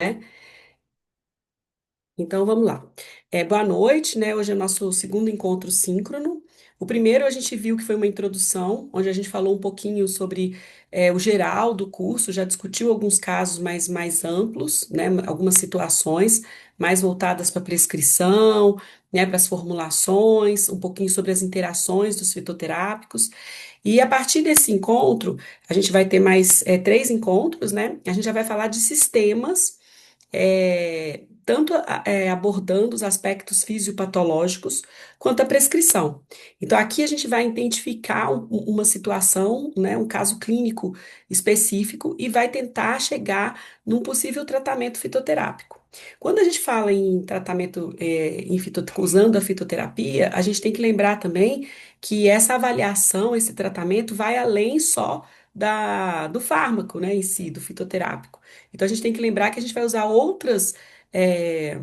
Né? Então vamos lá. Boa noite, né? Hoje é o nosso segundo encontro síncrono. O primeiro a gente viu que foi uma introdução, onde a gente falou um pouquinho sobre o geral do curso, já discutiu alguns casos mais amplos, né? Algumas situações mais voltadas para prescrição, né? Para as formulações, um pouquinho sobre as interações dos fitoterápicos. E a partir desse encontro, a gente vai ter mais três encontros, né? A gente já vai falar de sistemas tanto abordando os aspectos fisiopatológicos quanto a prescrição. Então, aqui a gente vai identificar uma situação, né, um caso clínico específico e vai tentar chegar num possível tratamento fitoterápico. Quando a gente fala em tratamento usando a fitoterapia, a gente tem que lembrar também que essa avaliação, esse tratamento vai além só do fármaco, né, em si, do fitoterápico. Então a gente tem que lembrar que a gente vai usar é,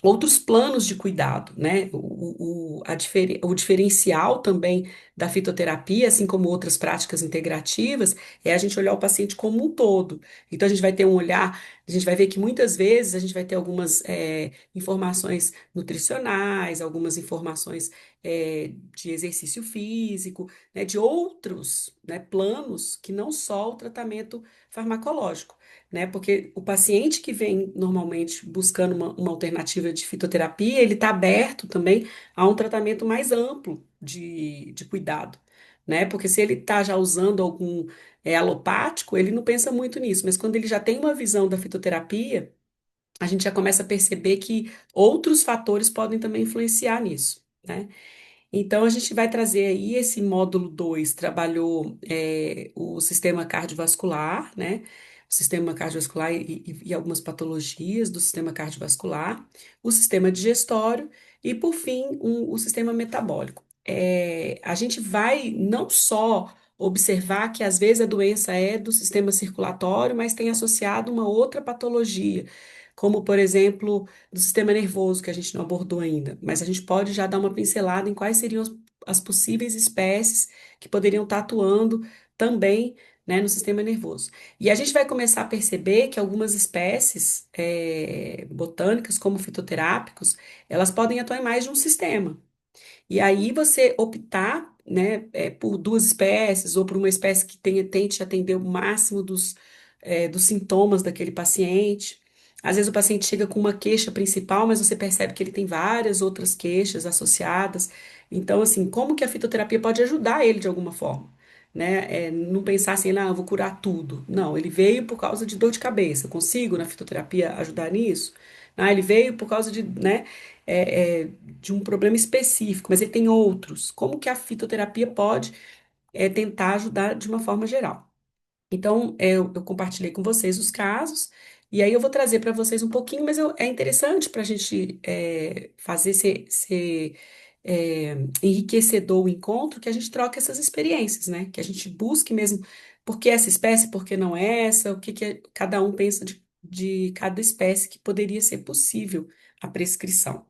outros planos de cuidado, né? O diferencial também da fitoterapia, assim como outras práticas integrativas, é a gente olhar o paciente como um todo. Então, a gente vai ter um olhar, a gente vai ver que muitas vezes a gente vai ter algumas informações nutricionais, algumas informações de exercício físico, né? De outros, né, planos que não só o tratamento farmacológico, né? Porque o paciente que vem normalmente buscando uma alternativa de fitoterapia, ele está aberto também a um tratamento mais amplo de cuidado, né? Porque se ele está já usando algum alopático, ele não pensa muito nisso, mas quando ele já tem uma visão da fitoterapia, a gente já começa a perceber que outros fatores podem também influenciar nisso, né? Então, a gente vai trazer aí esse módulo 2 trabalhou o sistema cardiovascular, né? O sistema cardiovascular e algumas patologias do sistema cardiovascular, o sistema digestório e, por fim, o sistema metabólico. A gente vai não só observar que às vezes a doença é do sistema circulatório, mas tem associado uma outra patologia, como, por exemplo, do sistema nervoso, que a gente não abordou ainda, mas a gente pode já dar uma pincelada em quais seriam as possíveis espécies que poderiam estar atuando também, né, no sistema nervoso. E a gente vai começar a perceber que algumas espécies botânicas, como fitoterápicos, elas podem atuar em mais de um sistema. E aí você optar, né, por duas espécies ou por uma espécie que tente atender o máximo dos sintomas daquele paciente. Às vezes o paciente chega com uma queixa principal, mas você percebe que ele tem várias outras queixas associadas. Então, assim, como que a fitoterapia pode ajudar ele de alguma forma? Né? Não pensar assim, eu vou curar tudo. Não, ele veio por causa de dor de cabeça. Eu consigo na fitoterapia ajudar nisso? Ah, ele veio por causa né, de um problema específico, mas ele tem outros. Como que a fitoterapia pode tentar ajudar de uma forma geral? Então, eu compartilhei com vocês os casos, e aí eu vou trazer para vocês um pouquinho, mas é interessante para a gente fazer ser enriquecedor o encontro, que a gente troque essas experiências, né? Que a gente busque mesmo por que essa espécie, por que não essa, o que cada um pensa de cada espécie que poderia ser possível a prescrição,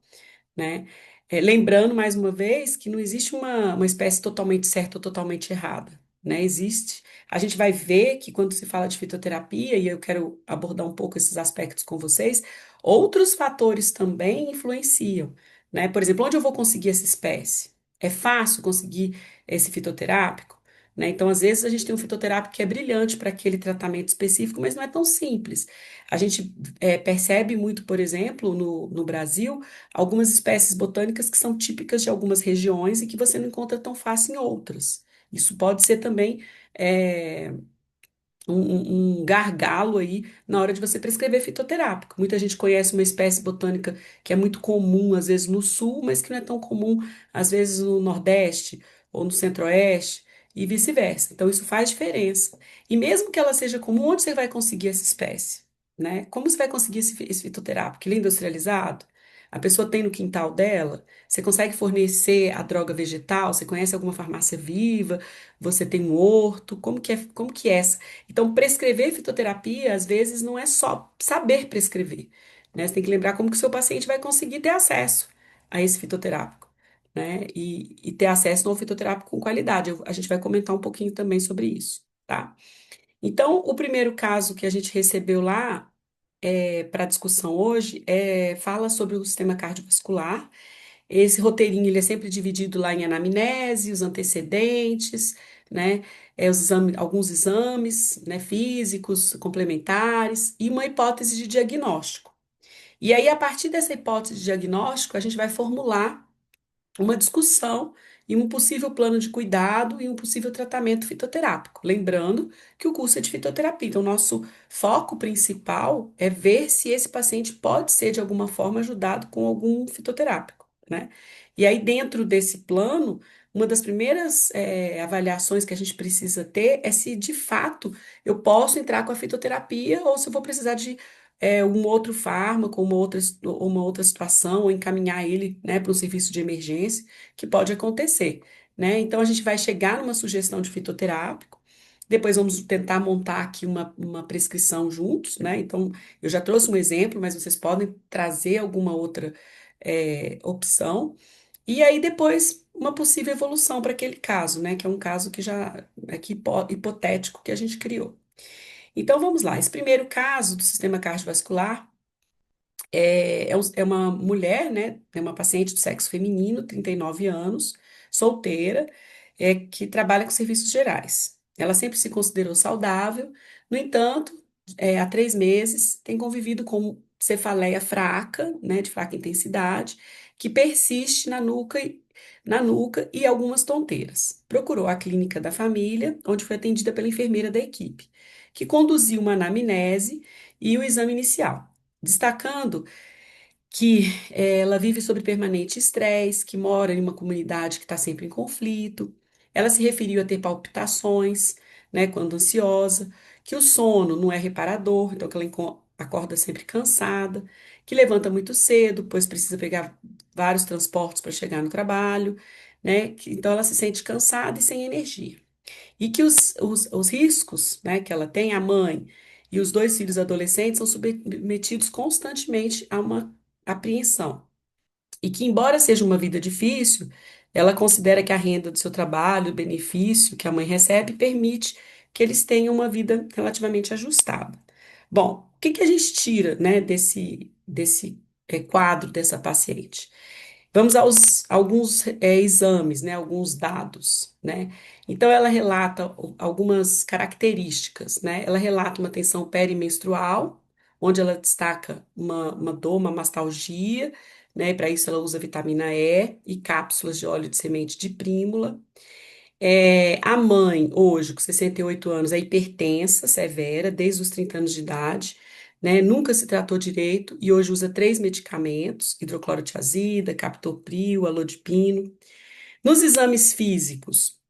né? Lembrando mais uma vez que não existe uma espécie totalmente certa ou totalmente errada, né? Existe. A gente vai ver que quando se fala de fitoterapia, e eu quero abordar um pouco esses aspectos com vocês, outros fatores também influenciam, né? Por exemplo, onde eu vou conseguir essa espécie? É fácil conseguir esse fitoterápico? Né? Então, às vezes, a gente tem um fitoterápico que é brilhante para aquele tratamento específico, mas não é tão simples. A gente percebe muito, por exemplo, no Brasil, algumas espécies botânicas que são típicas de algumas regiões e que você não encontra tão fácil em outras. Isso pode ser também é, um gargalo aí na hora de você prescrever fitoterápico. Muita gente conhece uma espécie botânica que é muito comum, às vezes, no sul, mas que não é tão comum, às vezes, no Nordeste ou no Centro-Oeste e vice-versa. Então, isso faz diferença. E mesmo que ela seja comum, onde você vai conseguir essa espécie? Né? Como você vai conseguir esse fitoterápico? Ele é industrializado? A pessoa tem no quintal dela? Você consegue fornecer a droga vegetal? Você conhece alguma farmácia viva? Você tem um horto? Como que é essa? Então, prescrever fitoterapia, às vezes, não é só saber prescrever, né? Você tem que lembrar como que o seu paciente vai conseguir ter acesso a esse fitoterápico, né? E ter acesso a um fitoterápico com qualidade. A gente vai comentar um pouquinho também sobre isso, tá? Então, o primeiro caso que a gente recebeu lá para discussão hoje fala sobre o sistema cardiovascular. Esse roteirinho ele é sempre dividido lá em anamnese, os antecedentes, né? Alguns exames, né, físicos, complementares e uma hipótese de diagnóstico. E aí, a partir dessa hipótese de diagnóstico, a gente vai formular uma discussão e um possível plano de cuidado e um possível tratamento fitoterápico. Lembrando que o curso é de fitoterapia, então, nosso foco principal é ver se esse paciente pode ser, de alguma forma, ajudado com algum fitoterápico, né? E aí, dentro desse plano, uma das primeiras avaliações que a gente precisa ter é se, de fato, eu posso entrar com a fitoterapia ou se eu vou precisar de um outro fármaco, uma outra situação, ou encaminhar ele, né, para um serviço de emergência, que pode acontecer, né? Então, a gente vai chegar numa sugestão de fitoterápico, depois vamos tentar montar aqui uma prescrição juntos, né? Então, eu já trouxe um exemplo, mas vocês podem trazer alguma outra opção. E aí, depois, uma possível evolução para aquele caso, né? Que é um caso que já é que hipotético que a gente criou. Então, vamos lá. Esse primeiro caso do sistema cardiovascular é uma mulher, né? É uma paciente do sexo feminino, 39 anos, solteira, que trabalha com serviços gerais. Ela sempre se considerou saudável, no entanto, há 3 meses tem convivido com cefaleia fraca, né? De fraca intensidade, que persiste na nuca e algumas tonteiras. Procurou a clínica da família, onde foi atendida pela enfermeira da equipe, que conduziu uma anamnese e o exame inicial, destacando que ela vive sob permanente estresse, que mora em uma comunidade que está sempre em conflito. Ela se referiu a ter palpitações, né, quando ansiosa, que o sono não é reparador, então que ela acorda sempre cansada, que levanta muito cedo, pois precisa pegar vários transportes para chegar no trabalho, né? Então ela se sente cansada e sem energia. E que os riscos, né, que ela tem, a mãe e os dois filhos adolescentes, são submetidos constantemente a uma apreensão. E que, embora seja uma vida difícil, ela considera que a renda do seu trabalho, o benefício que a mãe recebe, permite que eles tenham uma vida relativamente ajustada. Bom, o que que a gente tira, né, desse quadro dessa paciente? Vamos aos alguns exames, né, alguns dados, né? Então, ela relata algumas características, né? Ela relata uma tensão perimenstrual, onde ela destaca uma dor, uma mastalgia, né? E para isso, ela usa vitamina E e cápsulas de óleo de semente de prímula. A mãe, hoje, com 68 anos, é hipertensa, severa, desde os 30 anos de idade, né? Nunca se tratou direito e hoje usa 3 medicamentos: hidroclorotiazida, captopril, alodipino. Nos exames físicos,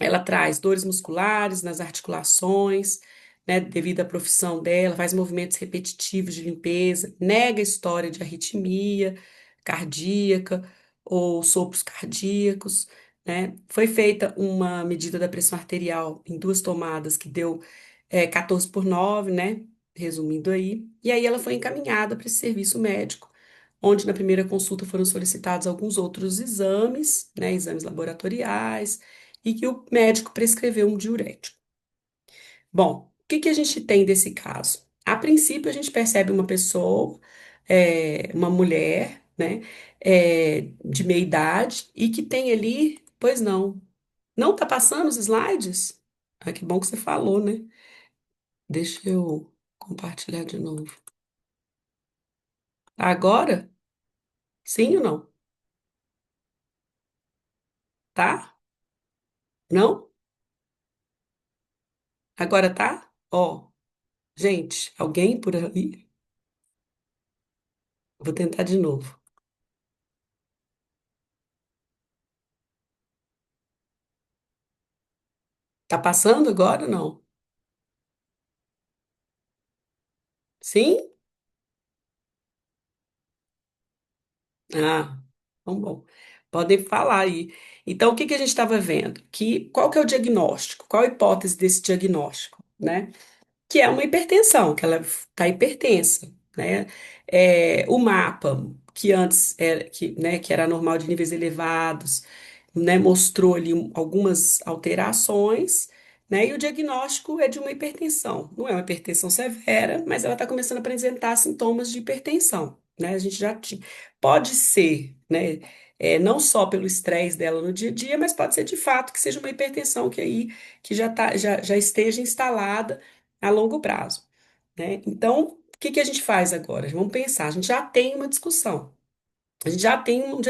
ela traz dores musculares nas articulações, né, devido à profissão dela, faz movimentos repetitivos de limpeza, nega a história de arritmia cardíaca ou sopros cardíacos, né? Foi feita uma medida da pressão arterial em 2 tomadas que deu 14/9, né? Resumindo aí. E aí ela foi encaminhada para esse serviço médico, onde na primeira consulta foram solicitados alguns outros exames, né? Exames laboratoriais e que o médico prescreveu um diurético. Bom, o que que a gente tem desse caso? A princípio, a gente percebe uma pessoa, uma mulher, né, de meia idade e que tem ali, pois não, não tá passando os slides? Ah, que bom que você falou, né? Deixa eu compartilhar de novo. Agora? Sim ou não? Tá? Não? Agora tá? Ó, gente, alguém por aí? Vou tentar de novo. Tá passando agora ou não? Sim? Ah, então bom. Podem falar aí. Então, o que que a gente estava vendo? Qual que é o diagnóstico? Qual a hipótese desse diagnóstico, né? Que é uma hipertensão, que ela está hipertensa, né? O mapa, que antes era, que era normal de níveis elevados, né? Mostrou ali algumas alterações, né? E o diagnóstico é de uma hipertensão. Não é uma hipertensão severa, mas ela está começando a apresentar sintomas de hipertensão, né? A gente já tinha. Pode ser, né? Não só pelo estresse dela no dia a dia, mas pode ser de fato que seja uma hipertensão que aí que já esteja instalada a longo prazo, né? Então, o que que a gente faz agora? Vamos pensar, a gente já tem uma discussão. A gente já tem uma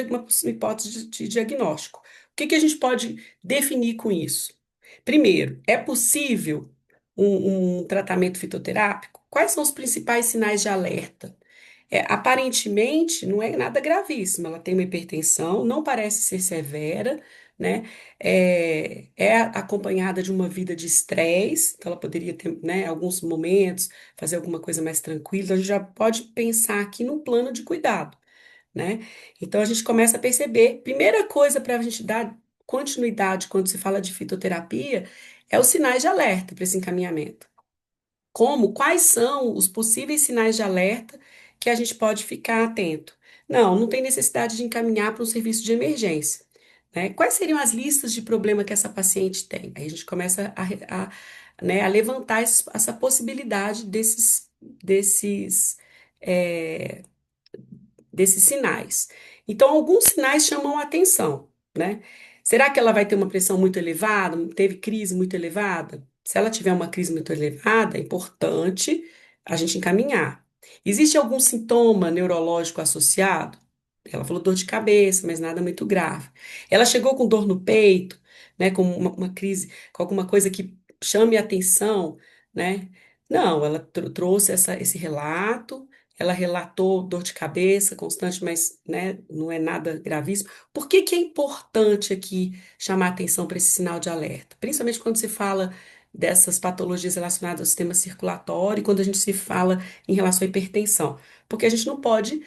hipótese de diagnóstico. O que que a gente pode definir com isso? Primeiro, é possível um tratamento fitoterápico? Quais são os principais sinais de alerta? Aparentemente, não é nada gravíssimo. Ela tem uma hipertensão, não parece ser severa, né? É acompanhada de uma vida de estresse, então ela poderia ter, né, alguns momentos, fazer alguma coisa mais tranquila. Então, a gente já pode pensar aqui num plano de cuidado, né? Então a gente começa a perceber, primeira coisa para a gente dar continuidade quando se fala de fitoterapia é os sinais de alerta para esse encaminhamento. Quais são os possíveis sinais de alerta que a gente pode ficar atento? Não tem necessidade de encaminhar para um serviço de emergência, né? Quais seriam as listas de problema que essa paciente tem? Aí a gente começa né, a levantar essa possibilidade é, desses sinais. Então, alguns sinais chamam a atenção, né? Será que ela vai ter uma pressão muito elevada? Teve crise muito elevada? Se ela tiver uma crise muito elevada, é importante a gente encaminhar. Existe algum sintoma neurológico associado? Ela falou dor de cabeça, mas nada muito grave. Ela chegou com dor no peito, né, com uma crise, com alguma coisa que chame a atenção, né? Não, ela trouxe esse relato, ela relatou dor de cabeça constante, mas, né, não é nada gravíssimo. Por que que é importante aqui chamar atenção para esse sinal de alerta? Principalmente quando se fala dessas patologias relacionadas ao sistema circulatório e quando a gente se fala em relação à hipertensão. Porque a gente não pode,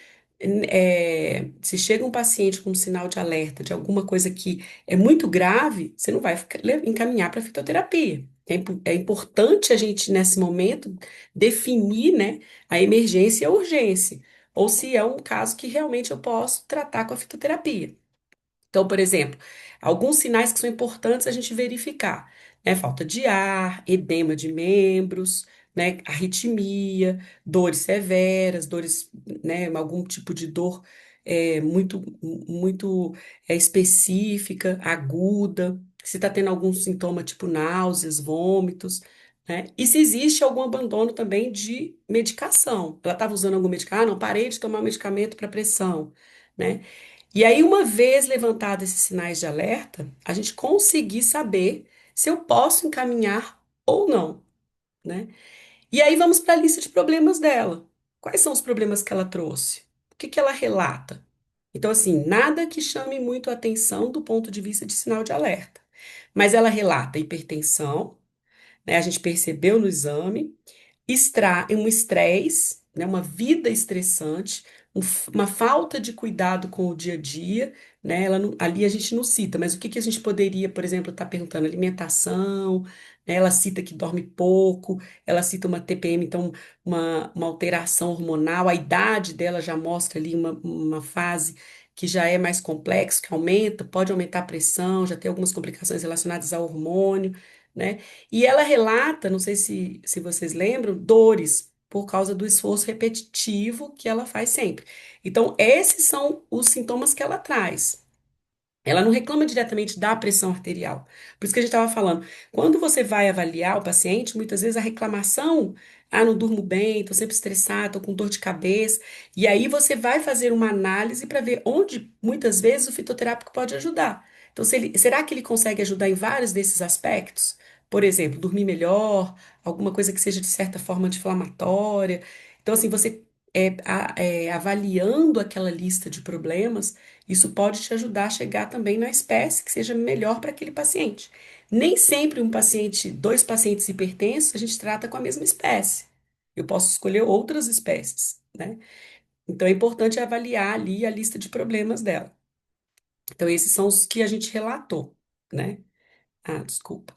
se chega um paciente com um sinal de alerta de alguma coisa que é muito grave, você não vai encaminhar para fitoterapia. É importante a gente, nesse momento, definir, né, a emergência e a urgência, ou se é um caso que realmente eu posso tratar com a fitoterapia. Então, por exemplo, alguns sinais que são importantes a gente verificar, né? Falta de ar, edema de membros, né? Arritmia, dores severas, dores, né? Algum tipo de dor muito específica, aguda. Se está tendo algum sintoma tipo náuseas, vômitos, né? E se existe algum abandono também de medicação. Ela estava usando algum medicamento? Ah, não, parei de tomar medicamento para pressão, né? E aí, uma vez levantados esses sinais de alerta, a gente conseguir saber se eu posso encaminhar ou não, né? E aí vamos para a lista de problemas dela. Quais são os problemas que ela trouxe? O que que ela relata? Então, assim, nada que chame muito a atenção do ponto de vista de sinal de alerta. Mas ela relata hipertensão, né? A gente percebeu no exame um estresse, né, uma vida estressante, uma falta de cuidado com o dia a dia, né, ali a gente não cita, mas o que que a gente poderia, por exemplo, estar perguntando? Alimentação, né, ela cita que dorme pouco, ela cita uma TPM, então uma alteração hormonal, a idade dela já mostra ali uma fase que já é mais complexa, que pode aumentar a pressão, já tem algumas complicações relacionadas ao hormônio, né? E ela relata, não sei se vocês lembram, dores por causa do esforço repetitivo que ela faz sempre. Então, esses são os sintomas que ela traz. Ela não reclama diretamente da pressão arterial. Por isso que a gente estava falando, quando você vai avaliar o paciente, muitas vezes a reclamação, não durmo bem, estou sempre estressada, estou com dor de cabeça, e aí você vai fazer uma análise para ver onde muitas vezes o fitoterápico pode ajudar. Então, será que ele consegue ajudar em vários desses aspectos? Por exemplo, dormir melhor, alguma coisa que seja de certa forma anti-inflamatória. Então, assim, você avaliando aquela lista de problemas, isso pode te ajudar a chegar também na espécie que seja melhor para aquele paciente. Nem sempre dois pacientes hipertensos, a gente trata com a mesma espécie. Eu posso escolher outras espécies, né? Então é importante avaliar ali a lista de problemas dela. Então esses são os que a gente relatou, né? Ah, desculpa.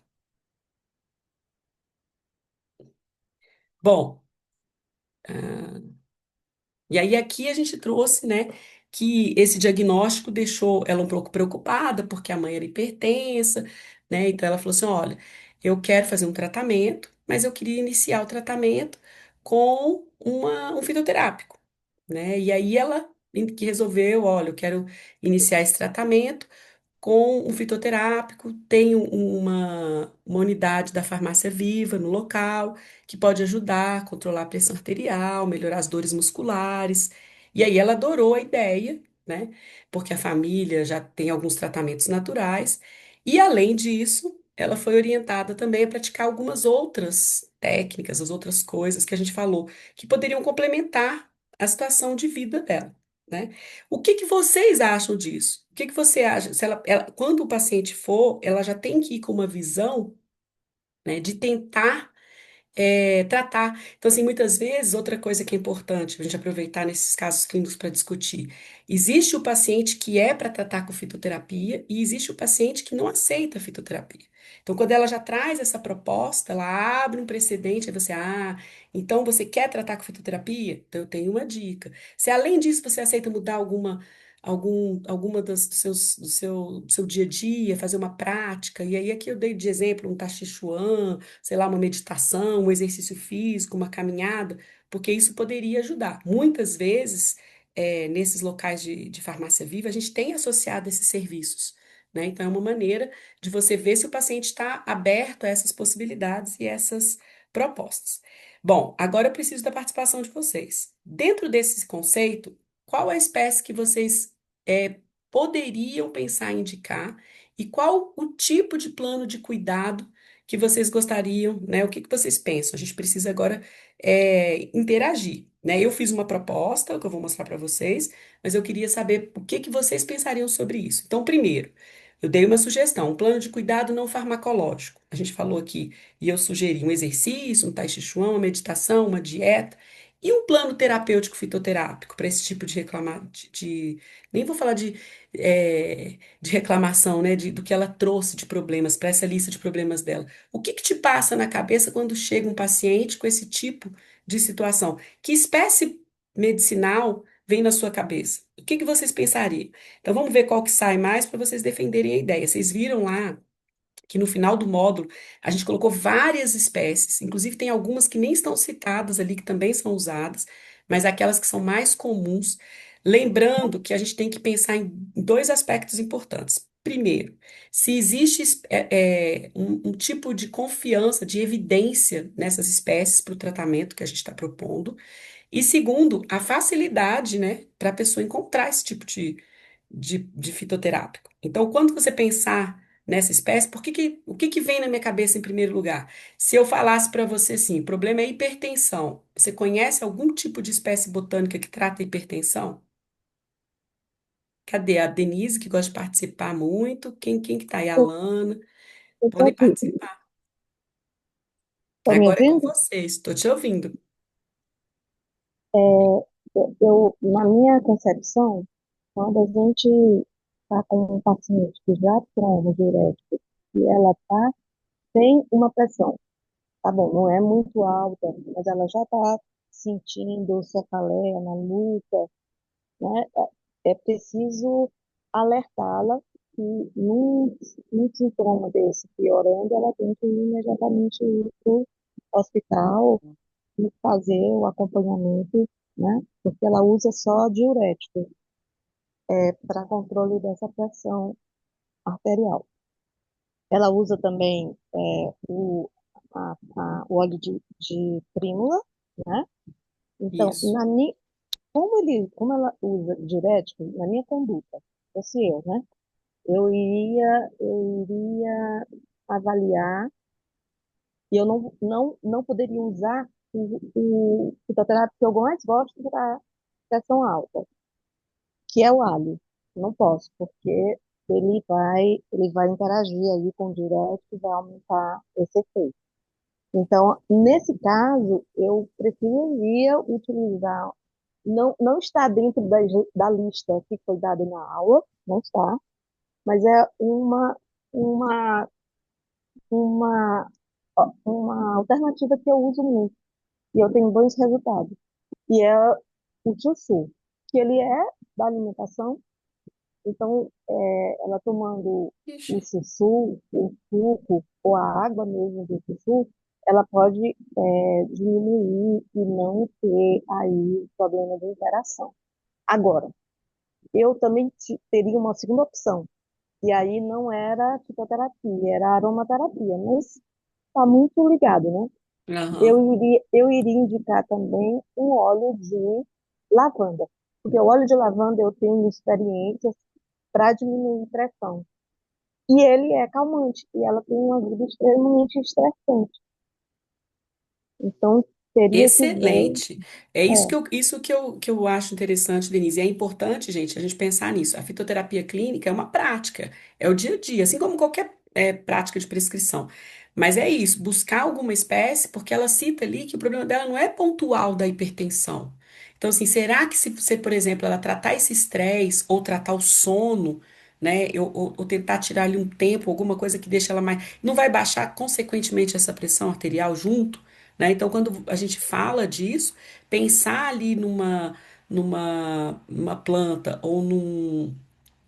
Bom, ah, e aí aqui a gente trouxe, né, que esse diagnóstico deixou ela um pouco preocupada, porque a mãe era hipertensa, né? Então ela falou assim, olha, eu quero fazer um tratamento, mas eu queria iniciar o tratamento com um fitoterápico, né? E aí ela que resolveu, olha, eu quero iniciar esse tratamento com um fitoterápico, tem uma unidade da farmácia viva no local, que pode ajudar a controlar a pressão arterial, melhorar as dores musculares. E aí ela adorou a ideia, né? Porque a família já tem alguns tratamentos naturais. E além disso, ela foi orientada também a praticar algumas outras técnicas, as outras coisas que a gente falou, que poderiam complementar a situação de vida dela, né? O que que vocês acham disso? O que que você acha? Se quando o paciente for, ela já tem que ir com uma visão, né, de tentar tratar. Então, assim, muitas vezes, outra coisa que é importante, a gente aproveitar nesses casos clínicos para discutir, existe o paciente que é para tratar com fitoterapia e existe o paciente que não aceita a fitoterapia. Então, quando ela já traz essa proposta, ela abre um precedente, aí você, então você quer tratar com fitoterapia? Então, eu tenho uma dica. Se além disso você aceita mudar alguma do seu dia a dia, fazer uma prática, e aí aqui eu dei de exemplo um Tai Chi Chuan, sei lá, uma meditação, um exercício físico, uma caminhada, porque isso poderia ajudar. Muitas vezes, nesses locais de farmácia viva, a gente tem associado esses serviços, né? Então, é uma maneira de você ver se o paciente está aberto a essas possibilidades e essas propostas. Bom, agora eu preciso da participação de vocês. Dentro desse conceito, qual a espécie que vocês poderiam pensar em indicar e qual o tipo de plano de cuidado que vocês gostariam, né? O que que vocês pensam? A gente precisa agora interagir, né? Eu fiz uma proposta que eu vou mostrar para vocês, mas eu queria saber o que que vocês pensariam sobre isso. Então, primeiro, eu dei uma sugestão, um plano de cuidado não farmacológico. A gente falou aqui, e eu sugeri um exercício, um Tai Chi Chuan, uma meditação, uma dieta. E um plano terapêutico fitoterápico para esse tipo de nem vou falar de reclamação, né, do que ela trouxe de problemas, para essa lista de problemas dela. O que que te passa na cabeça quando chega um paciente com esse tipo de situação? Que espécie medicinal vem na sua cabeça? O que que vocês pensariam? Então vamos ver qual que sai mais para vocês defenderem a ideia. Vocês viram lá que no final do módulo a gente colocou várias espécies, inclusive tem algumas que nem estão citadas ali, que também são usadas, mas aquelas que são mais comuns. Lembrando que a gente tem que pensar em dois aspectos importantes. Primeiro, se existe um tipo de confiança, de evidência nessas espécies para o tratamento que a gente está propondo. E segundo, a facilidade, né, para a pessoa encontrar esse tipo de fitoterápico. Então, quando você pensar nessa espécie, o que que vem na minha cabeça em primeiro lugar? Se eu falasse para você assim, o problema é hipertensão, você conhece algum tipo de espécie botânica que trata hipertensão? Cadê a Denise, que gosta de participar muito? Quem que tá aí? A Alana? Eu tô Podem aqui. participar. Tá me Agora é com ouvindo? vocês, estou te ouvindo. Na minha concepção, quando a gente está com um paciente que já toma diurético e ela está sem uma pressão, tá bom, não é muito alta, mas ela já está sentindo cefaleia na nuca, né? É preciso alertá-la que num sintoma desse piorando, ela tem que imediatamente ir para o hospital e fazer o acompanhamento, né? Porque ela usa só diurético para controle dessa pressão arterial. Ela usa também o óleo de prímula, né? Então, Isso, como ela usa diurético, na minha conduta, fosse eu, né? Eu iria avaliar e eu não poderia usar o fitoterápico que eu mais gosto para pressão alta, que é o alho. Não posso, porque ele vai interagir aí com o diurético e vai aumentar esse efeito. Então, nesse caso, eu preferiria utilizar, não está dentro da lista que foi dada na aula, não está, mas é uma, uma, uma alternativa que eu uso muito e eu tenho bons resultados, e é o chuchu, que ele é da alimentação, Então, ela tomando Ixi. o chuchu, o suco, ou a água mesmo do chuchu, ela pode diminuir e não ter aí problema de interação. Agora, eu também teria uma segunda opção, e aí não era fitoterapia, era aromaterapia, mas está muito ligado, né? Aham. Eu iria indicar também um óleo de lavanda, porque o óleo de lavanda eu tenho experiências para diminuir pressão. E ele é calmante, e ela tem uma vida extremamente estressante. Então, teria que ver. Excelente. É isso É, que eu acho interessante, Denise. E é importante, gente, a gente pensar nisso. A fitoterapia clínica é uma prática, é o dia a dia, assim como qualquer prática de prescrição. Mas é isso, buscar alguma espécie, porque ela cita ali que o problema dela não é pontual da hipertensão. Então, assim, será que se você, por exemplo, ela tratar esse estresse ou tratar o sono, né, ou tentar tirar ali um tempo, alguma coisa que deixa ela mais. Não vai baixar, consequentemente, essa pressão arterial junto? Né? Então, quando a gente fala disso, pensar ali numa planta ou num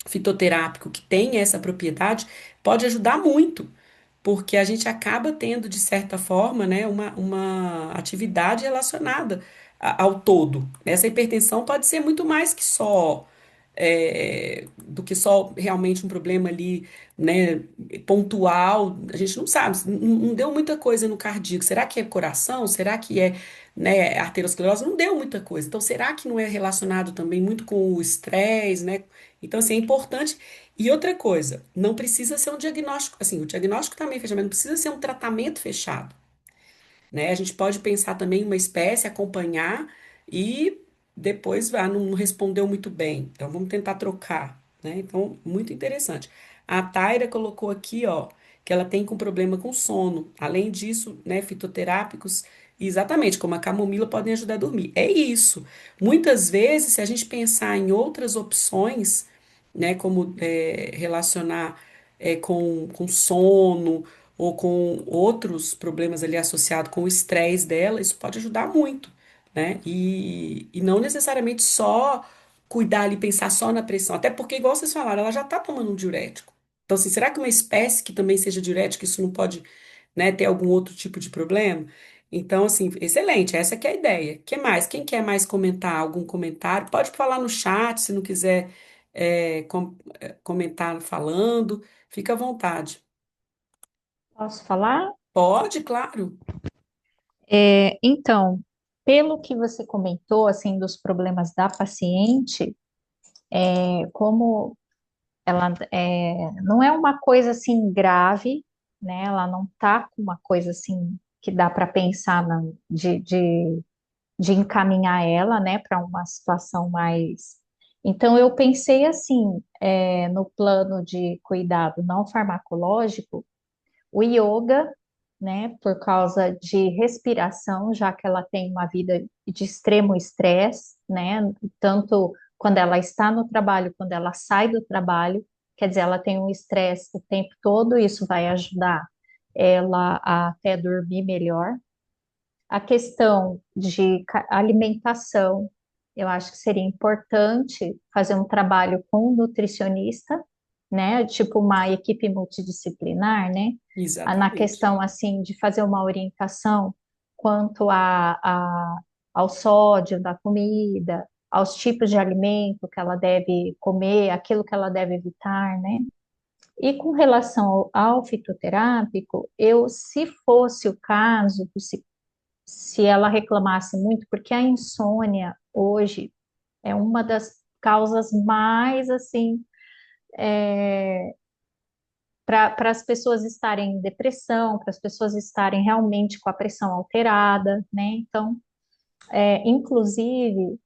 fitoterápico que tem essa propriedade pode ajudar muito, porque a gente acaba tendo, de certa forma, né, uma atividade relacionada ao todo. Essa hipertensão pode ser muito mais que só do que só realmente um problema ali, né, pontual. A gente não sabe, não deu muita coisa no cardíaco. Será que é coração? Será que é, né, arteriosclerose? Não deu muita coisa. Então, será que não é relacionado também muito com o estresse, né? Então, assim, é importante. E outra coisa, não precisa ser um diagnóstico, assim, o diagnóstico também é fechado, mas não precisa ser um tratamento fechado, né? A gente pode pensar também em uma espécie, acompanhar e depois, não respondeu muito bem, então vamos tentar trocar, né? Então, muito interessante. A Taira colocou aqui, ó, que ela tem com problema com sono. Além disso, né, fitoterápicos, exatamente, como a camomila, podem ajudar a dormir. É isso. Muitas vezes, se a gente pensar em outras opções, né, como relacionar com sono, ou com outros problemas ali associados com o estresse dela, isso pode ajudar muito, né? E não necessariamente só cuidar ali, pensar só na pressão, até porque, igual vocês falaram, ela já está tomando um diurético. Então, assim, será que uma espécie que também seja diurética, isso não pode, né, ter algum outro tipo de problema? Então, assim, excelente, essa que é a ideia. Que mais? Quem quer mais comentar algum comentário? Pode falar no chat, se não quiser comentar falando, fica à vontade. Posso falar? Pode, claro. Então, pelo que você comentou, assim, dos problemas da paciente, como ela não é uma coisa assim grave, né? Ela não tá com uma coisa assim que dá para pensar de encaminhar ela, né, para uma situação mais. Então, eu pensei assim, no plano de cuidado não farmacológico, o yoga, né, por causa de respiração, já que ela tem uma vida de extremo estresse, né, tanto quando ela está no trabalho, quando ela sai do trabalho, quer dizer, ela tem um estresse o tempo todo, isso vai ajudar ela a até dormir melhor. A questão de alimentação, eu acho que seria importante fazer um trabalho com um nutricionista, né? Tipo uma equipe multidisciplinar, né? Na Exatamente. questão assim de fazer uma orientação quanto ao sódio da comida, aos tipos de alimento que ela deve comer, aquilo que ela deve evitar, né? E com relação ao fitoterápico, eu, se fosse o caso, se ela reclamasse muito, porque a insônia hoje é uma das causas mais assim para as pessoas estarem em depressão, para as pessoas estarem realmente com a pressão alterada, né? Então, inclusive,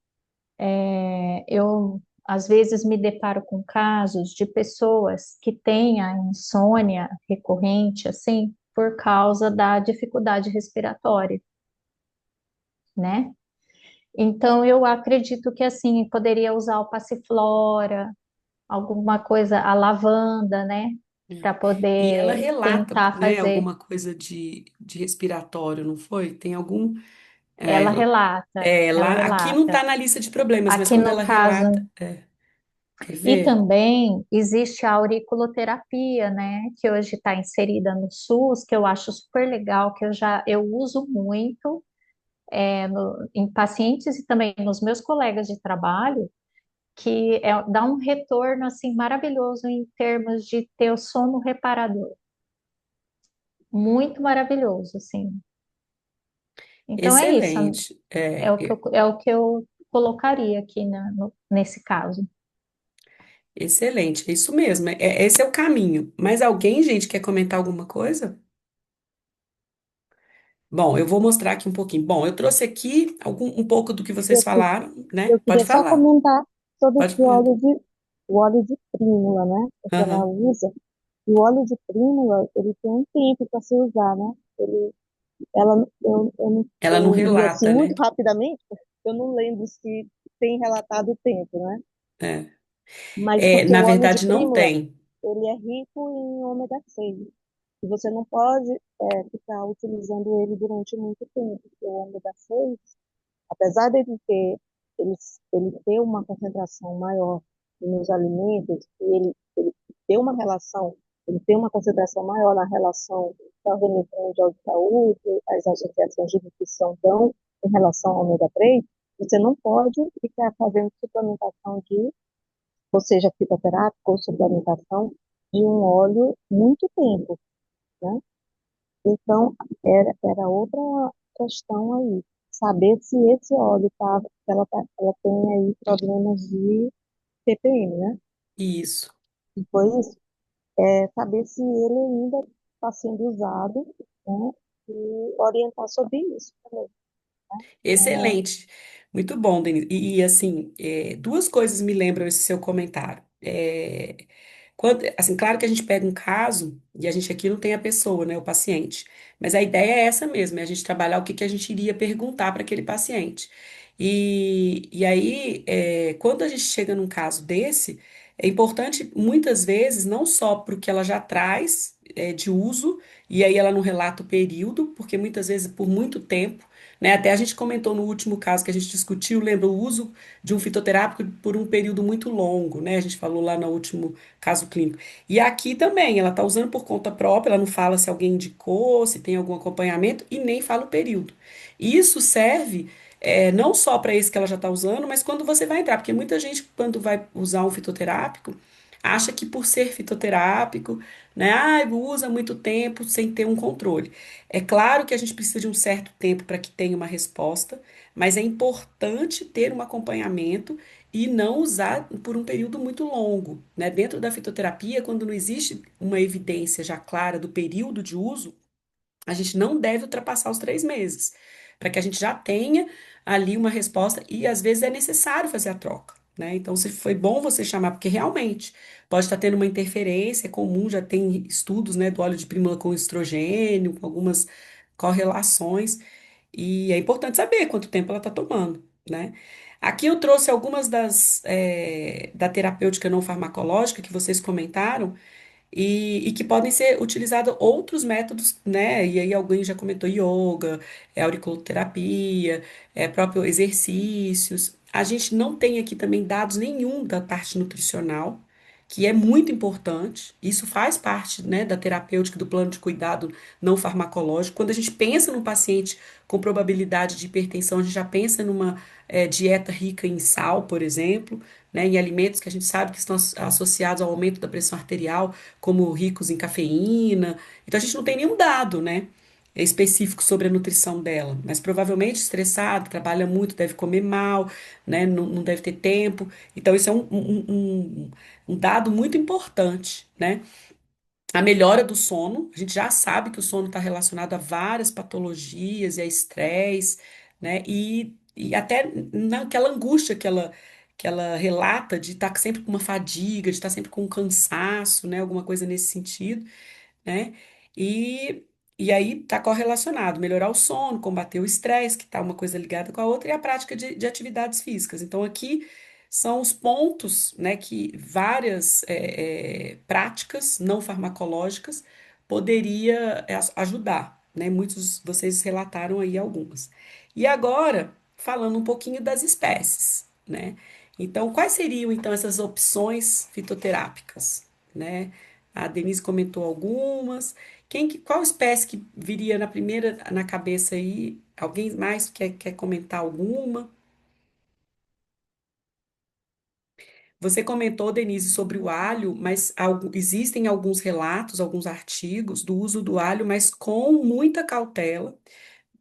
eu às vezes me deparo com casos de pessoas que têm a insônia recorrente, assim, por causa da dificuldade respiratória, né? Então, eu acredito que assim, poderia usar o passiflora, alguma coisa, a lavanda, né? Para E ela poder relata, tentar né, fazer. alguma coisa de respiratório, não foi? Tem algum. é, Ela relata, ela Lá, aqui não relata. está na lista de problemas, mas Aqui quando no ela relata. caso, Quer E ver? também existe a auriculoterapia, né, que hoje está inserida no SUS, que eu acho super legal, que eu uso muito em pacientes e também nos meus colegas de trabalho, que dá um retorno assim maravilhoso em termos de ter o sono reparador, muito maravilhoso, assim. Então é isso, Excelente. é o que eu colocaria aqui nesse caso. Excelente, é isso mesmo. Esse é o caminho. Mas alguém, gente, quer comentar alguma coisa? Bom, eu vou mostrar aqui um pouquinho. Bom, eu trouxe aqui um pouco do que vocês Eu, que- falaram, né? eu Pode queria só falar. comentar sobre Pode esse falar. o óleo de prínula, né? Que ela Aham. usa. E o óleo de prínula, ele tem um tempo para se usar, né? Ela não Eu li assim relata, muito né? rapidamente, eu não lembro se tem relatado o tempo, né? Mas porque Na o óleo de verdade, não prínula, tem. ele é rico em ômega 6. E você não pode ficar utilizando ele durante muito tempo, porque o ômega 6, apesar ele, ele ter uma concentração maior nos alimentos, ele tem uma relação, ele tem uma concentração maior na relação da Organização Mundial de Saúde, as associações de nutrição dão em relação ao ômega 3, você não pode ficar fazendo suplementação ou seja, fitoterápica ou suplementação de um óleo muito tempo, né? Então, era outra questão aí, saber se esse óleo ela tem aí problemas de TPM, né? Isso. Depois, saber se ele ainda está sendo usado, né? E orientar sobre isso também. Então, Excelente. Muito bom, Denise. Assim, duas coisas me lembram esse seu comentário. Assim, claro que a gente pega um caso e a gente aqui não tem a pessoa, né, o paciente. Mas a ideia é essa mesmo, é a gente trabalhar o que que a gente iria perguntar para aquele paciente. E aí, quando a gente chega num caso desse, é importante muitas vezes, não só para o que ela já traz, de uso, e aí ela não relata o período, porque muitas vezes por muito tempo, né? Até a gente comentou no último caso que a gente discutiu, lembra o uso de um fitoterápico por um período muito longo, né? A gente falou lá no último caso clínico. E aqui também, ela está usando por conta própria, ela não fala se alguém indicou, se tem algum acompanhamento e nem fala o período. E isso serve não só para esse que ela já está usando, mas quando você vai entrar, porque muita gente, quando vai usar um fitoterápico, acha que por ser fitoterápico, né, usa muito tempo sem ter um controle. É claro que a gente precisa de um certo tempo para que tenha uma resposta, mas é importante ter um acompanhamento e não usar por um período muito longo, né? Dentro da fitoterapia, quando não existe uma evidência já clara do período de uso, a gente não deve ultrapassar os 3 meses, para que a gente já tenha ali uma resposta e às vezes é necessário fazer a troca, né? Então, se foi bom você chamar, porque realmente pode estar tendo uma interferência, é comum, já tem estudos, né, do óleo de prímula com estrogênio, com algumas correlações, e é importante saber quanto tempo ela está tomando, né? Aqui eu trouxe algumas da terapêutica não farmacológica que vocês comentaram, e que podem ser utilizados outros métodos, né? E aí alguém já comentou yoga, auriculoterapia, próprio exercícios. A gente não tem aqui também dados nenhum da parte nutricional, que é muito importante. Isso faz parte, né, da terapêutica do plano de cuidado não farmacológico. Quando a gente pensa num paciente com probabilidade de hipertensão, a gente já pensa numa dieta rica em sal, por exemplo, né, em alimentos que a gente sabe que estão associados ao aumento da pressão arterial, como ricos em cafeína. Então a gente não tem nenhum dado, né, específico sobre a nutrição dela, mas provavelmente estressado, trabalha muito, deve comer mal, né, não deve ter tempo. Então isso é um dado muito importante, né? A melhora do sono, a gente já sabe que o sono está relacionado a várias patologias e a estresse, né? E até naquela angústia que ela relata de estar sempre com uma fadiga, de estar sempre com um cansaço, né? Alguma coisa nesse sentido, né? E, e aí está correlacionado, melhorar o sono, combater o estresse, que está uma coisa ligada com a outra, e a prática de atividades físicas. Então, aqui são os pontos, né, que várias práticas não farmacológicas poderia ajudar, né? Muitos vocês relataram aí algumas. E agora, falando um pouquinho das espécies, né? Então, quais seriam então essas opções fitoterápicas, né? A Denise comentou algumas. Qual espécie que viria na primeira na cabeça aí? Alguém mais quer comentar alguma? Você comentou, Denise, sobre o alho, mas existem alguns relatos, alguns artigos do uso do alho, mas com muita cautela.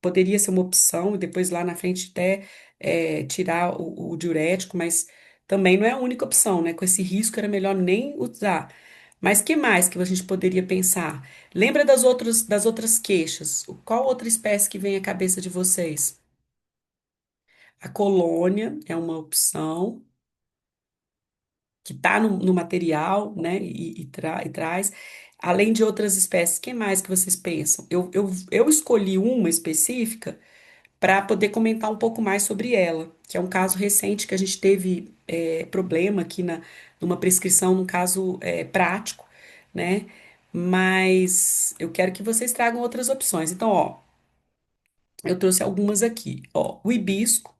Poderia ser uma opção, e depois lá na frente até tirar o diurético, mas também não é a única opção, né? Com esse risco era melhor nem usar. Mas que mais que a gente poderia pensar? Lembra das outras queixas? Qual outra espécie que vem à cabeça de vocês? A colônia é uma opção que está no material, né? E traz. Além de outras espécies, que mais que vocês pensam? Eu escolhi uma específica para poder comentar um pouco mais sobre ela, que é um caso recente que a gente teve problema aqui numa prescrição, num caso prático, né? Mas eu quero que vocês tragam outras opções. Então, ó, eu trouxe algumas aqui. Ó, o hibisco,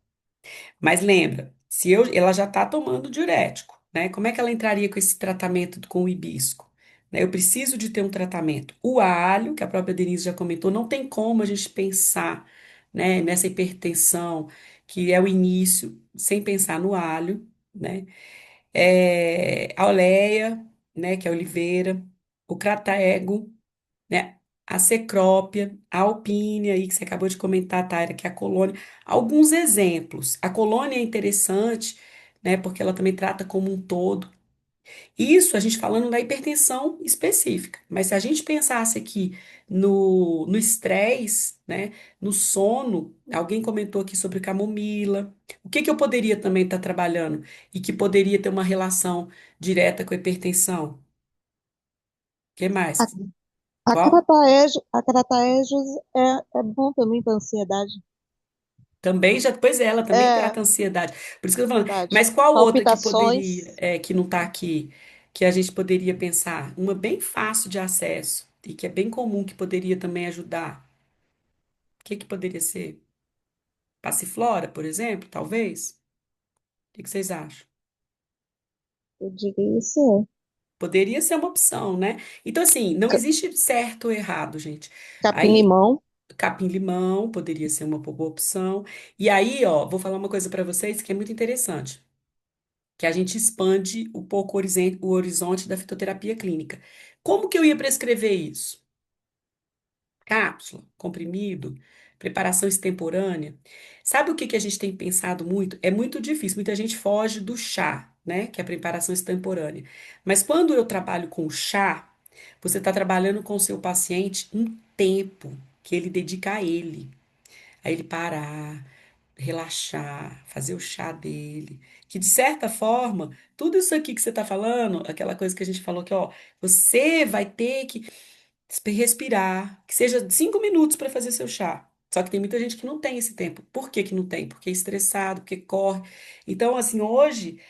mas lembra, se ela já está tomando diurético, né? Como é que ela entraria com esse tratamento com o hibisco? Né, eu preciso de ter um tratamento. O alho, que a própria Denise já comentou, não tem como a gente pensar, né, nessa hipertensão, que é o início, sem pensar no alho, né? A oleia, né, que é a oliveira, o cratego, né? A cecrópia, a alpínia, aí que você acabou de comentar, Taira, que é a colônia. Alguns exemplos. A colônia é interessante, né? Porque ela também trata como um todo. Isso a gente falando da hipertensão específica. Mas se a gente pensasse aqui no estresse, né? No sono, alguém comentou aqui sobre camomila. O que que eu poderia também estar trabalhando e que poderia ter uma relação direta com a hipertensão? O que A, mais? Qual? a Crataegus é bom também para ansiedade. Também já, pois é, ela também É, trata a ansiedade. Por isso que eu tô falando. verdade. Mas qual outra que poderia, Palpitações. que não está aqui, que a gente poderia pensar? Uma bem fácil de acesso e que é bem comum que poderia também ajudar. O que que poderia ser? Passiflora, por exemplo, talvez? O que que vocês acham? Eu diria isso. Poderia ser uma opção, né? Então, assim, não existe certo ou errado, gente. Aí, Capim-limão. capim-limão poderia ser uma boa opção. E aí, ó, vou falar uma coisa para vocês que é muito interessante. Que a gente expande um pouco o horizonte da fitoterapia clínica. Como que eu ia prescrever isso? Cápsula, comprimido, preparação extemporânea. Sabe o que que a gente tem pensado muito? É muito difícil, muita gente foge do chá, né? Que é a preparação extemporânea. Mas quando eu trabalho com chá, você está trabalhando com o seu paciente um tempo que ele dedica a ele. A ele parar, relaxar, fazer o chá dele. Que de certa forma, tudo isso aqui que você está falando, aquela coisa que a gente falou que, ó, você vai ter que respirar, que seja 5 minutos para fazer seu chá. Só que tem muita gente que não tem esse tempo. Por que que não tem? Porque é estressado, porque corre. Então, assim, hoje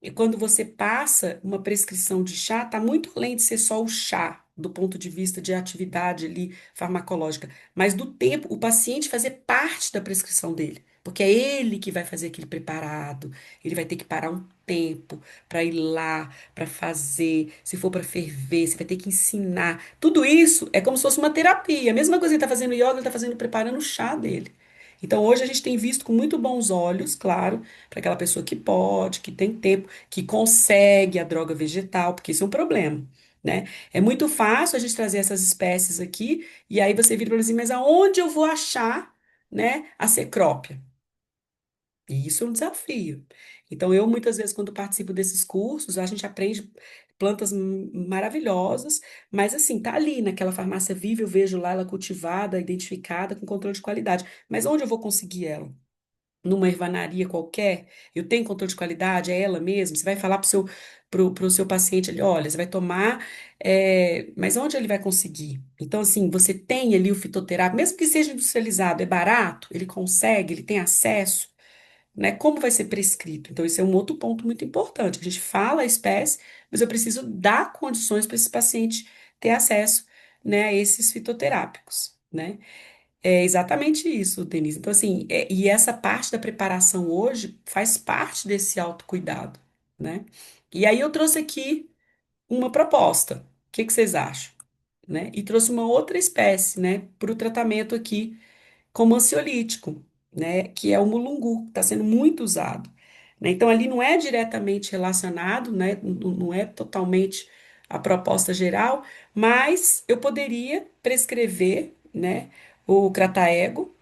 e quando você passa uma prescrição de chá, está muito além de ser só o chá, do ponto de vista de atividade ali farmacológica, mas do tempo, o paciente fazer parte da prescrição dele. Porque é ele que vai fazer aquele preparado, ele vai ter que parar um tempo para ir lá, para fazer, se for para ferver, você vai ter que ensinar. Tudo isso é como se fosse uma terapia. A mesma coisa que ele está fazendo yoga, ele está fazendo, preparando o chá dele. Então, hoje a gente tem visto com muito bons olhos, claro, para aquela pessoa que pode, que tem tempo, que consegue a droga vegetal, porque isso é um problema, né? É muito fácil a gente trazer essas espécies aqui, e aí você vira para assim, mas aonde eu vou achar, né, a cecrópia? E isso é um desafio. Então, eu muitas vezes, quando participo desses cursos, a gente aprende plantas maravilhosas, mas assim, tá ali naquela farmácia viva, eu vejo lá ela cultivada, identificada, com controle de qualidade. Mas onde eu vou conseguir ela? Numa ervanaria qualquer, eu tenho controle de qualidade, é ela mesmo. Você vai falar pro seu paciente ali, olha, você vai tomar, mas onde ele vai conseguir? Então, assim, você tem ali o fitoterápico, mesmo que seja industrializado, é barato, ele consegue, ele tem acesso, né? Como vai ser prescrito? Então, esse é um outro ponto muito importante. A gente fala a espécie, mas eu preciso dar condições para esse paciente ter acesso, né, a esses fitoterápicos, né? É exatamente isso, Denise. Então, assim, e essa parte da preparação hoje faz parte desse autocuidado, né? E aí eu trouxe aqui uma proposta. O que que vocês acham? Né? E trouxe uma outra espécie, né, para o tratamento aqui como ansiolítico, né, que é o mulungu, que está sendo muito usado. Né? Então, ali não é diretamente relacionado, né, não é totalmente a proposta geral, mas eu poderia prescrever, né, o crataego,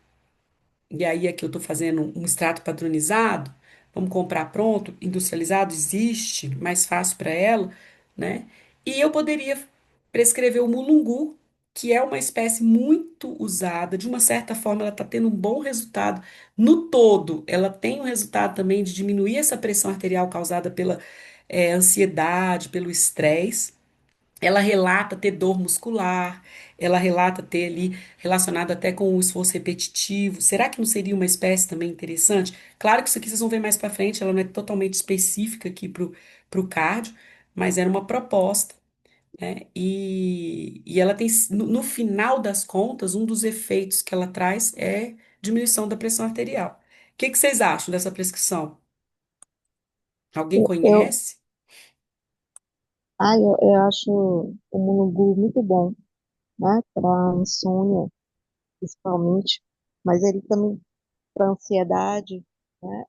e aí aqui eu estou fazendo um extrato padronizado, vamos comprar pronto, industrializado, existe, mais fácil para ela, né? E eu poderia prescrever o mulungu, que é uma espécie muito usada, de uma certa forma ela está tendo um bom resultado. No todo, ela tem um resultado também de diminuir essa pressão arterial causada pela ansiedade, pelo estresse. Ela relata ter dor muscular, ela relata ter ali relacionado até com o esforço repetitivo. Será que não seria uma espécie também interessante? Claro que isso aqui vocês vão ver mais para frente, ela não é totalmente específica aqui para o cardio, mas era uma proposta, né? E ela tem, no final das contas, um dos efeitos que ela traz é diminuição da pressão arterial. O que que vocês acham dessa prescrição? Alguém Eu, conhece? eu acho o mulungu muito bom, né, para insônia, principalmente, mas ele também para ansiedade, né?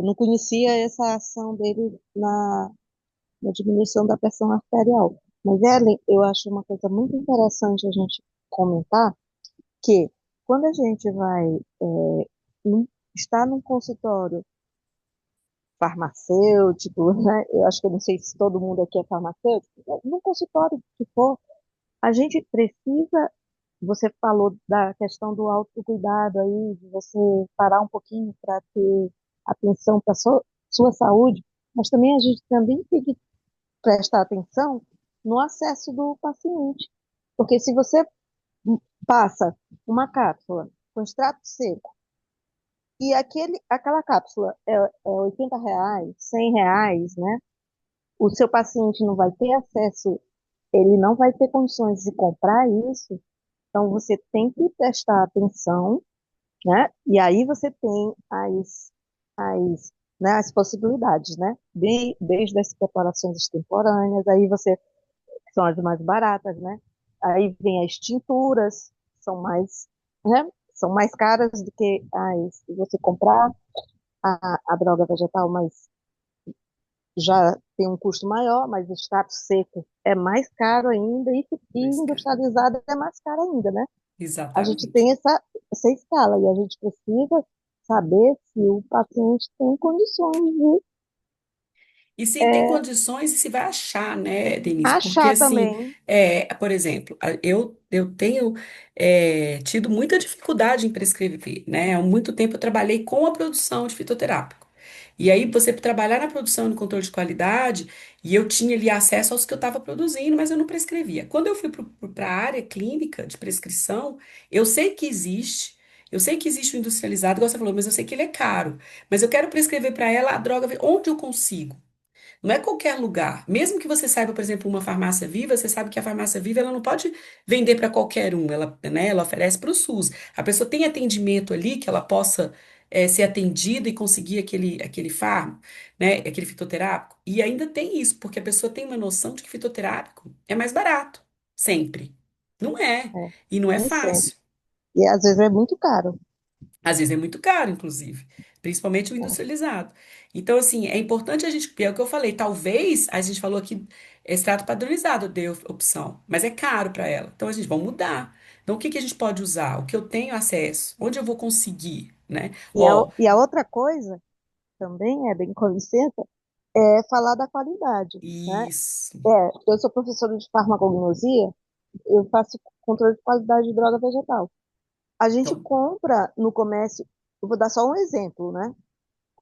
Não conhecia essa ação dele na diminuição da pressão arterial. Mas, Ellen, eu acho uma coisa muito interessante a gente comentar que quando a gente vai estar num consultório farmacêutico, né? Eu acho que eu não sei se todo mundo aqui é farmacêutico, num consultório que for, a gente precisa, você falou da questão do autocuidado aí, de você parar um pouquinho para ter atenção para sua saúde, mas também a gente também tem que prestar atenção no acesso do paciente. Porque se você passa uma cápsula com extrato seco e aquela cápsula é R$ 80, R$ 100, né? O seu paciente não vai ter acesso, ele não vai ter condições de comprar isso, então você tem que prestar atenção, né? E aí você tem as possibilidades, né? Desde as preparações extemporâneas, aí você são as mais baratas, né? Aí vem as tinturas, são mais, né? São mais caras do que as se você comprar a droga vegetal, mas já tem um custo maior, mas o extrato seco é mais caro ainda e Mas, cara, industrializado é mais caro ainda, né? A gente exatamente. tem essa escala e a gente precisa saber se o paciente tem condições de E se tem é, condições, e se vai achar, né, Denise? Porque, achar assim, também. por exemplo, eu tenho tido muita dificuldade em prescrever, né? Há muito tempo eu trabalhei com a produção de fitoterápico. E aí, você trabalhar na produção e no controle de qualidade, e eu tinha ali acesso aos que eu estava produzindo, mas eu não prescrevia. Quando eu fui para a área clínica de prescrição, eu sei que existe. Eu sei que existe o industrializado, igual você falou, mas eu sei que ele é caro. Mas eu quero prescrever para ela a droga, onde eu consigo. Não é qualquer lugar. Mesmo que você saiba, por exemplo, uma farmácia viva, você sabe que a farmácia viva ela não pode vender para qualquer um. Ela, né, ela oferece para o SUS. A pessoa tem atendimento ali que ela possa ser atendida e conseguir aquele fármaco, né, aquele fitoterápico. E ainda tem isso, porque a pessoa tem uma noção de que fitoterápico é mais barato, sempre. Não é. É, E não é nem sempre. fácil. E às vezes é muito caro. Às vezes é muito caro, inclusive, principalmente o Tá? industrializado. Então, assim, é importante a gente, é o que eu falei, talvez a gente falou aqui, extrato padronizado deu opção, mas é caro para ela. Então, a gente vai mudar. Então, o que que a gente pode usar? O que eu tenho acesso? Onde eu vou conseguir, né? Ó, E a outra coisa também, bem com licença, é falar da qualidade, né? isso. Eu sou professora de farmacognosia, eu faço controle de qualidade de droga vegetal. A gente Então, compra no comércio, eu vou dar só um exemplo, né?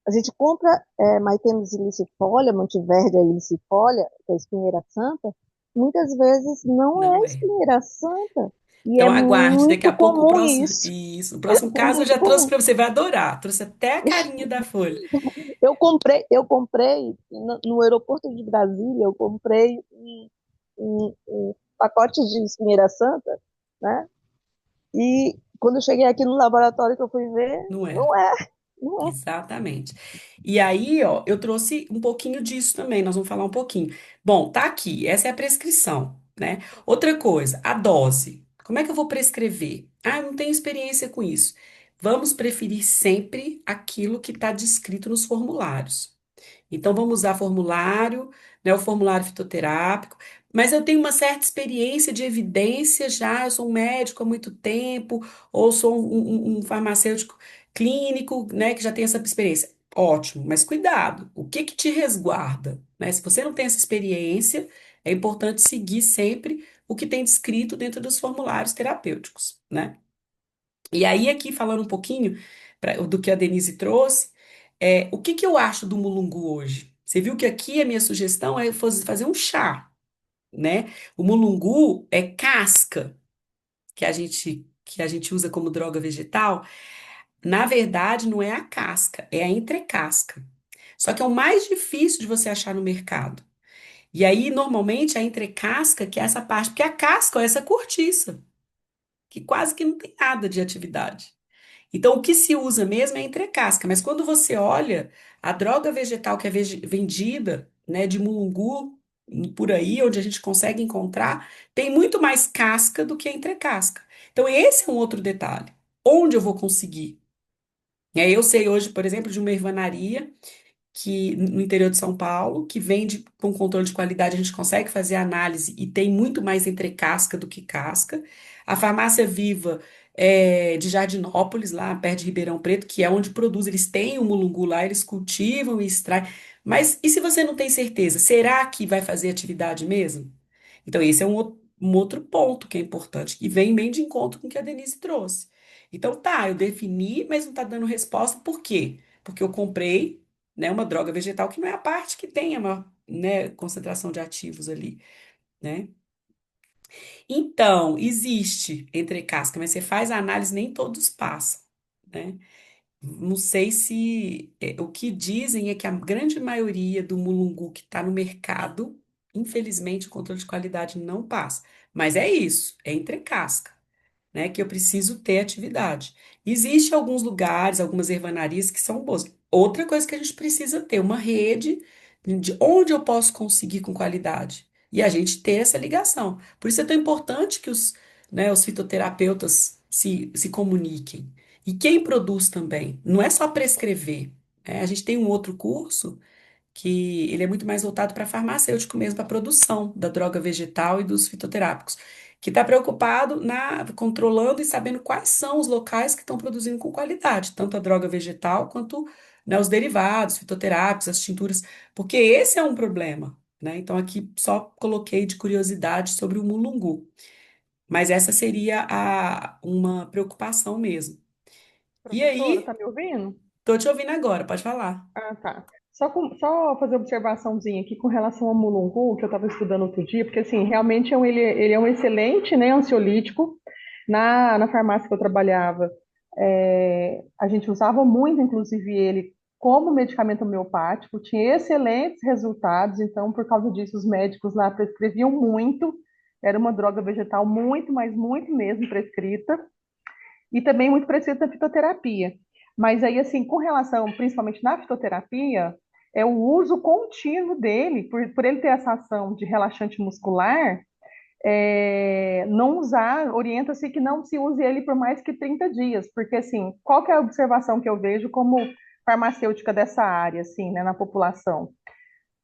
A gente compra Maitema ilicifolia, Mantiverdia ilicifolia, que é a espinheira santa, muitas vezes não é não é. espinheira santa. E é Então, aguarde, daqui a muito pouco o comum próximo, isso. isso, o próximo É caso eu muito já trouxe comum. para você, vai adorar. Trouxe até a carinha da folha. Eu comprei no aeroporto de Brasília, eu comprei um pacote de espinheira santa, né? Quando eu cheguei aqui no laboratório que eu fui ver, Não era. não é, não é. Exatamente. E aí, ó, eu trouxe um pouquinho disso também, nós vamos falar um pouquinho. Bom, tá aqui, essa é a prescrição, né? Outra coisa, a dose. Como é que eu vou prescrever? Ah, eu não tenho experiência com isso. Vamos preferir sempre aquilo que está descrito nos formulários. Então, vamos usar formulário, né, o formulário fitoterápico, mas eu tenho uma certa experiência de evidência já, eu sou um médico há muito tempo, ou sou um farmacêutico clínico, né, que já tem essa experiência. Ótimo, mas cuidado, o que que te resguarda, né? Se você não tem essa experiência, é importante seguir sempre o que tem descrito dentro dos formulários terapêuticos, né? E aí, aqui, falando um pouquinho do que a Denise trouxe, o que que eu acho do mulungu hoje? Você viu que aqui a minha sugestão é fazer um chá, né? O mulungu é casca, que a gente usa como droga vegetal. Na verdade, não é a casca, é a entrecasca. Só que é o mais difícil de você achar no mercado. E aí, normalmente, a entrecasca, que é essa parte, porque a casca é essa cortiça, que quase que não tem nada de atividade. Então, o que se usa mesmo é entrecasca, mas quando você olha a droga vegetal que é vendida, né, de mulungu, por aí, onde a gente consegue encontrar, tem muito mais casca do que entrecasca. Então, esse é um outro detalhe. Onde eu vou conseguir? Eu sei hoje, por exemplo, de uma ervanaria que no interior de São Paulo, que vende com controle de qualidade, a gente consegue fazer análise e tem muito mais entre casca do que casca. A farmácia Viva de Jardinópolis, lá perto de Ribeirão Preto, que é onde produz, eles têm o mulungu lá, eles cultivam e extraem. Mas e se você não tem certeza, será que vai fazer atividade mesmo? Então, esse é um outro ponto que é importante, que vem bem de encontro com o que a Denise trouxe. Então, tá, eu defini, mas não está dando resposta, por quê? Porque eu comprei, né, uma droga vegetal que não é a parte que tem a maior, né, concentração de ativos ali, né? Então, existe entre casca, mas você faz a análise, nem todos passam, né? Não sei se o que dizem é que a grande maioria do mulungu que está no mercado, infelizmente, o controle de qualidade não passa. Mas é isso, é entre casca, né, que eu preciso ter atividade. Existem alguns lugares, algumas ervanarias que são boas. Outra coisa que a gente precisa ter, uma rede de onde eu posso conseguir com qualidade. E a gente ter essa ligação. Por isso é tão importante que os fitoterapeutas se comuniquem. E quem produz também. Não é só prescrever. A gente tem um outro curso que ele é muito mais voltado para farmacêutico mesmo, para a produção da droga vegetal e dos fitoterápicos, que está preocupado controlando e sabendo quais são os locais que estão produzindo com qualidade, tanto a droga vegetal quanto, né, os derivados fitoterápicos, as tinturas, porque esse é um problema, né? Então aqui só coloquei de curiosidade sobre o mulungu, mas essa seria uma preocupação mesmo. E Professora, tá aí, me ouvindo? tô te ouvindo agora, pode falar. Ah, tá. Só fazer uma observaçãozinha aqui com relação ao mulungu, que eu estava estudando outro dia, porque assim, realmente ele é um excelente, né, ansiolítico. Na farmácia que eu trabalhava, a gente usava muito, inclusive, ele como medicamento homeopático, tinha excelentes resultados, então, por causa disso, os médicos lá prescreviam muito. Era uma droga vegetal muito, mas muito mesmo prescrita. E também muito prescrito na fitoterapia. Mas aí, assim, com relação, principalmente na fitoterapia, é o uso contínuo dele, por ele ter essa ação de relaxante muscular, não usar, orienta-se que não se use ele por mais que 30 dias, porque, assim, qual que é a observação que eu vejo como farmacêutica dessa área, assim, né, na população?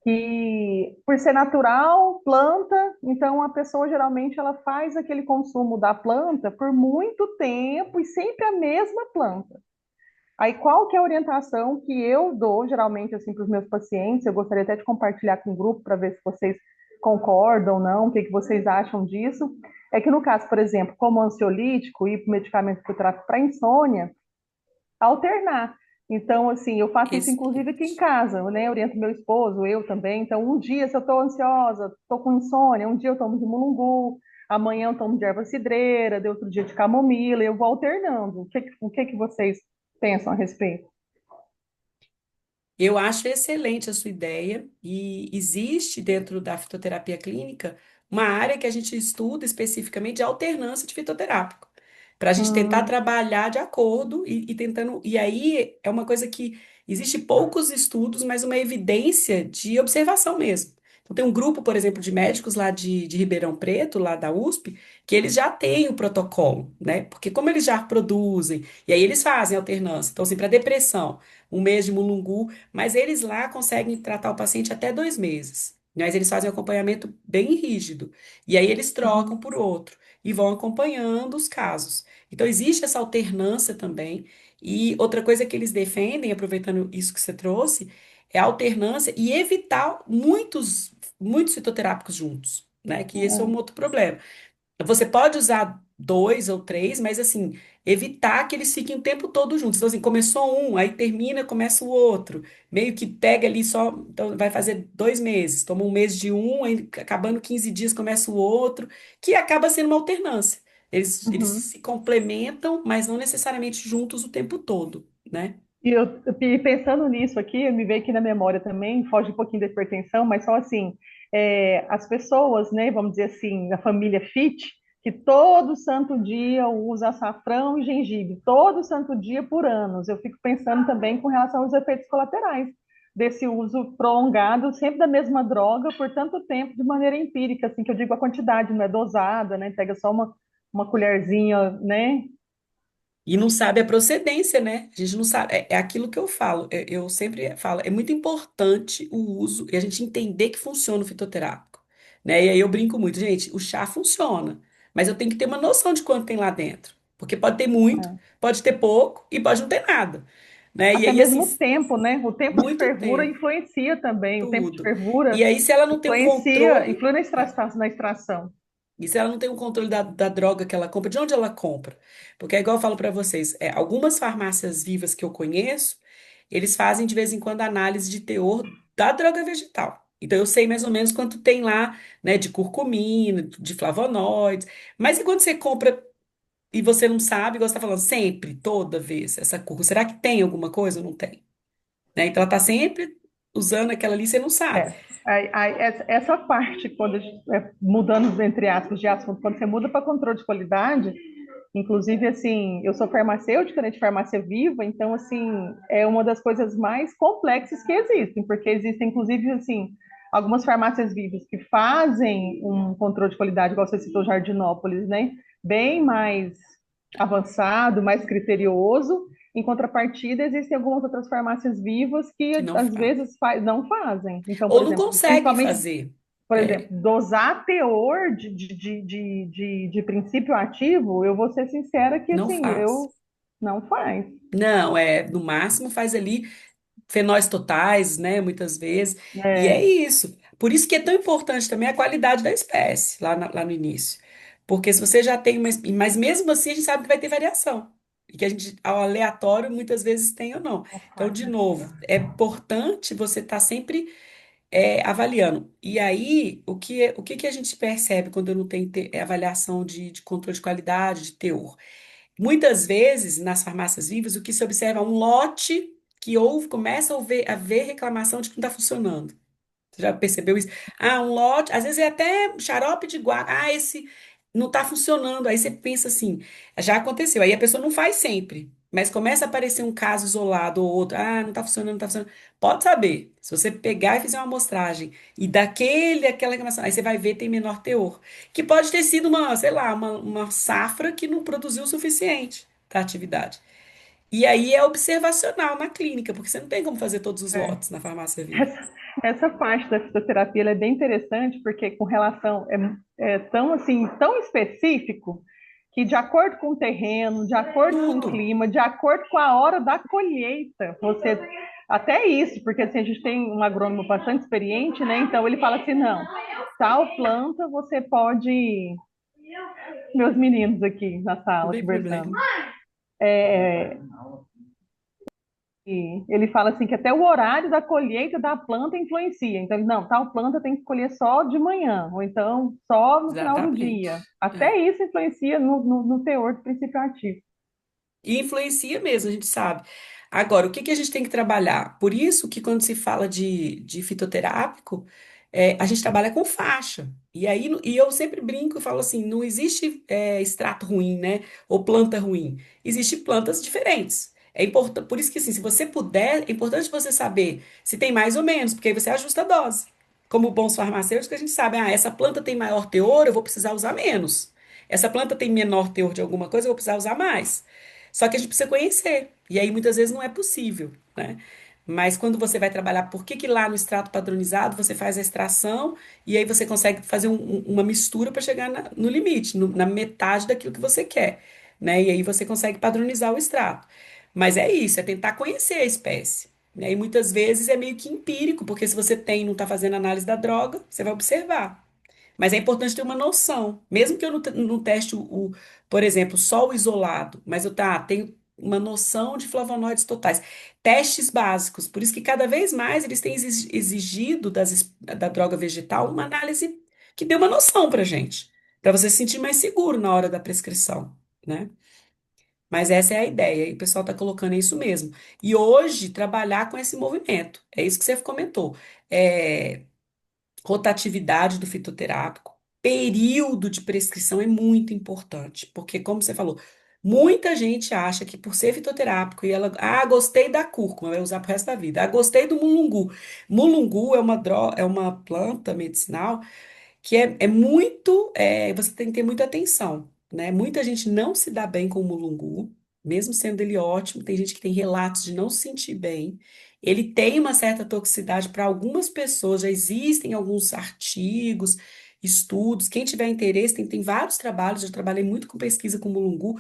Que por ser natural, planta, então a pessoa geralmente ela faz aquele consumo da planta por muito tempo e sempre a mesma planta. Aí qual que é a orientação que eu dou geralmente assim para os meus pacientes? Eu gostaria até de compartilhar com o grupo para ver se vocês concordam ou não, o que que vocês acham disso. É que no caso, por exemplo, como ansiolítico e medicamento fitoterápico para insônia, alternar. Então, assim, eu faço isso inclusive aqui em Excelente. casa, né? Eu oriento meu esposo, eu também. Então, um dia, se eu estou ansiosa, estou com insônia, um dia eu tomo de mulungu, amanhã eu tomo de erva cidreira, de outro dia de camomila, eu vou alternando. O que que vocês pensam a respeito? Eu acho excelente a sua ideia e existe dentro da fitoterapia clínica uma área que a gente estuda especificamente de alternância de fitoterápico. para a gente tentar Hum, trabalhar de acordo e tentando. E aí é uma coisa que existe poucos estudos, mas uma evidência de observação mesmo. Então, tem um grupo, por exemplo, de médicos lá de Ribeirão Preto, lá da USP, que eles já têm o protocolo, né? Porque como eles já produzem, e aí eles fazem alternância. Então, assim, para depressão, um mês de mulungu, mas eles lá conseguem tratar o paciente até 2 meses. Mas eles fazem um acompanhamento bem rígido. E aí eles trocam uhum, por outro e vão acompanhando os casos. Então, existe essa alternância também. E outra coisa que eles defendem, aproveitando isso que você trouxe, é a alternância e evitar muitos fitoterápicos juntos, né? Que esse é um é. outro problema. Você pode usar 2 ou 3, mas assim, evitar que eles fiquem o tempo todo juntos. Então, assim, começou um, aí termina, começa o outro. Meio que pega ali só, então vai fazer 2 meses, toma um mês de um, aí acabando 15 dias começa o outro, que acaba sendo uma alternância. Eles Uhum. se complementam, mas não necessariamente juntos o tempo todo, né? E pensando nisso aqui, me veio aqui na memória também, foge um pouquinho da hipertensão, mas só assim, as pessoas, né, vamos dizer assim, a família fit, que todo santo dia usa açafrão e gengibre, todo santo dia por anos. Eu fico pensando também com relação aos efeitos colaterais desse uso prolongado, sempre da mesma droga, por tanto tempo, de maneira empírica, assim, que eu digo a quantidade, não é dosada, né, pega só uma colherzinha, né? E não sabe a procedência, né? A gente não sabe. É aquilo que eu falo. Eu sempre falo. É muito importante o uso e a gente entender que funciona o fitoterápico, né? E aí eu brinco muito, gente. O chá funciona, mas eu tenho que ter uma noção de quanto tem lá dentro, porque pode ter muito, É. pode ter pouco e pode não ter nada, né? E Até aí assim, mesmo o tempo, né? O tempo de muito fervura tempo, influencia também. O tempo de tudo. E fervura aí se ela não tem um influencia, controle, influi na é. na extração. E se ela não tem um controle da droga que ela compra, de onde ela compra? Porque é igual eu falo para vocês, algumas farmácias vivas que eu conheço, eles fazem de vez em quando análise de teor da droga vegetal. Então eu sei mais ou menos quanto tem lá, né, de curcumina, de flavonoides. Mas e quando você compra e você não sabe, igual você está falando, sempre, toda vez, essa cúrcuma, será que tem alguma coisa ou não tem? Né? Então ela está sempre usando aquela ali, você não sabe. É. Essa parte, quando mudando entre aspas de assunto, quando você muda para controle de qualidade, inclusive assim, eu sou farmacêutica, né, de farmácia viva, então assim, é uma das coisas mais complexas que existem, porque existem inclusive assim, algumas farmácias vivas que fazem um controle de qualidade, igual você citou Jardinópolis, né, bem mais avançado, mais criterioso. Em contrapartida, existem algumas outras farmácias vivas Que que não às faz. vezes não fazem. Então, por Ou não exemplo, conseguem principalmente, fazer. por É, exemplo, dosar teor de princípio ativo, eu vou ser sincera que não assim, faz. eu não faz. Não, no máximo faz ali fenóis totais, né, muitas vezes, e é É, isso. Por isso que é tão importante também a qualidade da espécie, lá no início. Porque se você já tem mas mesmo assim a gente sabe que vai ter variação. E que a gente, ao aleatório, muitas vezes tem ou não. Então, de novo, é importante você estar sempre avaliando. E aí, o que que a gente percebe quando não tem avaliação de controle de qualidade, de teor? Muitas vezes, nas farmácias vivas, o que se observa é um lote que começa a ver reclamação de que não está funcionando. Você já percebeu isso? Ah, um lote, às vezes é até xarope de guarda. Ah, esse não está funcionando. Aí você pensa assim, já aconteceu. Aí a pessoa não faz sempre, mas começa a aparecer um caso isolado ou outro. Ah, não está funcionando, não está funcionando. Pode saber, se você pegar e fizer uma amostragem e aquela reclamação, aí você vai ver tem menor teor. Que pode ter sido uma, sei lá, uma safra que não produziu o suficiente da atividade. E aí é observacional na clínica, porque você não tem como fazer todos os é. lotes na farmácia viva. Essa parte da fitoterapia ela é bem interessante porque com relação é tão assim tão específico que de acordo com o terreno, de acordo com o Tudo. clima, de acordo com a hora da colheita, você até isso, porque assim a gente tem um agrônomo bastante experiente, né? Então ele fala assim, não, tal planta você pode, meus meninos aqui na Não sala tem conversando. problema. É, e ele fala assim que até o horário da colheita da planta influencia. Então, não, tal planta tem que colher só de manhã, ou então só no final do Exatamente. dia. É. Até isso influencia no teor do princípio ativo. E influencia mesmo, a gente sabe. Agora, o que que a gente tem que trabalhar? Por isso que quando se fala de fitoterápico, a gente trabalha com faixa. E aí, e eu sempre brinco e falo assim, não existe extrato ruim, né? Ou planta ruim. Existem plantas diferentes. É importante, por isso que assim, se você puder, é importante você saber se tem mais ou menos, porque aí você ajusta a dose. Como bons farmacêuticos, a gente sabe, essa planta tem maior teor, eu vou precisar usar menos. Essa planta tem menor teor de alguma coisa, eu vou precisar usar mais. Só que a gente precisa conhecer. E aí muitas vezes não é possível, né? Mas quando você vai trabalhar, por que que lá no extrato padronizado você faz a extração e aí você consegue fazer uma mistura para chegar no limite, na metade daquilo que você quer, né? E aí você consegue padronizar o extrato. Mas é isso, é tentar conhecer a espécie, né? E muitas vezes é meio que empírico, porque se você tem e não está fazendo análise da droga, você vai observar. Mas é importante ter uma noção. Mesmo que eu não teste por exemplo, só o isolado, mas eu tenho uma noção de flavonoides totais. Testes básicos. Por isso que cada vez mais eles têm exigido da droga vegetal uma análise que dê uma noção para gente, para você se sentir mais seguro na hora da prescrição, né? Mas essa é a ideia, e o pessoal está colocando isso mesmo. E hoje, trabalhar com esse movimento, é isso que você comentou. É, rotatividade do fitoterápico, período de prescrição é muito importante, porque, como você falou, muita gente acha que por ser fitoterápico e ela, gostei da cúrcuma, vai usar pro resto da vida. Gostei do mulungu. Mulungu é uma planta medicinal que é muito, você tem que ter muita atenção, né? Muita gente não se dá bem com o mulungu, mesmo sendo ele ótimo, tem gente que tem relatos de não se sentir bem. Ele tem uma certa toxicidade para algumas pessoas, já existem alguns artigos, estudos. Quem tiver interesse, tem vários trabalhos, eu trabalhei muito com pesquisa com mulungu,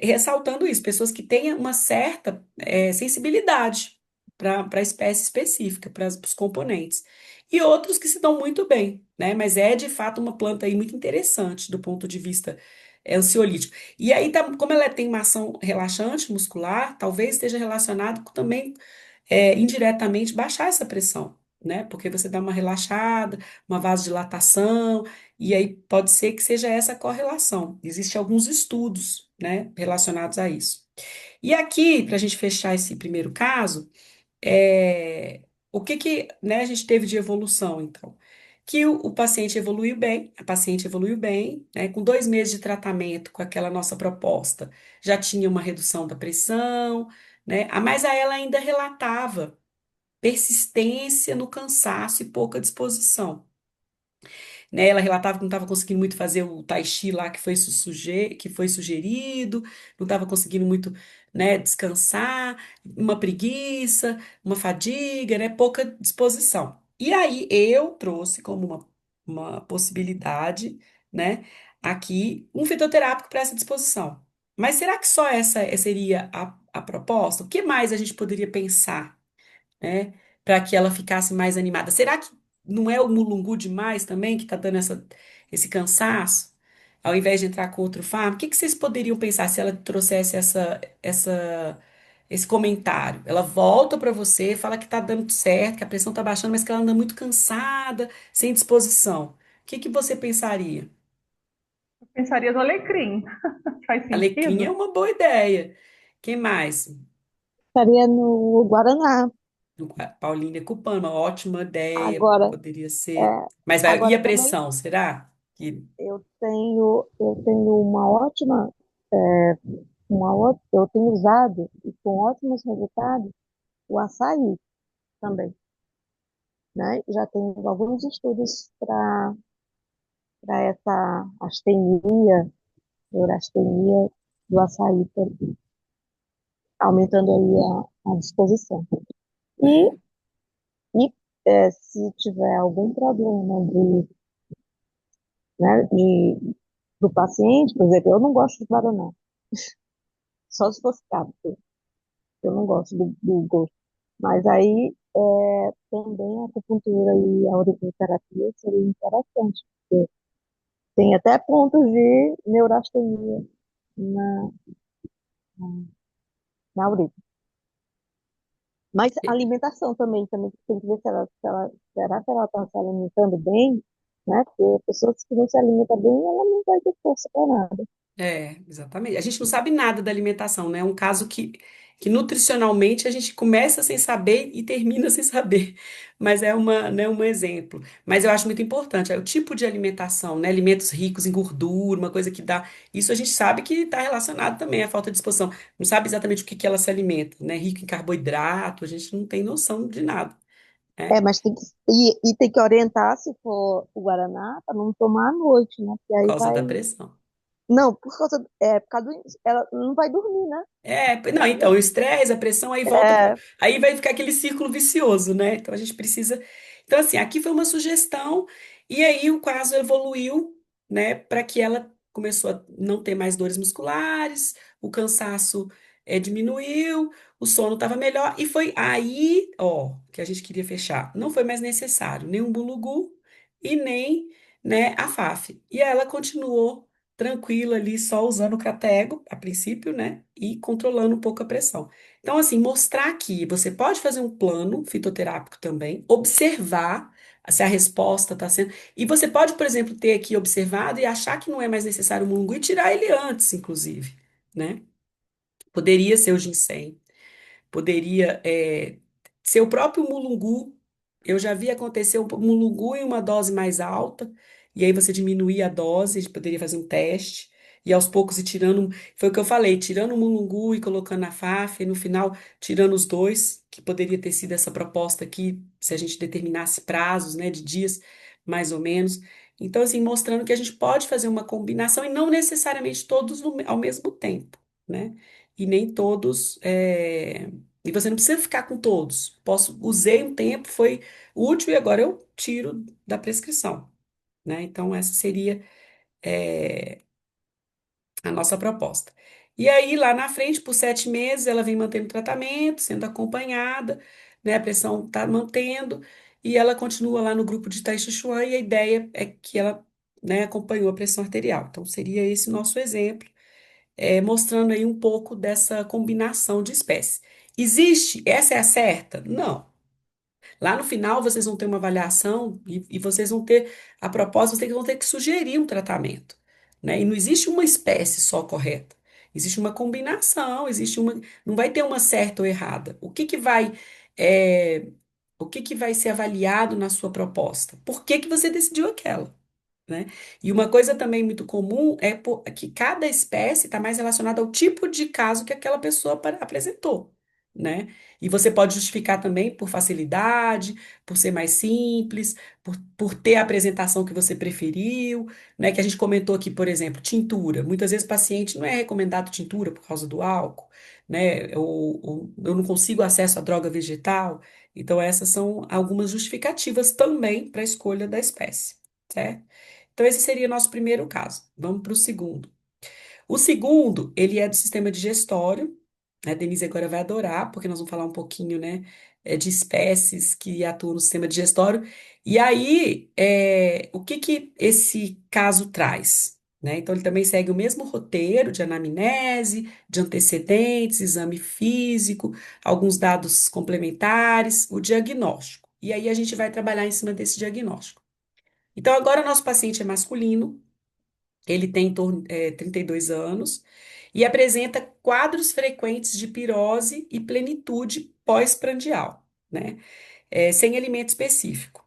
ressaltando isso, pessoas que têm uma certa sensibilidade para a espécie específica, para os componentes e outros que se dão muito bem, né? Mas é de fato uma planta aí muito interessante do ponto de vista ansiolítico. E aí, como ela tem uma ação relaxante muscular, talvez esteja relacionado também indiretamente baixar essa pressão, né? Porque você dá uma relaxada, uma vasodilatação, e aí pode ser que seja essa a correlação. Existem alguns estudos, né, relacionados a isso. E aqui, para a gente fechar esse primeiro caso, o que que, né, a gente teve de evolução, então? Que o paciente evoluiu bem, a paciente evoluiu bem, né, com 2 meses de tratamento com aquela nossa proposta, já tinha uma redução da pressão, né, mas a ela ainda relatava persistência no cansaço e pouca disposição, né? Ela relatava que não estava conseguindo muito fazer o tai chi lá que foi sugerido, não estava conseguindo muito, né, descansar, uma preguiça, uma fadiga, né, pouca disposição. E aí eu trouxe como uma possibilidade, né, aqui um fitoterápico para essa disposição. Mas será que só essa seria a proposta? O que mais a gente poderia pensar, né? Para que ela ficasse mais animada. Será que não é o mulungu demais também que está dando esse cansaço? Ao invés de entrar com outro fármaco, o que que vocês poderiam pensar se ela trouxesse esse comentário? Ela volta para você, fala que está dando certo, que a pressão está baixando, mas que ela anda muito cansada, sem disposição. O que que você pensaria? Pensaria no alecrim. Faz Alecrim é sentido? uma boa ideia. Quem mais? Estaria no Guaraná. Paulínia Cupã, uma ótima ideia, Agora, poderia ser. é, Mas e agora a também pressão, será? eu tenho uma ótima, eu tenho usado e com ótimos resultados o açaí também, né? Já tenho alguns estudos para essa astenia, neurastenia do açaí, aumentando aí a disposição. E, se tiver algum problema do paciente, por exemplo, eu não gosto de guaraná, só se fosse cápsula, eu não gosto do gosto. Mas aí também a acupuntura e a auriculoterapia seria interessante, porque tem até pontos de neurastenia na, na, na aurícula. Mas a alimentação também tem que ver será que ela está se alimentando bem, né? Porque pessoas que não se alimentam bem, ela não vai ter força para nada. Exatamente. A gente não sabe nada da alimentação, né? É um caso que nutricionalmente a gente começa sem saber e termina sem saber. Mas é né, um exemplo. Mas eu acho muito importante, é o tipo de alimentação, né? Alimentos ricos em gordura, uma coisa que dá. Isso a gente sabe que está relacionado também à falta de disposição. Não sabe exatamente o que que ela se alimenta, né? Rico em carboidrato, a gente não tem noção de nada, É, né? mas tem que, e tem que orientar, se for o Guaraná, para não tomar à noite, né? Porque Por aí causa vai. da pressão. Não, por causa do. Ela não vai dormir, né? Não, então, o estresse, a pressão, aí volta, É, aí vai ficar aquele círculo vicioso, né? Então a gente precisa. Então, assim, aqui foi uma sugestão, e aí o caso evoluiu, né, para que ela começou a não ter mais dores musculares, o cansaço diminuiu, o sono estava melhor, e foi aí, ó, que a gente queria fechar. Não foi mais necessário nem um Bulugu e nem, né, a FAF. E ela continuou tranquila ali, só usando o Catego, a princípio, né? E controlando um pouco a pressão. Então, assim, mostrar que você pode fazer um plano fitoterápico também, observar se a resposta está sendo. E você pode, por exemplo, ter aqui observado e achar que não é mais necessário o mulungu e tirar ele antes, inclusive, né? Poderia ser o ginseng. Poderia ser o próprio mulungu. Eu já vi acontecer um mulungu em uma dose mais alta, e aí você diminuía a dose, a gente poderia fazer um teste, e aos poucos ir tirando. Foi o que eu falei, tirando o mulungu e colocando a FAF, e no final tirando os dois, que poderia ter sido essa proposta aqui, se a gente determinasse prazos, né, de dias, mais ou menos. Então, assim, mostrando que a gente pode fazer uma combinação e não necessariamente todos ao mesmo tempo, né? E nem todos. E você não precisa ficar com todos. Usei um tempo, foi útil e agora eu tiro da prescrição, né? Então, essa seria é, a nossa proposta. E aí, lá na frente, por 7 meses, ela vem mantendo o tratamento, sendo acompanhada, né? A pressão está mantendo, e ela continua lá no grupo de Tai Chi Chuan, e a ideia é que ela, né, acompanhou a pressão arterial. Então, seria esse o nosso exemplo, mostrando aí um pouco dessa combinação de espécies. Existe? Essa é a certa? Não. Lá no final, vocês vão ter uma avaliação e vocês vão ter, a propósito, vocês vão ter que sugerir um tratamento, né? E não existe uma espécie só correta. Existe uma combinação, não vai ter uma certa ou errada. É, o que que vai ser avaliado na sua proposta? Por que que você decidiu aquela? Né? E uma coisa também muito comum que cada espécie está mais relacionada ao tipo de caso que aquela pessoa apresentou, né? E você pode justificar também por facilidade, por ser mais simples, por ter a apresentação que você preferiu, né? Que a gente comentou aqui, por exemplo, tintura. Muitas vezes o paciente não é recomendado tintura por causa do álcool, né? Ou eu não consigo acesso à droga vegetal. Então, essas são algumas justificativas também para a escolha da espécie, certo? Então, esse seria o nosso primeiro caso. Vamos para o segundo. O segundo, ele é do sistema digestório, né? A Denise agora vai adorar, porque nós vamos falar um pouquinho, né, de espécies que atuam no sistema digestório. E aí, o que que esse caso traz? Né? Então, ele também segue o mesmo roteiro de anamnese, de antecedentes, exame físico, alguns dados complementares, o diagnóstico. E aí, a gente vai trabalhar em cima desse diagnóstico. Então, agora nosso paciente é masculino, ele tem em torno, 32 anos e apresenta quadros frequentes de pirose e plenitude pós-prandial, né? Sem alimento específico.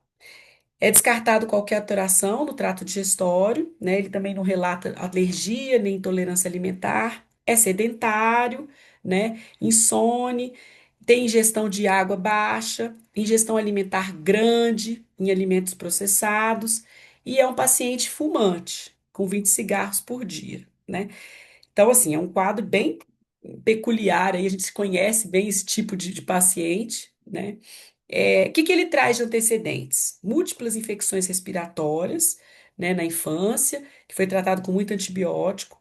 É descartado qualquer alteração no trato digestório, né? Ele também não relata alergia nem intolerância alimentar, é sedentário, né? Insone, tem ingestão de água baixa, ingestão alimentar grande em alimentos processados e é um paciente fumante, com 20 cigarros por dia, né? Então, assim, é um quadro bem peculiar, aí a gente conhece bem esse tipo de paciente, né? O que que ele traz de antecedentes? Múltiplas infecções respiratórias, né, na infância, que foi tratado com muito antibiótico.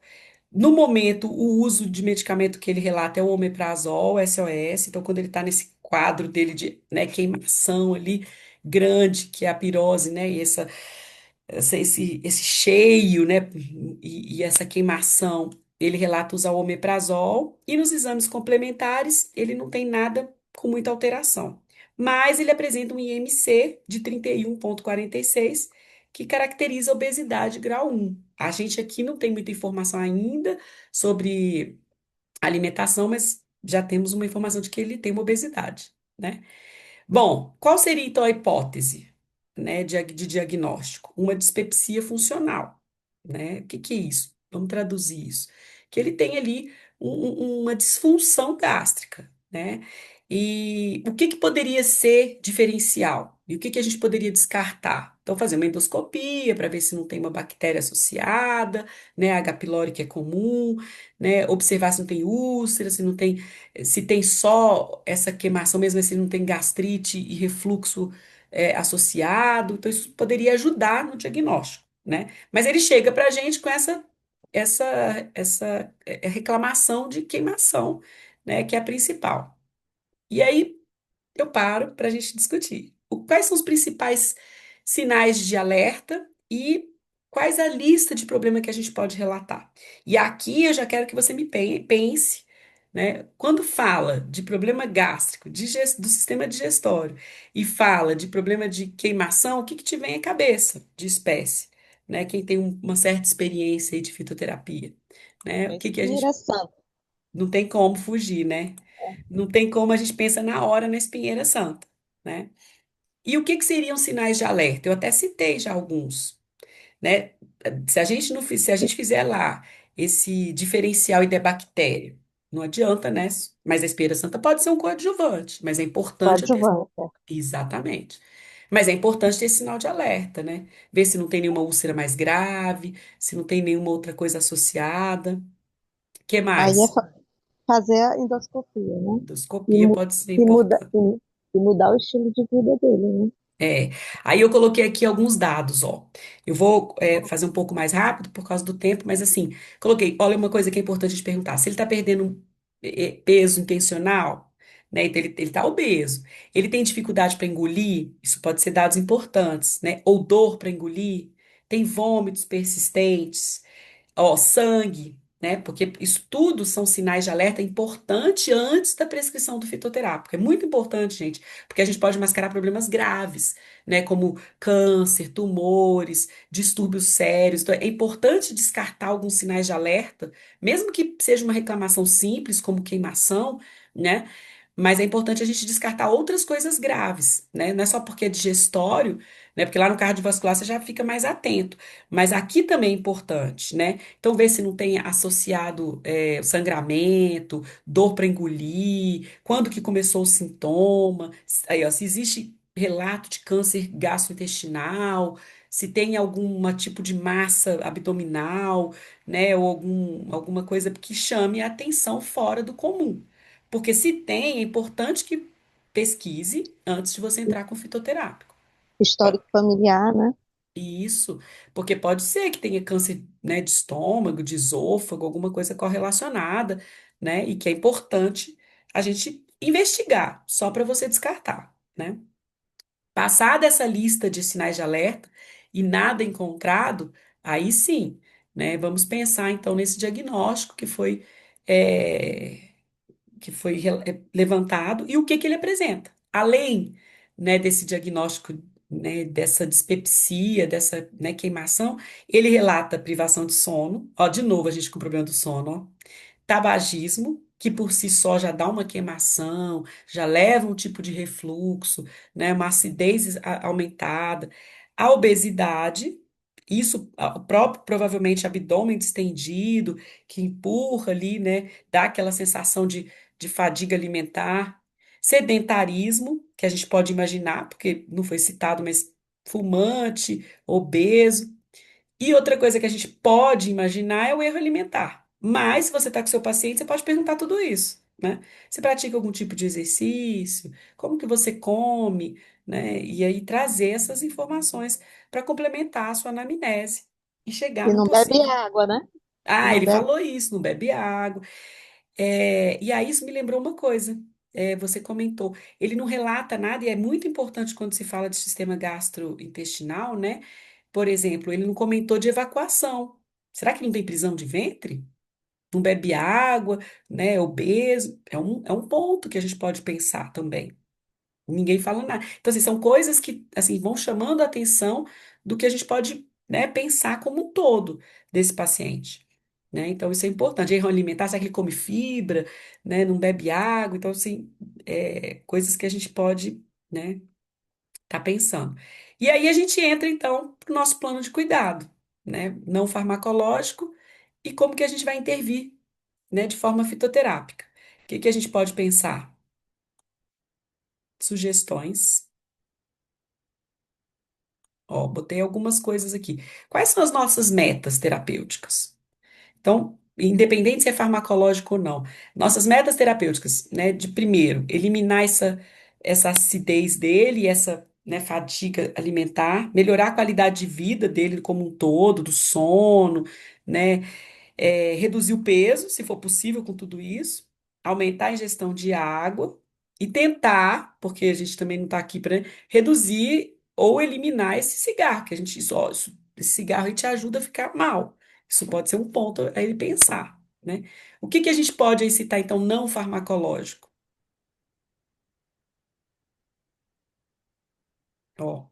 No momento, o uso de medicamento que ele relata é o omeprazol, SOS. Então, quando ele está nesse quadro dele de, né, queimação ali grande, que é a pirose, né, e esse cheio, né, e essa queimação, ele relata usar o omeprazol. E nos exames complementares, ele não tem nada com muita alteração. Mas ele apresenta um IMC de 31,46, que caracteriza a obesidade grau 1. A gente aqui não tem muita informação ainda sobre alimentação, mas já temos uma informação de que ele tem uma obesidade, né? Bom, qual seria então a hipótese, né, de diagnóstico? Uma dispepsia funcional, né? O que que é isso? Vamos traduzir isso. Que ele tem ali uma disfunção gástrica, né? E o que que poderia ser diferencial? E o que que a gente poderia descartar? Então, fazer uma endoscopia para ver se não tem uma bactéria associada, né? A H. pylori que é comum, né? Observar se não tem úlcera, se não tem se tem só essa queimação, mesmo assim não tem gastrite e refluxo associado, então isso poderia ajudar no diagnóstico, né? Mas ele chega para a gente com essa reclamação de queimação, né? Que é a principal. E aí eu paro para a gente discutir. Quais são os principais sinais de alerta e quais a lista de problema que a gente pode relatar? E aqui eu já quero que você me pense, né? Quando fala de problema gástrico, do sistema digestório, e fala de problema de queimação, o que que te vem à cabeça de espécie? Né? Quem tem uma certa experiência aí de fitoterapia, né? O É que que a gente espinheira santa. não tem como fugir, né? Não tem como a gente pensa na hora na espinheira santa, né? E o que que seriam sinais de alerta? Eu até citei já alguns, né? Se a gente não, se a gente fizer lá esse diferencial e der bactéria, não adianta, né? Mas a espinheira santa pode ser um coadjuvante, mas é importante ter Coadjuvante. exatamente. Mas é importante ter esse sinal de alerta, né? Ver se não tem nenhuma úlcera mais grave, se não tem nenhuma outra coisa associada. O que Aí é mais? fazer a endoscopia, né? E, Endoscopia pode ser e, muda, importante. e mudar o estilo de vida dele, né? É, aí eu coloquei aqui alguns dados, ó. Eu vou fazer um pouco mais rápido por causa do tempo, mas assim, coloquei, olha uma coisa que é importante te perguntar. Se ele está perdendo peso intencional, né? Então ele está obeso. Ele tem dificuldade para engolir, isso pode ser dados importantes, né? Ou dor para engolir, tem vômitos persistentes. Ó, sangue, né? Porque isso tudo são sinais de alerta importante antes da prescrição do fitoterápico. É muito importante, gente, porque a gente pode mascarar problemas graves, né? Como câncer, tumores, distúrbios sérios. Então, é importante descartar alguns sinais de alerta, mesmo que seja uma reclamação simples, como queimação, né? Mas é importante a gente descartar outras coisas graves, né? Não é só porque é digestório, né? Porque lá no cardiovascular você já fica mais atento. Mas aqui também é importante, né? Então, ver se não tem associado sangramento, dor para engolir, quando que começou o sintoma, aí, ó, se existe relato de câncer gastrointestinal, se tem algum tipo de massa abdominal, né? Ou alguma coisa que chame a atenção fora do comum. Porque se tem, é importante que pesquise antes de você entrar com fitoterápico. Histórico familiar, né? Isso, porque pode ser que tenha câncer, né, de estômago, de esôfago, alguma coisa correlacionada, né, e que é importante a gente investigar, só para você descartar, né? Passada essa lista de sinais de alerta e nada encontrado, aí sim, né, vamos pensar então nesse diagnóstico é, que foi levantado e o que que ele apresenta. Além, né, desse diagnóstico, né, dessa dispepsia, dessa, né, queimação, ele relata privação de sono, ó, de novo a gente com o problema do sono, ó, tabagismo, que por si só já dá uma queimação, já leva um tipo de refluxo, né, uma acidez aumentada, a obesidade, isso, o próprio, provavelmente, abdômen distendido, que empurra ali, né, dá aquela sensação de fadiga alimentar, sedentarismo, que a gente pode imaginar, porque não foi citado, mas fumante, obeso. E outra coisa que a gente pode imaginar é o erro alimentar. Mas, se você está com seu paciente, você pode perguntar tudo isso, né? Você pratica algum tipo de exercício? Como que você come? Né? E aí trazer essas informações para complementar a sua anamnese e chegar E no não bebe possível. água, né? E Ah, não ele bebe. falou isso, não bebe água. E aí isso me lembrou uma coisa. Você comentou, ele não relata nada, e é muito importante quando se fala de sistema gastrointestinal, né? Por exemplo, ele não comentou de evacuação. Será que não tem prisão de ventre? Não bebe água, né? É obeso? É um ponto que a gente pode pensar também. Ninguém fala nada. Então, assim, são coisas que, assim, vão chamando a atenção do que a gente pode, né, pensar como um todo desse paciente, né? Então, isso é importante. Erro alimentar, será que ele come fibra, né, não bebe água? Então, assim, coisas que a gente pode, né, tá pensando. E aí a gente entra, então, para o nosso plano de cuidado, né, não farmacológico e como que a gente vai intervir, né, de forma fitoterápica. O que que a gente pode pensar? Sugestões. Ó, botei algumas coisas aqui. Quais são as nossas metas terapêuticas? Então, independente se é farmacológico ou não, nossas metas terapêuticas, né, de primeiro, eliminar essa acidez dele, essa, né, fadiga alimentar, melhorar a qualidade de vida dele como um todo, do sono, né, reduzir o peso, se for possível, com tudo isso, aumentar a ingestão de água e tentar, porque a gente também não está aqui para reduzir ou eliminar esse cigarro, que a gente só, esse cigarro aí te ajuda a ficar mal. Isso pode ser um ponto a ele pensar, né? O que que a gente pode aí citar, então, não farmacológico? Ó,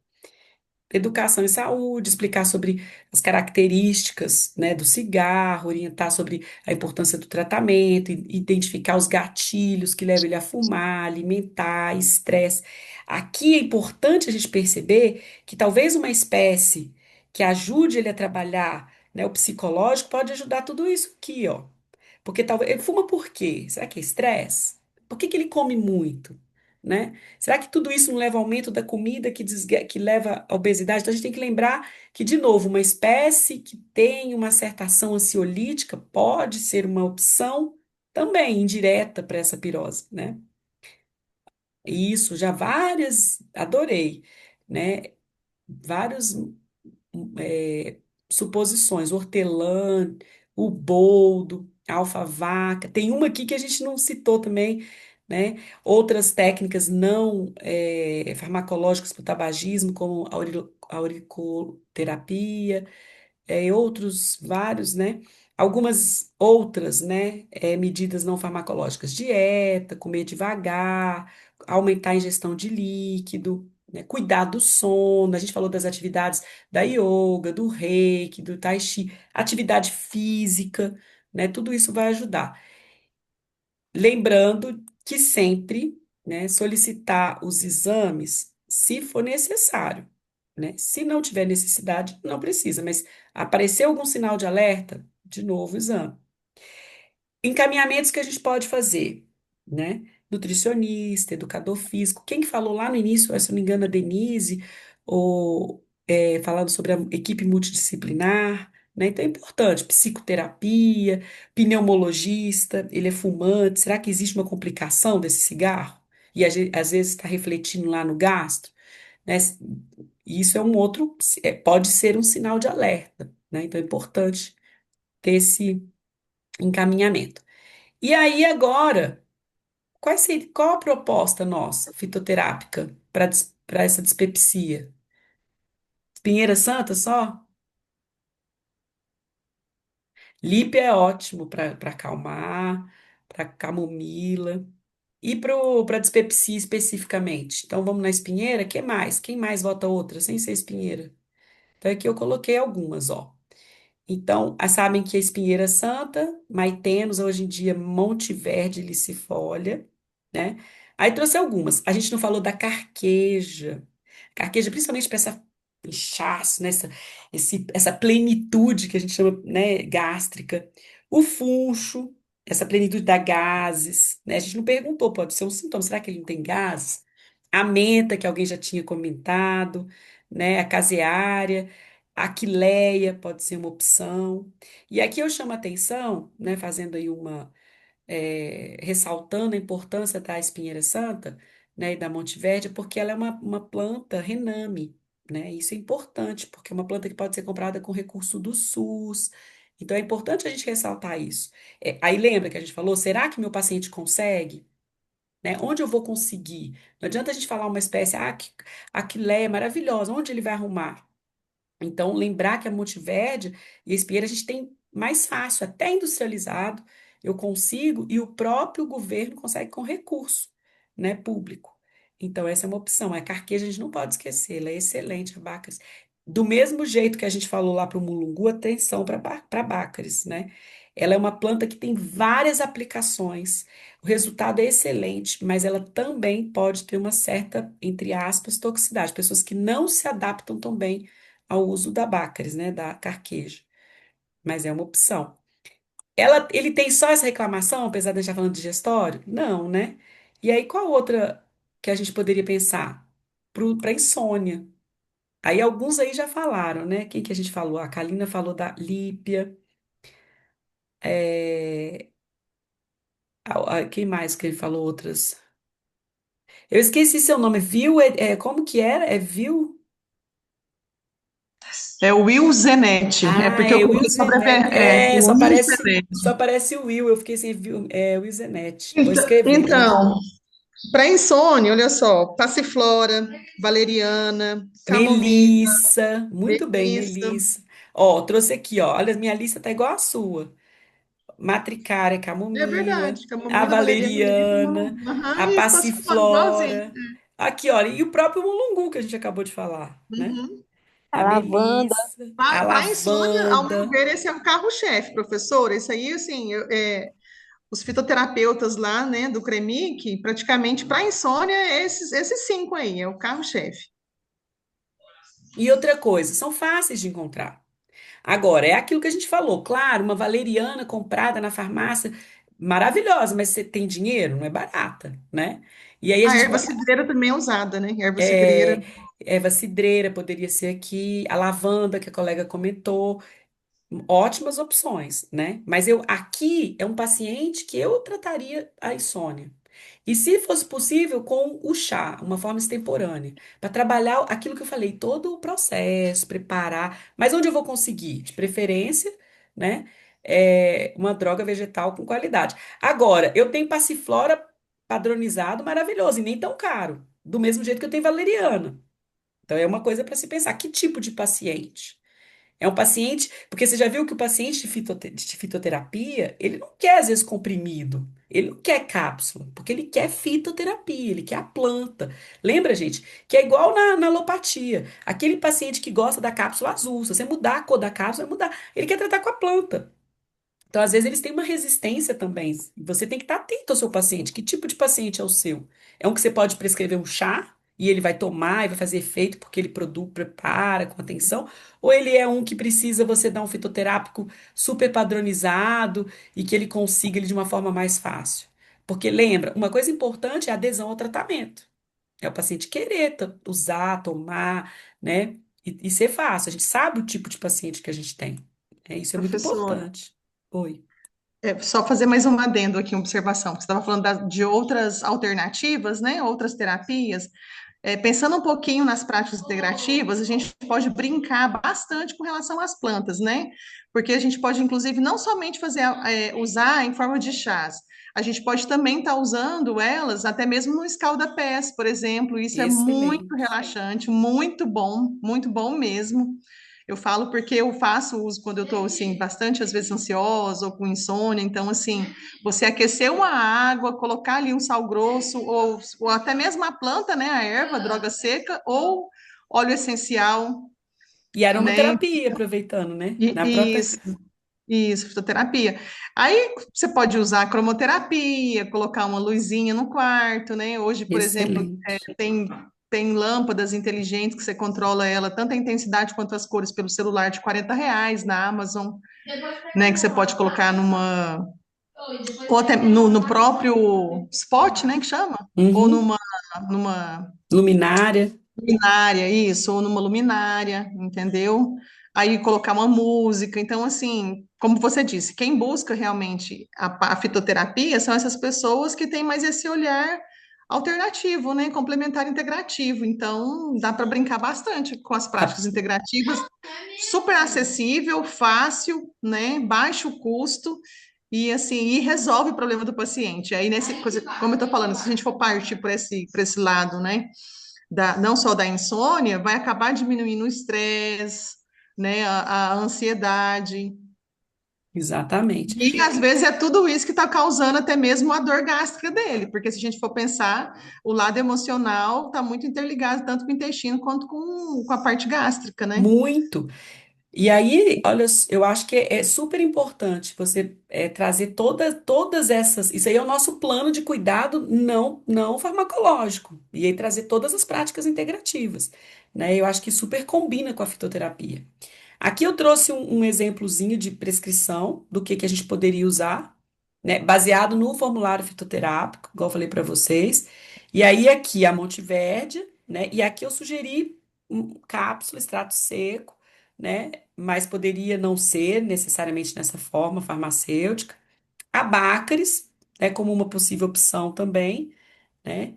educação em saúde, explicar sobre as características, né, do cigarro, orientar sobre a importância do tratamento, identificar os gatilhos que levam ele a fumar, alimentar, estresse. Aqui é importante a gente perceber que talvez uma espécie que ajude ele a trabalhar, né, o psicológico pode ajudar tudo isso aqui, ó. Porque talvez ele fuma por quê? Será que é estresse? Por que que ele come muito, né? Será que tudo isso não leva ao aumento da comida que leva à obesidade? Então a gente tem que lembrar que, de novo, uma espécie que tem uma certa ação ansiolítica pode ser uma opção também indireta para essa pirose, né? E isso já várias, adorei, né? Vários é, suposições, hortelã, o boldo, a alfavaca. Tem uma aqui que a gente não citou também, né? Outras técnicas não farmacológicas para o tabagismo, como a auriculoterapia, outros vários, né? Algumas outras, né, medidas não farmacológicas, dieta, comer devagar, aumentar a ingestão de líquido, né, cuidar do sono. A gente falou das atividades da yoga, do reiki, do tai chi, atividade física, né? Tudo isso vai ajudar. Lembrando que sempre, né, solicitar os exames se for necessário, né? Se não tiver necessidade, não precisa, mas aparecer algum sinal de alerta, de novo, exame. Encaminhamentos que a gente pode fazer, né? Nutricionista, educador físico. Quem que falou lá no início, se não me engano, a Denise, ou falando sobre a equipe multidisciplinar, né? Então é importante, psicoterapia, pneumologista, ele é fumante, será que existe uma complicação desse cigarro? E às vezes está refletindo lá no gastro, né? Isso é um outro, pode ser um sinal de alerta, né? Então é importante ter esse encaminhamento. E aí, agora, qual a proposta nossa, fitoterápica, para essa dispepsia? Espinheira Santa só? Lípia é ótimo para acalmar, para camomila. E para dispepsia especificamente? Então, vamos na espinheira? Que mais? Quem mais vota outra, sem ser espinheira? Então, aqui eu coloquei algumas, ó. Então, sabem que a espinheira santa, maitenos, hoje em dia, Monte Verde licifolia, né? Aí trouxe algumas. A gente não falou da carqueja. Carqueja, principalmente para essa inchaço, né? Essa plenitude que a gente chama, né, gástrica. O funcho, essa plenitude da gases, né? A gente não perguntou, pode ser um sintoma. Será que ele não tem gases? A menta, que alguém já tinha comentado, né? A caseária. A quileia pode ser uma opção. E aqui eu chamo a atenção, né, fazendo aí ressaltando a importância da espinheira santa, né, e da Monteverde, porque ela é uma planta rename, né? Isso é importante, porque é uma planta que pode ser comprada com recurso do SUS. Então é importante a gente ressaltar isso. Aí lembra que a gente falou, será que meu paciente consegue? Né? Onde eu vou conseguir? Não adianta a gente falar uma espécie, a quileia é maravilhosa, onde ele vai arrumar? Então, lembrar que a Multiverde e a Espieira a gente tem mais fácil, até industrializado, eu consigo, e o próprio governo consegue com recurso, né, público. Então, essa é uma opção. A carqueja a gente não pode esquecer, ela é excelente, a Bácaris. Do mesmo jeito que a gente falou lá para o mulungu, atenção para Bácaris, né? Ela é uma planta que tem várias aplicações. O resultado é excelente, mas ela também pode ter uma certa, entre aspas, toxicidade. Pessoas que não se adaptam tão bem ao uso da Bácaris, né? Da carqueja. Mas é uma opção. Ele tem só essa reclamação, apesar de a gente estar falando de digestório? Não, né? E aí, qual outra que a gente poderia pensar? Para insônia. Aí, alguns aí já falaram, né? Quem que a gente falou? A Kalina falou da lípia. É, quem mais que ele falou outras? Eu esqueci seu nome. Viu? Como que era? É Viu? É o Will Zenetti, é Ah, porque eu é Will coloquei sobre Zenetti. É, o só Will aparece, Zenetti. só aparece o Will. Eu fiquei sem Will, Will Zenetti. Vou escrever, viu? Então, para insônia, olha só, passiflora, valeriana, camomila, Melissa, muito bem, melissa. Melissa. Ó, trouxe aqui, ó. Olha, minha lista tá igual a sua. Matricária, É camomila, verdade, a camomila, valeriana, melissa, valeriana, aham, a isso, passiflora, igualzinho. passiflora. Aqui, olha, e o próprio mulungu que a gente acabou de falar, né? Uhum. A A lavanda, melissa, a Para insônia, ao meu lavanda. ver, esse é o carro-chefe, professor. Isso aí, assim, os fitoterapeutas lá, né, do CREMIC, praticamente para insônia, esses cinco aí, é o carro-chefe. E outra coisa, são fáceis de encontrar. Agora, é aquilo que a gente falou, claro, uma valeriana comprada na farmácia, maravilhosa, mas você tem dinheiro? Não é barata, né? E aí a A gente erva pode. cidreira também é usada, né? Erva cidreira. É, erva cidreira poderia ser aqui, a lavanda que a colega comentou, ótimas opções, né? Mas eu aqui é um paciente que eu trataria a insônia. E se fosse possível, com o chá, uma forma extemporânea, para trabalhar aquilo que eu falei, todo o processo, preparar, mas onde eu vou conseguir? De preferência, né? Uma droga vegetal com qualidade. Agora, eu tenho passiflora padronizado maravilhoso e nem tão caro, do mesmo jeito que eu tenho valeriana. Então é uma coisa para se pensar. Que tipo de paciente? É um paciente, porque você já viu que o paciente de fitoterapia, ele não quer, às vezes, comprimido, ele não quer cápsula, porque ele quer fitoterapia, ele quer a planta. Lembra, gente, que é igual na alopatia. Aquele paciente que gosta da cápsula azul, se você mudar a cor da cápsula, vai mudar. Ele quer tratar com a planta. Então, às vezes, eles têm uma resistência também. E você tem que estar atento ao seu paciente. Que tipo de paciente é o seu? É um que você pode prescrever um chá e ele vai tomar e vai fazer efeito porque ele prepara com atenção? Ou ele é um que precisa você dar um fitoterápico super padronizado e que ele consiga ele de uma forma mais fácil? Porque lembra, uma coisa importante é a adesão ao tratamento. É o paciente querer usar, tomar, né? E ser fácil. A gente sabe o tipo de paciente que a gente tem. Isso é muito Professor, importante. Oi. só fazer mais um adendo aqui, uma observação. Você estava falando de outras alternativas, né? Outras terapias. Pensando um pouquinho nas práticas integrativas, a gente pode brincar bastante com relação às plantas, né? Porque a gente pode, inclusive, não somente usar em forma de chás, a gente pode também estar usando elas até mesmo no escalda-pés, por exemplo. Isso é muito Excelente. relaxante, muito bom mesmo. Eu falo porque eu faço uso quando eu estou, assim, bastante, às vezes, ansiosa ou com insônia. Então, assim, você aquecer uma água, colocar ali um sal grosso, ou até mesmo a planta, né, a erva, a droga seca, ou óleo essencial, E né, aromaterapia, aproveitando, né? Na e própria. isso, fitoterapia. Aí você pode usar cromoterapia, colocar uma luzinha no quarto, né? Hoje, por exemplo, Excelente. tem lâmpadas inteligentes que você controla ela, tanto a intensidade quanto as cores pelo celular de R$ 40 na Amazon, né? Que você pode colocar ou até no próprio spot, né? Que chama? Ou Uhum. numa Luminária. luminária, isso, ou numa luminária, entendeu? Aí colocar uma música. Então, assim, como você disse, quem busca realmente a fitoterapia são essas pessoas que têm mais esse olhar alternativo, né? Complementar integrativo. Então, dá para brincar bastante com as A- práticas integrativas, super acessível, fácil, né? Baixo custo. E assim, e resolve o problema do paciente. Aí, como eu estou falando, se a gente for partir por esse lado, né? Não só da insônia, vai acabar diminuindo o estresse, né, a ansiedade. Exatamente. E às vezes é tudo isso que está causando até mesmo a dor gástrica dele, porque se a gente for pensar, o lado emocional está muito interligado tanto com o intestino quanto com a parte gástrica, né? Muito. E aí, olha, eu acho que é super importante você trazer todas essas. Isso aí é o nosso plano de cuidado não farmacológico. E aí trazer todas as práticas integrativas, né? Eu acho que super combina com a fitoterapia. Aqui eu trouxe um exemplozinho de prescrição do que a gente poderia usar, né? Baseado no formulário fitoterápico, igual eu falei para vocês. E aí aqui a Monteverde, né? E aqui eu sugeri cápsula, extrato seco, né? Mas poderia não ser necessariamente nessa forma farmacêutica. A Baccaris, né, como uma possível opção também, né?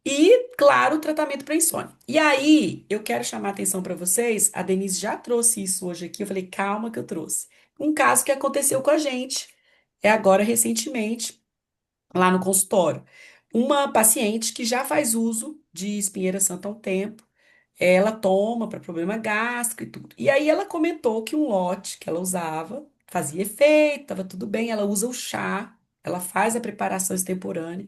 E, claro, o tratamento para insônia. E aí, eu quero chamar a atenção para vocês, a Denise já trouxe isso hoje aqui, eu falei, calma que eu trouxe. Um caso que aconteceu com a gente, agora recentemente, lá no consultório. Uma paciente que já faz uso de espinheira santa há um tempo, ela toma para problema gástrico e tudo. E aí ela comentou que um lote que ela usava fazia efeito, estava tudo bem, ela usa o chá, ela faz a preparação extemporânea.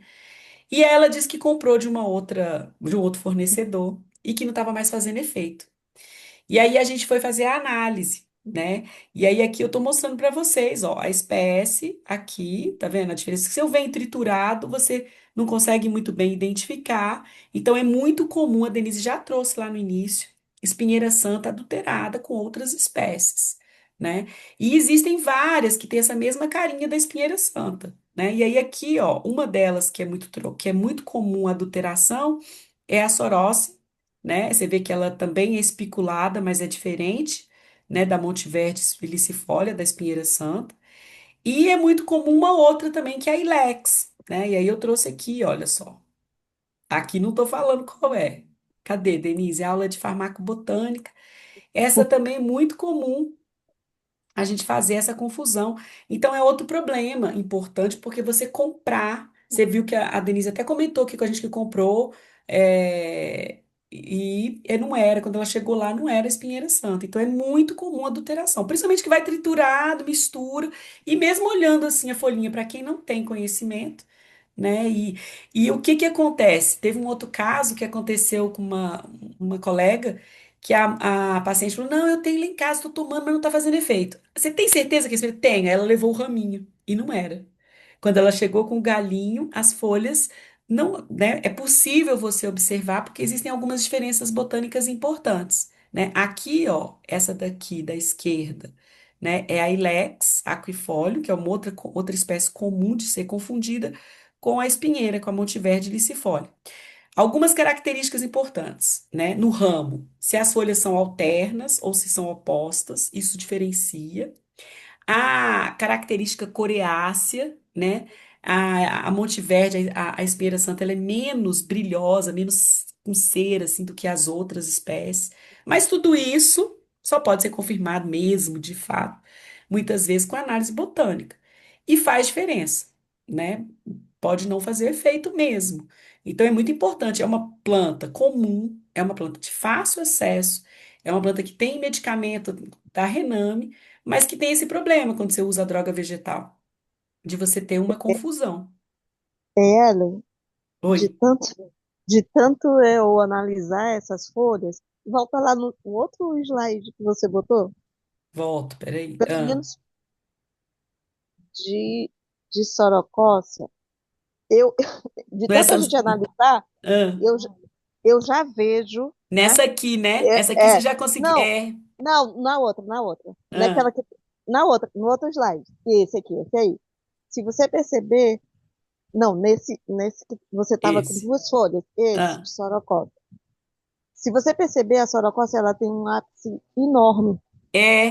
E ela disse que comprou de um outro fornecedor e que não estava mais fazendo efeito. E aí a gente foi fazer a análise, né? E aí aqui eu tô mostrando para vocês, ó, a espécie aqui, tá vendo a diferença? Se eu venho triturado, você não consegue muito bem identificar. Então é muito comum, a Denise já trouxe lá no início, espinheira santa adulterada com outras espécies, né? E existem várias que têm essa mesma carinha da espinheira santa, né? E aí aqui, ó, uma delas que é muito comum a adulteração é a Sorose, né? Você vê que ela também é espiculada, mas é diferente, né, da Montiverde filicifolia, da espinheira santa. E é muito comum uma outra também, que é a Ilex, né? E aí eu trouxe aqui, olha só. Aqui não estou falando qual é. Cadê, Denise? É aula de farmacobotânica. Essa também é muito comum a gente fazer essa confusão. Então é outro problema importante, porque você comprar, você viu que a Denise até comentou aqui com a gente que comprou, não era, quando ela chegou lá, não era espinheira santa. Então é muito comum a adulteração, principalmente que vai triturado, mistura, e mesmo olhando assim a folhinha, para quem não tem conhecimento, né? E o que que acontece? Teve um outro caso que aconteceu com uma colega que a paciente falou: Não, eu tenho lá em casa, estou tomando, mas não está fazendo efeito. Você tem certeza que esse efeito tem? Aí ela levou o raminho e não era. Quando ela chegou com o galinho, as folhas não, né? É possível você observar porque existem algumas diferenças botânicas importantes, né? Aqui, ó, essa daqui da esquerda, né, é a Ilex aquifolium, que é uma outra espécie comum de ser confundida com a espinheira, com a Montiverde licifolia. Algumas características importantes, né? No ramo, se as folhas são alternas ou se são opostas, isso diferencia. A característica coriácea, né? A Montiverde, a espinheira santa, ela é menos brilhosa, menos com cera, assim, do que as outras espécies. Mas tudo isso só pode ser confirmado mesmo, de fato, muitas vezes com análise botânica. E faz diferença, né? Pode não fazer efeito mesmo. Então é muito importante. É uma planta comum, é uma planta de fácil acesso, é uma planta que tem medicamento da Rename, mas que tem esse problema quando você usa a droga vegetal, de você ter uma confusão. Ellen, Oi, de tanto, de tanto eu analisar essas folhas, volta lá no outro slide que você botou, volto, peraí. pelo menos de, de sorocócia, eu, de tanto a Nessas, gente analisar, ah, eu, eu já vejo, né? nessa aqui, né? Essa aqui É, você já conseguiu. não, não, na outra, Ah, naquela que, na outra, no outro slide, esse aqui, esse aí. Se você perceber, não, nesse que você estava com esse. duas folhas, esse Ah, de sorocócia. Se você perceber, a sorocócia, ela tem um ápice enorme,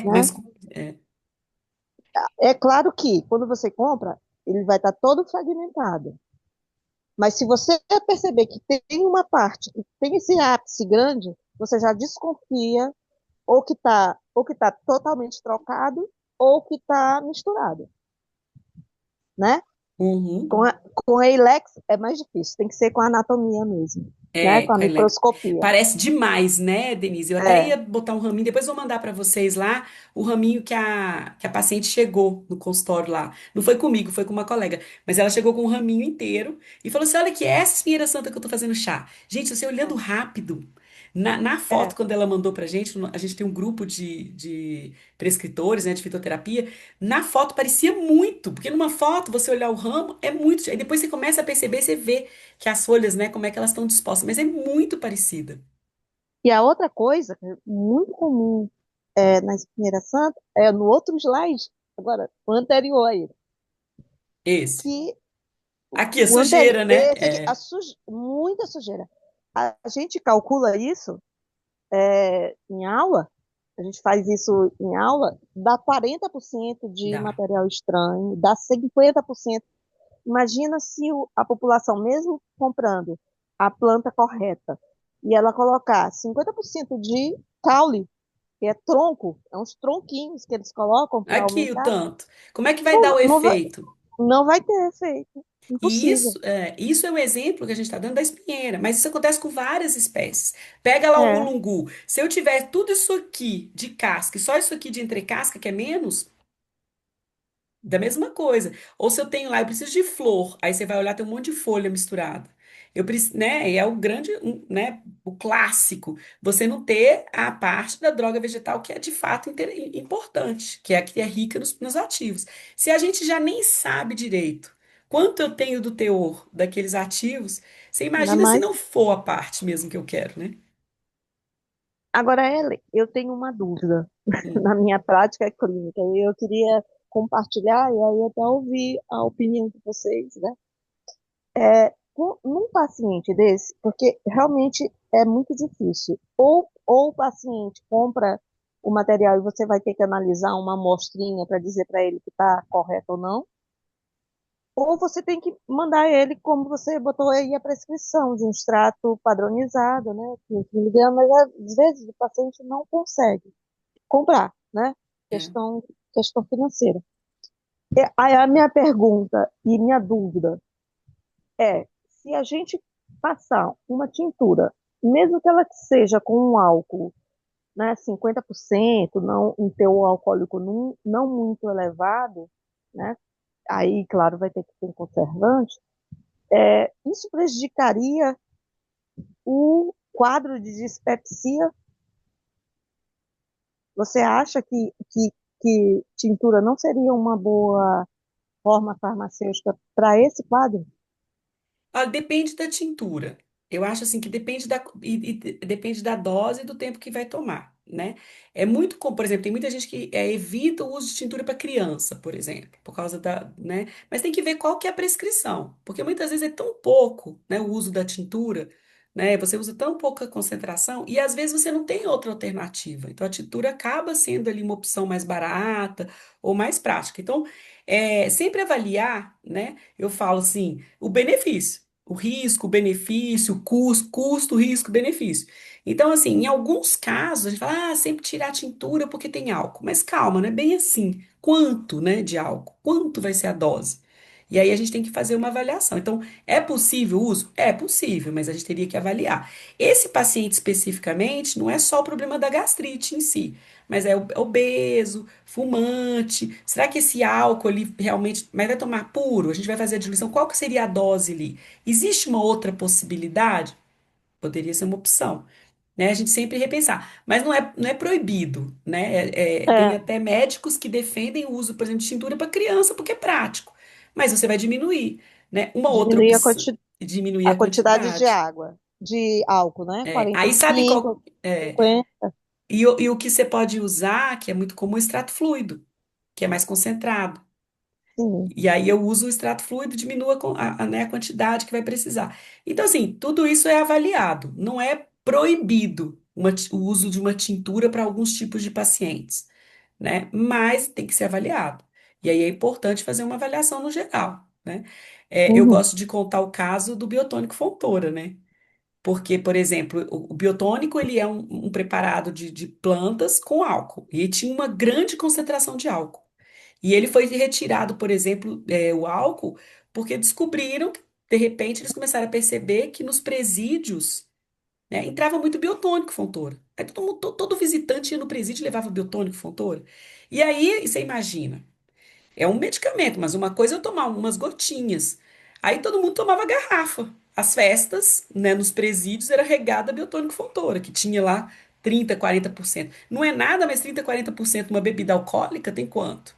né? mas. É, É claro que, quando você compra, ele vai estar todo fragmentado. Mas se você perceber que tem uma parte que tem esse ápice grande, você já desconfia ou que tá totalmente trocado ou que está misturado, né? uhum, Com a Ilex é mais difícil, tem que ser com a anatomia mesmo. né? É, Com a microscopia. parece demais, né, Denise? Eu até É, ia botar um raminho, depois vou mandar para vocês lá o raminho que a paciente chegou no consultório lá. Não foi comigo, foi com uma colega, mas ela chegou com um raminho inteiro e falou assim: Olha que é essa espinheira santa que eu tô fazendo chá. Gente, você olhando rápido. Na foto, é. quando ela mandou pra gente, a gente tem um grupo de prescritores, né, de fitoterapia. Na foto parecia muito, porque numa foto você olhar o ramo é muito. Aí depois você começa a perceber, você vê que as folhas, né, como é que elas estão dispostas, mas é muito parecida. E a outra coisa, que é muito comum na espinheira santa, é no outro slide, agora, o anterior a ele, Esse. que Aqui, a o anterior, sujeira, né? esse aqui, É, muita sujeira. A gente calcula isso em aula, a gente faz isso em aula, dá 40% de dá. material estranho, dá 50%. Imagina se a população, mesmo comprando a planta correta, e ela colocar 50% de caule, que é tronco, é uns tronquinhos que eles colocam para Aqui o aumentar, tanto. Como é que vai dar não, o efeito? não vai ter efeito. E Impossível. isso é um exemplo que a gente está dando da espinheira, mas isso acontece com várias espécies. Pega lá o É, mulungu. Se eu tiver tudo isso aqui de casca e só isso aqui de entrecasca, que é menos, da mesma coisa. Ou se eu tenho lá, eu preciso de flor, aí você vai olhar, tem um monte de folha misturada. Eu preciso, né? E é o grande, né? O clássico. Você não ter a parte da droga vegetal que é de fato importante, que é a que é rica nos ativos. Se a gente já nem sabe direito quanto eu tenho do teor daqueles ativos, você ainda imagina se mais. não for a parte mesmo que eu quero, né? Agora, Ellen, eu tenho uma dúvida Hum. na minha prática clínica e eu queria compartilhar e aí até ouvir a opinião de vocês, né? Num paciente desse, porque realmente é muito difícil. Ou o paciente compra o material e você vai ter que analisar uma amostrinha para dizer para ele que está correto ou não, ou você tem que mandar ele, como você botou aí a prescrição, de um extrato padronizado, né? 500 miligramas, mas às vezes o paciente não consegue comprar, né? É. Questão, questão financeira. Aí a minha pergunta e minha dúvida se a gente passar uma tintura, mesmo que ela seja com um álcool, né, 50%, não, um teor alcoólico não muito elevado, né, aí, claro, vai ter que ter um conservante, isso prejudicaria o quadro de dispepsia? Você acha que tintura não seria uma boa forma farmacêutica para esse quadro? Ah, depende da tintura. Eu acho assim que depende depende da dose e do tempo que vai tomar, né? É muito comum, por exemplo, tem muita gente que evita o uso de tintura para criança, por exemplo, por causa da, né? Mas tem que ver qual que é a prescrição, porque muitas vezes é tão pouco, né, o uso da tintura, né? Você usa tão pouca concentração e às vezes você não tem outra alternativa. Então a tintura acaba sendo ali uma opção mais barata ou mais prática. Então, sempre avaliar, né? Eu falo assim, o benefício. O risco, o benefício, o custo, risco, benefício. Então, assim, em alguns casos, a gente fala, sempre tirar a tintura porque tem álcool. Mas calma, não é bem assim. Quanto, né, de álcool? Quanto vai ser a dose? E aí a gente tem que fazer uma avaliação. Então, é possível o uso? É possível, mas a gente teria que avaliar. Esse paciente especificamente não é só o problema da gastrite em si, mas é obeso, fumante. Será que esse álcool ali realmente, mas vai tomar puro? A gente vai fazer a diluição. Qual que seria a dose ali? Existe uma outra possibilidade? Poderia ser uma opção, né? A gente sempre repensar, mas não é proibido, né? Tem É, até médicos que defendem o uso, por exemplo, de tintura para criança porque é prático, mas você vai diminuir, né? Uma outra diminuir opção, diminuir a a quantidade de quantidade. água, de álcool, né? Aí sabe qual? 45, É, 50, e o que você pode usar, que é muito comum, é extrato fluido, que é mais concentrado. sim. E aí eu uso o extrato fluido, diminua né, a quantidade que vai precisar. Então, assim, tudo isso é avaliado. Não é proibido o uso de uma tintura para alguns tipos de pacientes, né? Mas tem que ser avaliado. E aí é importante fazer uma avaliação no geral, né? Eu Uhum. gosto de contar o caso do biotônico Fontoura, né? Porque, por exemplo, o biotônico ele é um preparado de plantas com álcool. E tinha uma grande concentração de álcool. E ele foi retirado, por exemplo, o álcool, porque descobriram de repente, eles começaram a perceber que nos presídios, né, entrava muito biotônico Fontoura. Aí todo visitante ia no presídio e levava biotônico Fontoura. E aí, você imagina, é um medicamento, mas uma coisa é eu tomar umas gotinhas. Aí todo mundo tomava garrafa. As festas, né, nos presídios era regada a biotônico Fontoura, que tinha lá 30, 40%. Não é nada, mas 30, 40% uma bebida alcoólica tem quanto?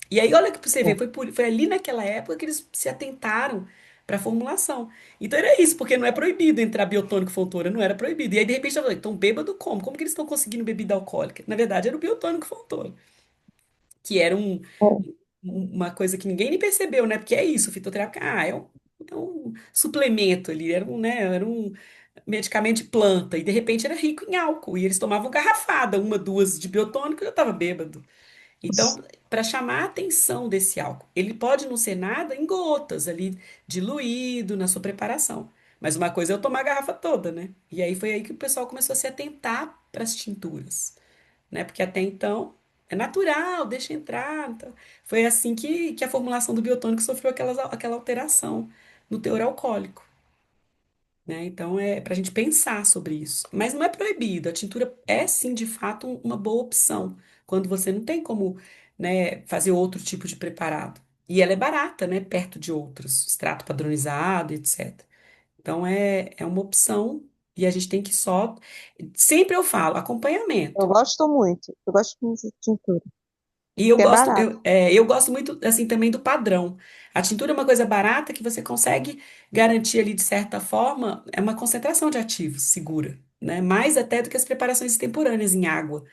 E aí, olha que pra você É, ver, foi ali naquela época que eles se atentaram para a formulação. Então era isso, porque não é proibido entrar biotônico Fontoura, não era proibido. E aí, de repente, eu falei, então bêbado como? Como que eles estão conseguindo bebida alcoólica? Na verdade, era o biotônico Fontoura, que era é, uma coisa que ninguém nem percebeu, né? Porque é isso, o fitoterápico, é um suplemento ali, era um medicamento de planta, e de repente era rico em álcool, e eles tomavam garrafada, uma, duas de biotônico, e eu estava bêbado. Então, para chamar a atenção desse álcool, ele pode não ser nada em gotas ali, diluído na sua preparação. Mas uma coisa é eu tomar a garrafa toda, né? E aí foi aí que o pessoal começou a se atentar para as tinturas, né? Porque até então é natural, deixa entrar. Então, foi assim que a formulação do biotônico sofreu aquela alteração no teor alcoólico, né? Então é para a gente pensar sobre isso. Mas não é proibido. A tintura é sim, de fato, uma boa opção quando você não tem como, né, fazer outro tipo de preparado. E ela é barata, né, perto de outros, extrato padronizado, etc. Então é uma opção e a gente tem que só. Sempre eu falo, acompanhamento. eu gosto muito de tintura, E eu que é gosto, barato. eu gosto muito assim também do padrão. A tintura é uma coisa barata que você consegue garantir ali de certa forma, é uma concentração de ativos segura, né? Mais até do que as preparações extemporâneas em água.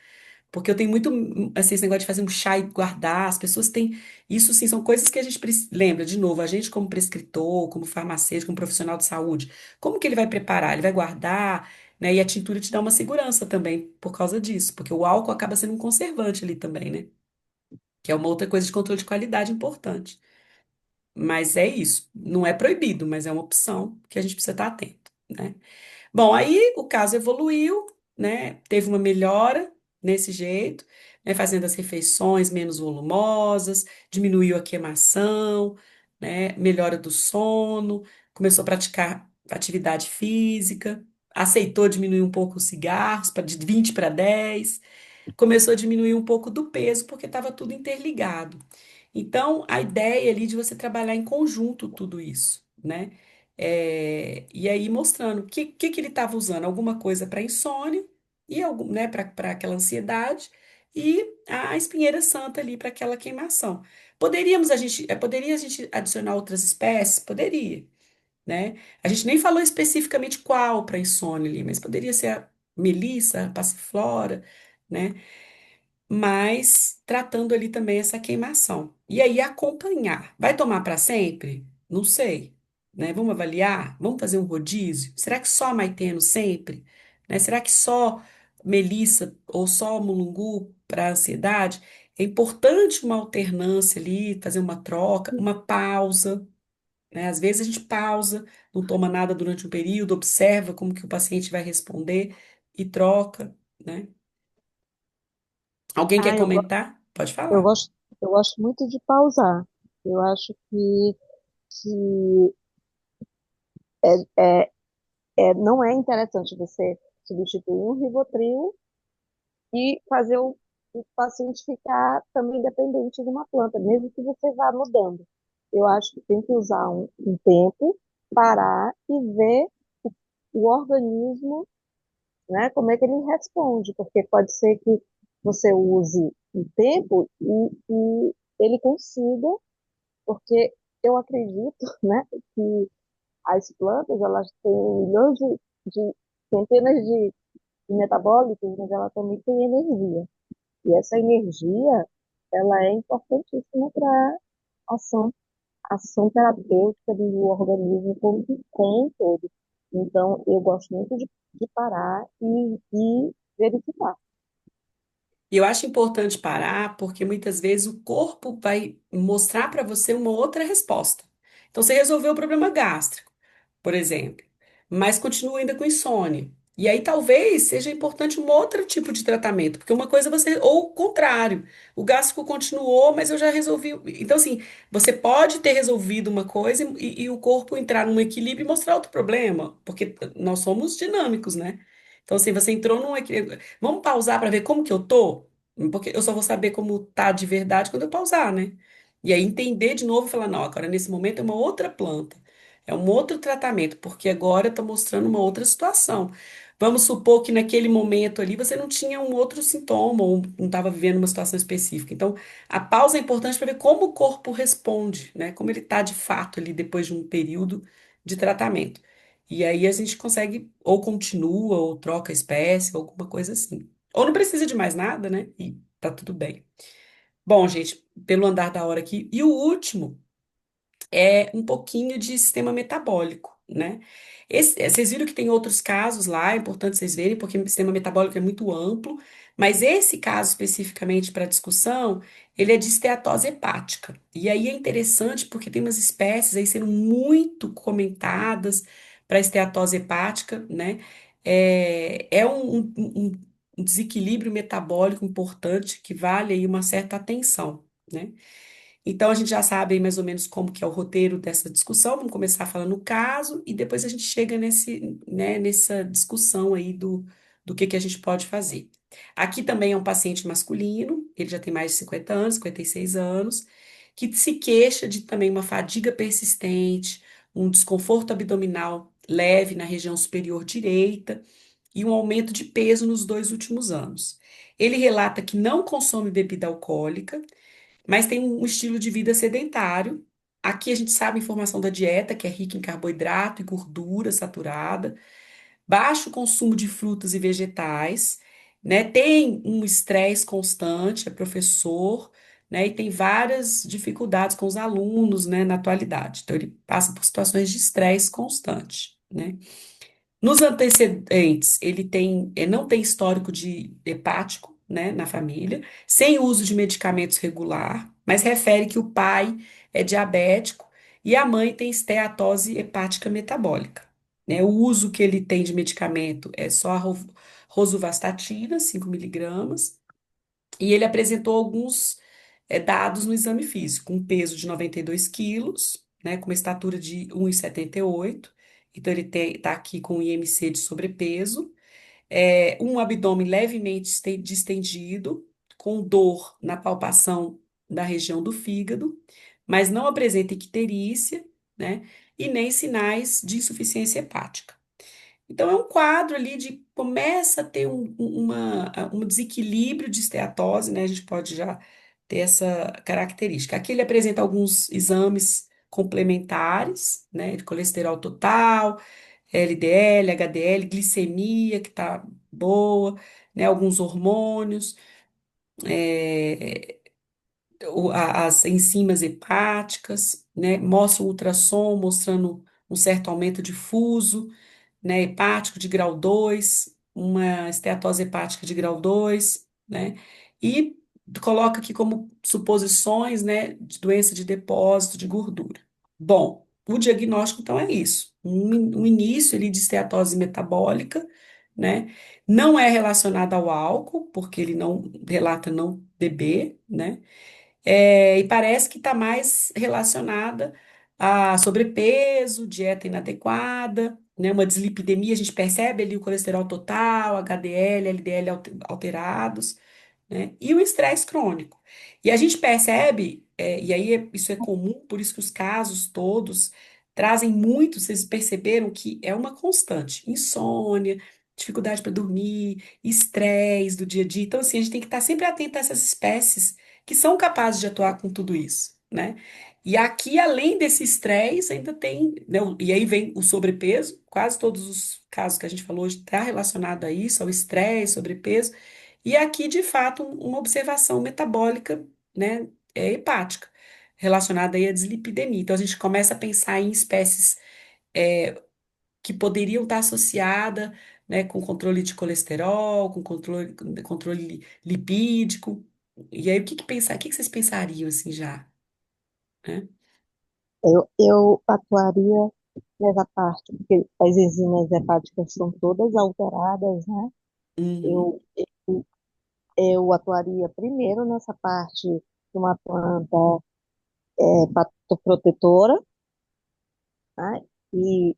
Porque eu tenho muito assim, esse negócio de fazer um chá e guardar, as pessoas têm. Isso sim são coisas que a gente lembra, de novo, a gente como prescritor, como farmacêutico, como profissional de saúde, como que ele vai preparar? Ele vai guardar, né? E a tintura te dá uma segurança também por causa disso, porque o álcool acaba sendo um conservante ali também, né? Que é uma outra coisa de controle de qualidade importante. Mas é isso. Não é proibido, mas é uma opção que a gente precisa estar atento, né? Bom, aí o caso evoluiu, né? Teve uma melhora nesse jeito, né? Fazendo as refeições menos volumosas, diminuiu a queimação, né? Melhora do sono, começou a praticar atividade física, aceitou diminuir um pouco os cigarros, de 20 para 10, começou a diminuir um pouco do peso, porque estava tudo interligado. Então, a ideia ali de você trabalhar em conjunto tudo isso, né? E aí mostrando o que ele estava usando, alguma coisa para insônia e algum, né, para aquela ansiedade e a espinheira santa ali para aquela queimação. Poderia a gente adicionar outras espécies? Poderia, né? A gente nem falou especificamente qual para insônia ali, mas poderia ser a melissa, a passiflora, né? Mas tratando ali também essa queimação. E aí acompanhar. Vai tomar para sempre? Não sei, né? Vamos avaliar? Vamos fazer um rodízio? Será que só maiteno sempre? Né? Será que só melissa ou só mulungu para ansiedade? É importante uma alternância ali, fazer uma troca, uma pausa, né? Às vezes a gente pausa, não toma nada durante um período, observa como que o paciente vai responder e troca, né? Alguém quer Ah, comentar? Pode eu falar. gosto, eu gosto muito de pausar. Eu acho que é, não é interessante você substituir um Rivotril e fazer o paciente ficar também dependente de uma planta, mesmo que você vá mudando. Eu acho que tem que usar um tempo, parar e ver o organismo, né, como é que ele responde, porque pode ser que você use um tempo e ele consiga, porque eu acredito, né, que as plantas, elas têm milhões de centenas de metabólitos, mas ela também tem energia. E essa energia, ela é importantíssima para ação, ação terapêutica do organismo como um todo. Então, eu gosto muito de parar e verificar. E eu acho importante parar, porque muitas vezes o corpo vai mostrar para você uma outra resposta. Então, você resolveu o problema gástrico, por exemplo, mas continua ainda com insônia. E aí talvez seja importante um outro tipo de tratamento, porque uma coisa você, ou o contrário, o gástrico continuou, mas eu já resolvi. Então, assim, você pode ter resolvido uma coisa e o corpo entrar num equilíbrio e mostrar outro problema, porque nós somos dinâmicos, né? Então, assim, você entrou num equilíbrio. Vamos pausar para ver como que eu tô? Porque eu só vou saber como tá de verdade quando eu pausar, né? E aí entender de novo e falar, não, agora nesse momento é uma outra planta, é um outro tratamento, porque agora eu tô mostrando uma outra situação. Vamos supor que naquele momento ali você não tinha um outro sintoma ou não estava vivendo uma situação específica. Então, a pausa é importante para ver como o corpo responde, né? Como ele está de fato ali depois de um período de tratamento. E aí a gente consegue, ou continua, ou troca a espécie, ou alguma coisa assim. Ou não precisa de mais nada, né? E tá tudo bem. Bom, gente, pelo andar da hora aqui. E o último é um pouquinho de sistema metabólico, né? Vocês viram que tem outros casos lá, é importante vocês verem, porque o sistema metabólico é muito amplo, mas esse caso especificamente para discussão, ele é de esteatose hepática. E aí é interessante porque tem umas espécies aí sendo muito comentadas para esteatose hepática, né? É um desequilíbrio metabólico importante que vale aí uma certa atenção, né? Então a gente já sabe aí mais ou menos como que é o roteiro dessa discussão. Vamos começar falando o caso e depois a gente chega nessa discussão aí do que a gente pode fazer. Aqui também é um paciente masculino, ele já tem mais de 50 anos, 56 anos, que se queixa de também uma fadiga persistente, um desconforto abdominal leve na região superior direita e um aumento de peso nos 2 últimos anos. Ele relata que não consome bebida alcoólica, mas tem um estilo de vida sedentário. Aqui a gente sabe a informação da dieta, que é rica em carboidrato e gordura saturada, baixo consumo de frutas e vegetais, né? Tem um estresse constante, é professor, né? E tem várias dificuldades com os alunos, né, na atualidade. Então, ele passa por situações de estresse constante, né? Nos antecedentes, não tem histórico de hepático, né, na família, sem uso de medicamentos regular, mas refere que o pai é diabético e a mãe tem esteatose hepática metabólica, né? O uso que ele tem de medicamento é só a rosuvastatina, 5 miligramas, e ele apresentou alguns dados no exame físico, um peso de 92 quilos, né, com uma estatura de 1,78. Então ele está aqui com IMC de sobrepeso, um abdômen levemente distendido, com dor na palpação da região do fígado, mas não apresenta icterícia, né, e nem sinais de insuficiência hepática. Então, é um quadro ali de começa a ter um desequilíbrio de esteatose, né? A gente pode já ter essa característica. Aqui ele apresenta alguns exames complementares, né? De colesterol total, LDL, HDL, glicemia, que tá boa, né? Alguns hormônios, é, as enzimas hepáticas, né? Mostra o ultrassom mostrando um certo aumento de fuso, né, hepático de grau 2, uma esteatose hepática de grau 2, né, e coloca aqui como suposições, né, de doença de depósito de gordura. Bom, o diagnóstico, então, é isso, um início ali de esteatose metabólica, né, não é relacionado ao álcool, porque ele não relata não beber, né, e parece que está mais relacionada a sobrepeso, dieta inadequada, né, uma dislipidemia, a gente percebe ali o colesterol total, HDL, LDL alterados, né, e o estresse crônico. E a gente percebe, e aí isso é comum, por isso que os casos todos trazem muito, vocês perceberam que é uma constante, insônia, dificuldade para dormir, estresse do dia a dia. Então, assim, a gente tem que estar sempre atento a essas espécies que são capazes de atuar com tudo isso, né? E aqui, além desse estresse, ainda tem, né, e aí vem o sobrepeso, quase todos os casos que a gente falou hoje está relacionado a isso, ao estresse, sobrepeso, e aqui, de fato, uma observação metabólica, né, hepática, relacionada aí à dislipidemia. Então, a gente começa a pensar em espécies que poderiam estar associadas, né, com controle de colesterol, com controle lipídico. E aí, o que que vocês pensariam assim já, né? Eu atuaria nessa parte, porque as enzimas hepáticas são todas alteradas, né? Uhum, Eu, eu atuaria primeiro nessa parte de uma planta hepatoprotetora, né? E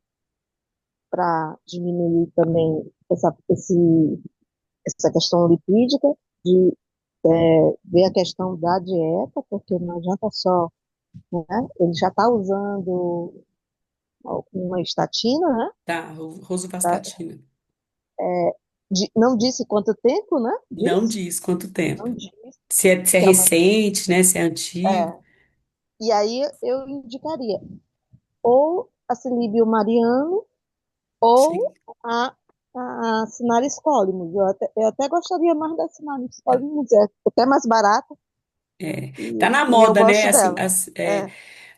para diminuir também essa questão lipídica, de ver a questão da dieta, porque não adianta só, né? Ele já está usando uma estatina, né? tá, Tá? rosuvastatina. Não disse quanto tempo, né? Não Diz? diz quanto tempo. Não diz. Se é Que é uma, recente, né? Se é antigo. é, e aí eu indicaria ou a Cilíbio Mariano Sim. ou a Sinaris Collins. Eu até gostaria mais da Sinaris Collins, é até mais barata É, tá e, na e eu moda, né? gosto Assim, dela. É,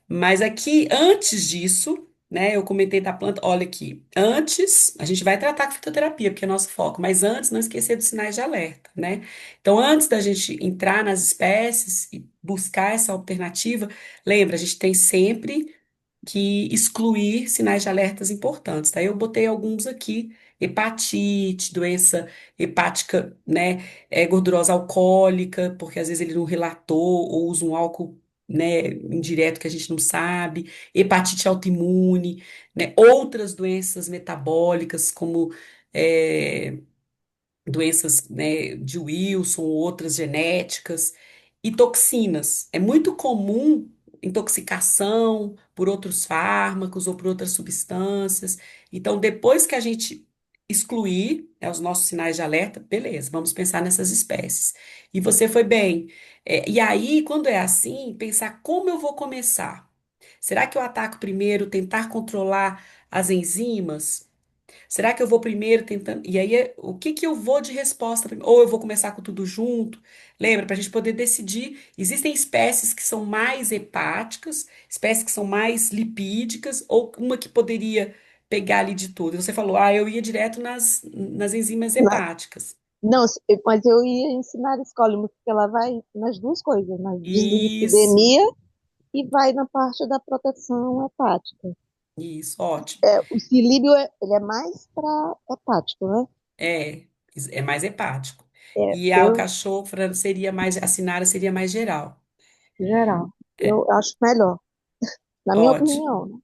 mas aqui, antes disso, né? Eu comentei da planta. Olha aqui, antes, a gente vai tratar com fitoterapia, porque é nosso foco, mas antes, não esquecer dos sinais de alerta, né? Então, antes da gente entrar nas espécies e buscar essa alternativa, lembra, a gente tem sempre que excluir sinais de alertas importantes, tá? Eu botei alguns aqui, hepatite, doença hepática, né, gordurosa alcoólica, porque às vezes ele não relatou ou usa um álcool, né, indireto que a gente não sabe, hepatite autoimune, né, outras doenças metabólicas como é, doenças, né, de Wilson, outras genéticas, e toxinas. É muito comum intoxicação por outros fármacos ou por outras substâncias. Então, depois que a gente excluir, né, os nossos sinais de alerta, beleza, vamos pensar nessas espécies. E você foi bem. E aí, quando é assim, pensar como eu vou começar. Será que eu ataco primeiro, tentar controlar as enzimas? Será que eu vou primeiro tentando? E aí, o que que eu vou de resposta? Ou eu vou começar com tudo junto? Lembra, para a gente poder decidir. Existem espécies que são mais hepáticas, espécies que são mais lipídicas, ou uma que poderia pegar ali de tudo. Você falou, eu ia direto nas enzimas na- hepáticas. não, mas eu ia ensinar a escola, porque ela vai nas duas coisas, na Isso, dislipidemia e vai na parte da proteção hepática. isso, ótimo. O cilíbio, ele é mais para hepático, né? É, é mais hepático. É, E a eu, alcachofra seria mais, a sinara seria mais geral. geral, É, eu acho melhor, na minha ótimo. opinião, né?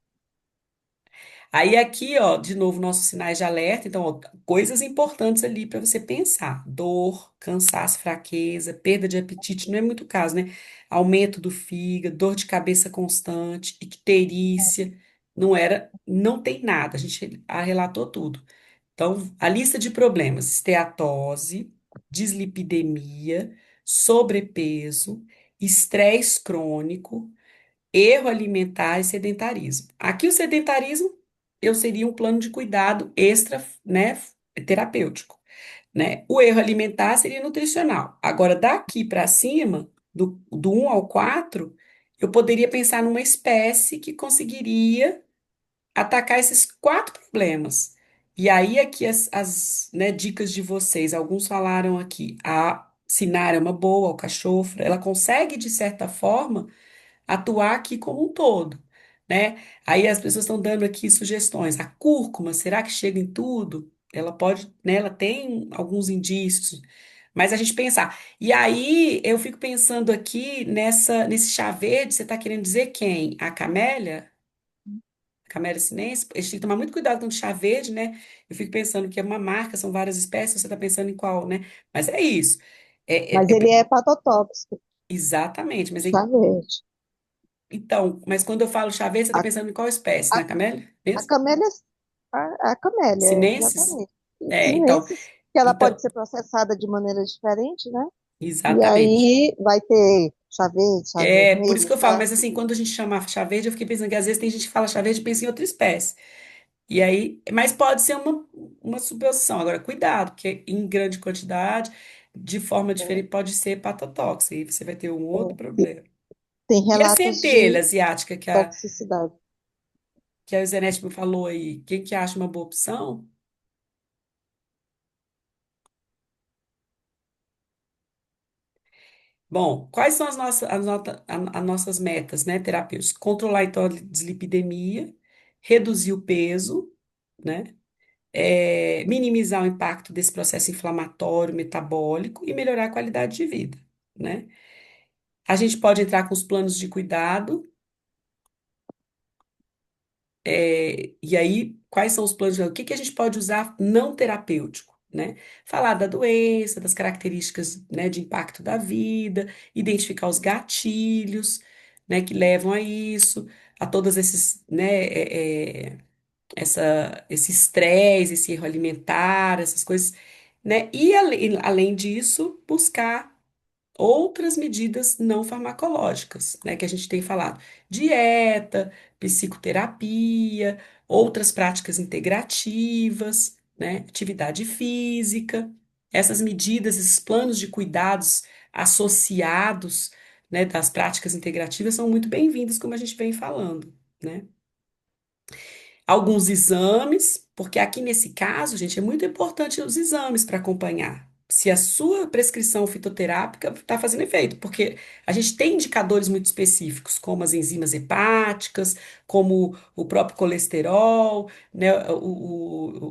Aí aqui, ó, de novo, nossos sinais de alerta. Então, ó, coisas importantes ali para você pensar: dor, cansaço, fraqueza, perda de apetite, não é muito caso, né? Aumento do fígado, dor de cabeça constante, icterícia, não tem nada. A gente relatou tudo. Então, a lista de problemas: esteatose, dislipidemia, sobrepeso, estresse crônico, erro alimentar e sedentarismo. Aqui o sedentarismo eu seria um plano de cuidado extra, né, terapêutico, né? O erro alimentar seria nutricional. Agora, daqui para cima, do 1 ao 4, eu poderia pensar numa espécie que conseguiria atacar esses quatro problemas. E aí, aqui né, dicas de vocês. Alguns falaram aqui, a Sinara é uma boa, o cachofra, ela consegue, de certa forma, atuar aqui como um todo, né? Aí as pessoas estão dando aqui sugestões. A cúrcuma, será que chega em tudo? Ela pode, né? Ela tem alguns indícios, mas a gente pensar. E aí eu fico pensando aqui nesse chá verde, você está querendo dizer quem? A camélia? A Camélia sinense? A gente tem que tomar muito cuidado com o chá verde, né? Eu fico pensando que é uma marca, são várias espécies, você está pensando em qual, né? Mas é isso. Mas ele é hepatotóxico, Exatamente, o mas chá verde. então, mas quando eu falo chá verde, você está A, pensando em qual espécie? a, Na camélia a mesmo? camélia, a camélia, Sinensis? exatamente. E Então, sinensis, que ela pode então, ser processada de maneira diferente, né? E exatamente. aí vai ter chá verde, chá É por isso vermelho, que eu falo, chá. mas assim, quando a gente chama chá verde, eu fiquei pensando que às vezes tem gente que fala chá verde e pensa em outra espécie. E aí, mas pode ser uma suposição. Agora, cuidado, porque em grande quantidade, de forma É, diferente, pode ser hepatotóxica, e você vai ter um outro é, problema. tem E a relatos centelha de asiática toxicidade. que a Zenete me falou aí, quem que acha uma boa opção? Bom, quais são as nossas metas, né, terapêuticas? Controlar então a dislipidemia reduzir o peso, né? Minimizar o impacto desse processo inflamatório, metabólico e melhorar a qualidade de vida, né? A gente pode entrar com os planos de cuidado. E aí, quais são os planos de... O que que a gente pode usar não terapêutico, né? Falar da doença, das características, né, de impacto da vida, identificar os gatilhos, né, que levam a isso, a todos esses, né, esse estresse, esse erro alimentar, essas coisas, né? E além disso, buscar outras medidas não farmacológicas, né, que a gente tem falado, dieta, psicoterapia, outras práticas integrativas, né, atividade física, essas medidas, esses planos de cuidados associados, né, das práticas integrativas são muito bem-vindos, como a gente vem falando, né? Alguns exames, porque aqui nesse caso, gente, é muito importante os exames para acompanhar se a sua prescrição fitoterápica está fazendo efeito, porque a gente tem indicadores muito específicos, como as enzimas hepáticas, como o próprio colesterol, né,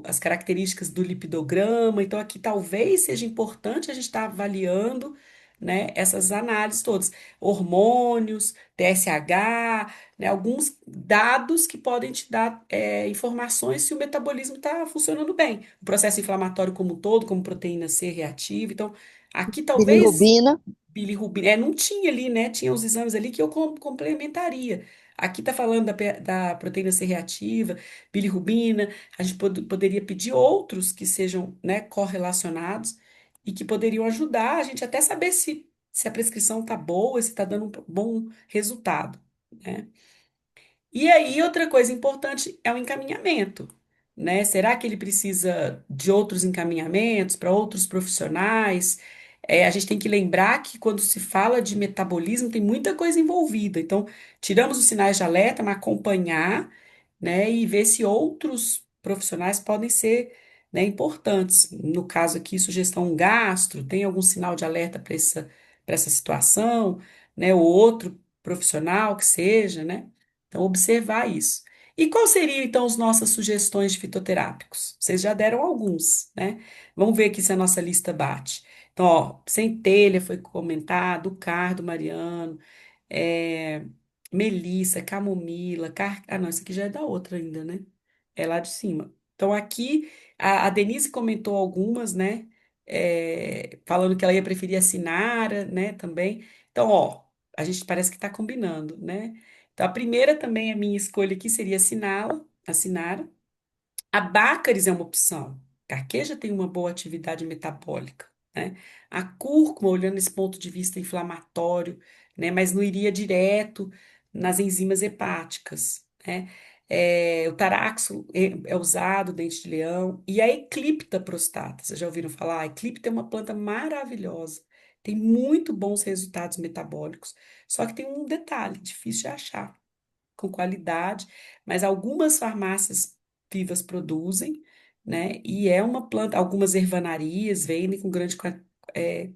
as características do lipidograma. Então, aqui talvez seja importante a gente estar avaliando, né, essas análises todas, hormônios, TSH, né, alguns dados que podem te dar informações se o metabolismo está funcionando bem. O processo inflamatório como um todo, como proteína C reativa. Então, aqui talvez Bilirrubina, bilirrubina, não tinha ali, né? Tinha os exames ali que eu complementaria. Aqui está falando da proteína C reativa, bilirrubina. A gente poderia pedir outros que sejam, né, correlacionados e que poderiam ajudar a gente até saber se a prescrição está boa, se está dando um bom resultado, né? E aí, outra coisa importante é o encaminhamento, né? Será que ele precisa de outros encaminhamentos para outros profissionais? A gente tem que lembrar que quando se fala de metabolismo, tem muita coisa envolvida. Então, tiramos os sinais de alerta, mas acompanhar, né? E ver se outros profissionais podem ser, né, importantes. No caso aqui, sugestão gastro, tem algum sinal de alerta para essa situação, né? Ou outro profissional que seja, né? Então, observar isso. E quais seriam, então, as nossas sugestões de fitoterápicos? Vocês já deram alguns, né? Vamos ver aqui se a nossa lista bate. Então, ó, centelha foi comentado, cardo mariano, é, melissa, camomila, não, isso aqui já é da outra ainda, né? É lá de cima. Então, aqui, a Denise comentou algumas, né? Falando que ela ia preferir a Sinara, né? Também. Então, ó, a gente parece que está combinando, né? Então, a primeira também, a minha escolha aqui seria a Sinara. A Bácaris é uma opção. Carqueja tem uma boa atividade metabólica, né? A cúrcuma, olhando esse ponto de vista inflamatório, né? Mas não iria direto nas enzimas hepáticas, né? O taraxo é usado, dente de leão. E a Eclipta prostata, vocês já ouviram falar? A Eclipta é uma planta maravilhosa. Tem muito bons resultados metabólicos. Só que tem um detalhe, difícil de achar com qualidade, mas algumas farmácias vivas produzem, né? E é uma planta, algumas ervanarias vendem com grande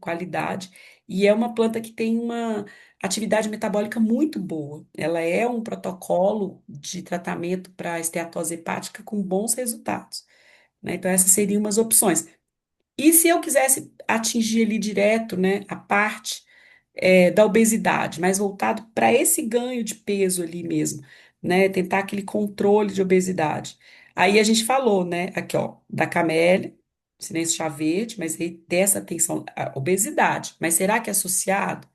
qualidade, e é uma planta que tem uma atividade metabólica muito boa. Ela é um protocolo de tratamento para esteatose hepática com bons resultados, né? Então, essas seriam umas opções. E se eu quisesse atingir ali direto, né, a parte da obesidade, mais voltado para esse ganho de peso ali mesmo, né? Tentar aquele controle de obesidade. Aí a gente falou, né? Aqui, ó, da camélia, silêncio chá verde, mas aí dessa atenção à obesidade. Mas será que é associado?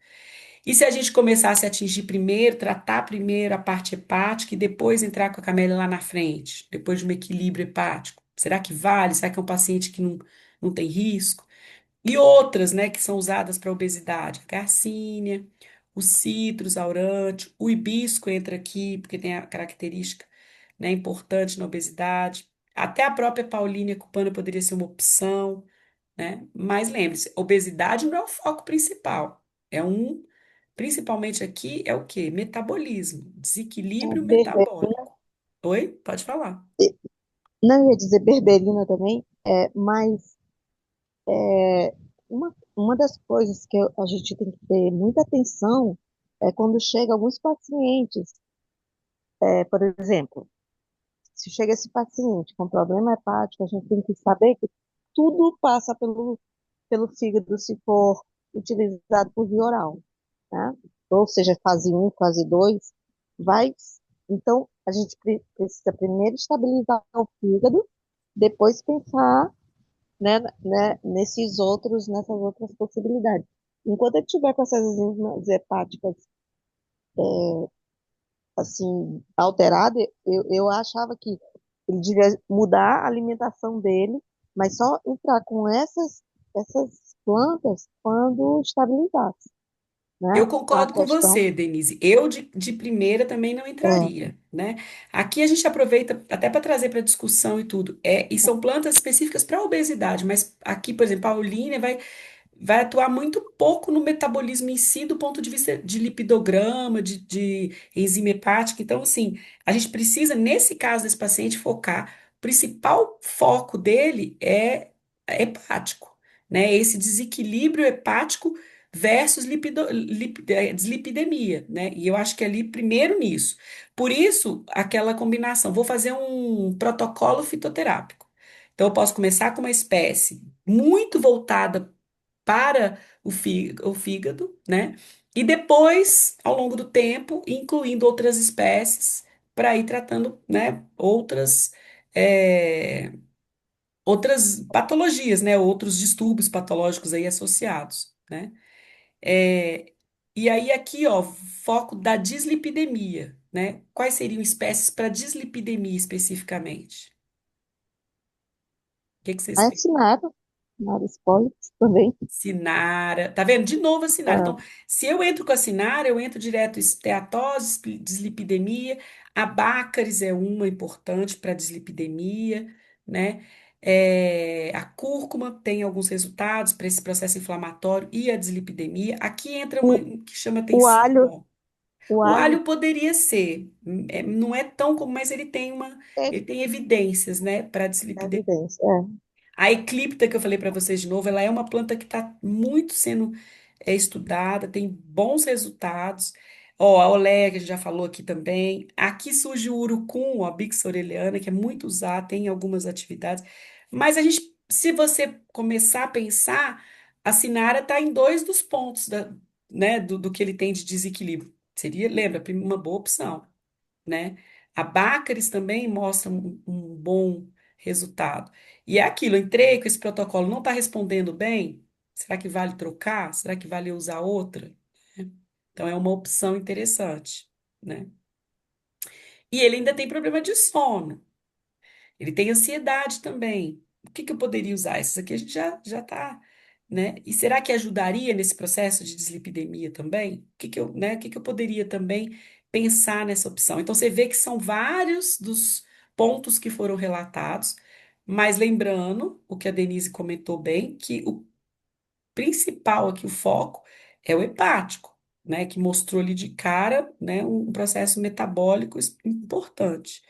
E se a gente começasse a atingir primeiro, tratar primeiro a parte hepática e depois entrar com a camélia lá na frente, depois de um equilíbrio hepático? Será que vale? Será que é um paciente que não tem risco? E outras, né, que são usadas para obesidade, a garcínia, o citrus aurante, o hibisco entra aqui, porque tem a característica, né, importante na obesidade. Até a própria Paulínia cupana poderia ser uma opção, né? Mas lembre-se, obesidade não é o foco principal. Principalmente aqui, é o quê? Metabolismo, a desequilíbrio berberina, metabólico. Oi? Pode falar. não ia dizer berberina também, mas uma das coisas que a gente tem que ter muita atenção é quando chega alguns pacientes, por exemplo, se chega esse paciente com problema hepático, a gente tem que saber que tudo passa pelo fígado se for utilizado por via oral, né? Ou seja, fase um, fase 2, vai. Então, a gente precisa primeiro estabilizar o fígado, depois pensar, nessas outras possibilidades. Enquanto ele tiver com essas enzimas hepáticas, assim, alteradas, eu achava que ele devia mudar a alimentação dele, mas só entrar com essas plantas quando estabilizasse, Eu né? A concordo com questão você, Denise. Eu, de primeira, também não é, entraria, né? Aqui a gente aproveita até para trazer para discussão e tudo. E são plantas específicas para obesidade, mas aqui, por exemplo, a Paulínia vai atuar muito pouco no metabolismo em si, do ponto de vista de lipidograma, de enzima hepática. Então, assim, a gente precisa, nesse caso desse paciente, focar. O principal foco dele é hepático, né? Esse desequilíbrio hepático versus dislipidemia, né? E eu acho que é ali primeiro nisso. Por isso, aquela combinação. Vou fazer um protocolo fitoterápico. Então, eu posso começar com uma espécie muito voltada para o fígado, né? E depois, ao longo do tempo, incluindo outras espécies para ir tratando, né, é, outras patologias, né, outros distúrbios patológicos aí associados, né? É, e aí aqui, ó, foco da dislipidemia, né? Quais seriam espécies para dislipidemia especificamente? O que que vocês a Sinara, Sinara Spoilers também. Sinara, tá vendo? De novo a Sinara. Então, Ah, se eu entro com a Sinara, eu entro direto esteatose, dislipidemia, a Baccharis é uma importante para dislipidemia, né? A cúrcuma tem alguns resultados para esse processo inflamatório e a dislipidemia. Aqui entra uma o, que chama o atenção, alho, ó. o O alho alho poderia ser, não é tão comum, mas é ele tem evidências, né, para dislipidemia. evidência. A eclíptica que eu falei para vocês de novo, ela é uma planta que está muito sendo estudada, tem bons resultados. Ó, a oleia, que a gente já falou aqui também. Aqui surge o urucum, ó, a Bix orelhana, que é muito usado, tem algumas atividades. Mas se você começar a pensar, a Sinara está em dois dos pontos né, do que ele tem de desequilíbrio. Seria, lembra, uma boa opção, né? A Baccharis também mostra um bom resultado. E é aquilo, eu entrei com esse protocolo, não está respondendo bem? Será que vale trocar? Será que vale usar outra? Então é uma opção interessante, né? E ele ainda tem problema de sono. Ele tem ansiedade também. O que que eu poderia usar? Essas aqui a gente já tá, né? E será que ajudaria nesse processo de dislipidemia também? O que que eu poderia também pensar nessa opção? Então você vê que são vários dos pontos que foram relatados, mas lembrando o que a Denise comentou bem, que o principal aqui, o foco, é o hepático, né? Que mostrou ali de cara, né, um processo metabólico importante,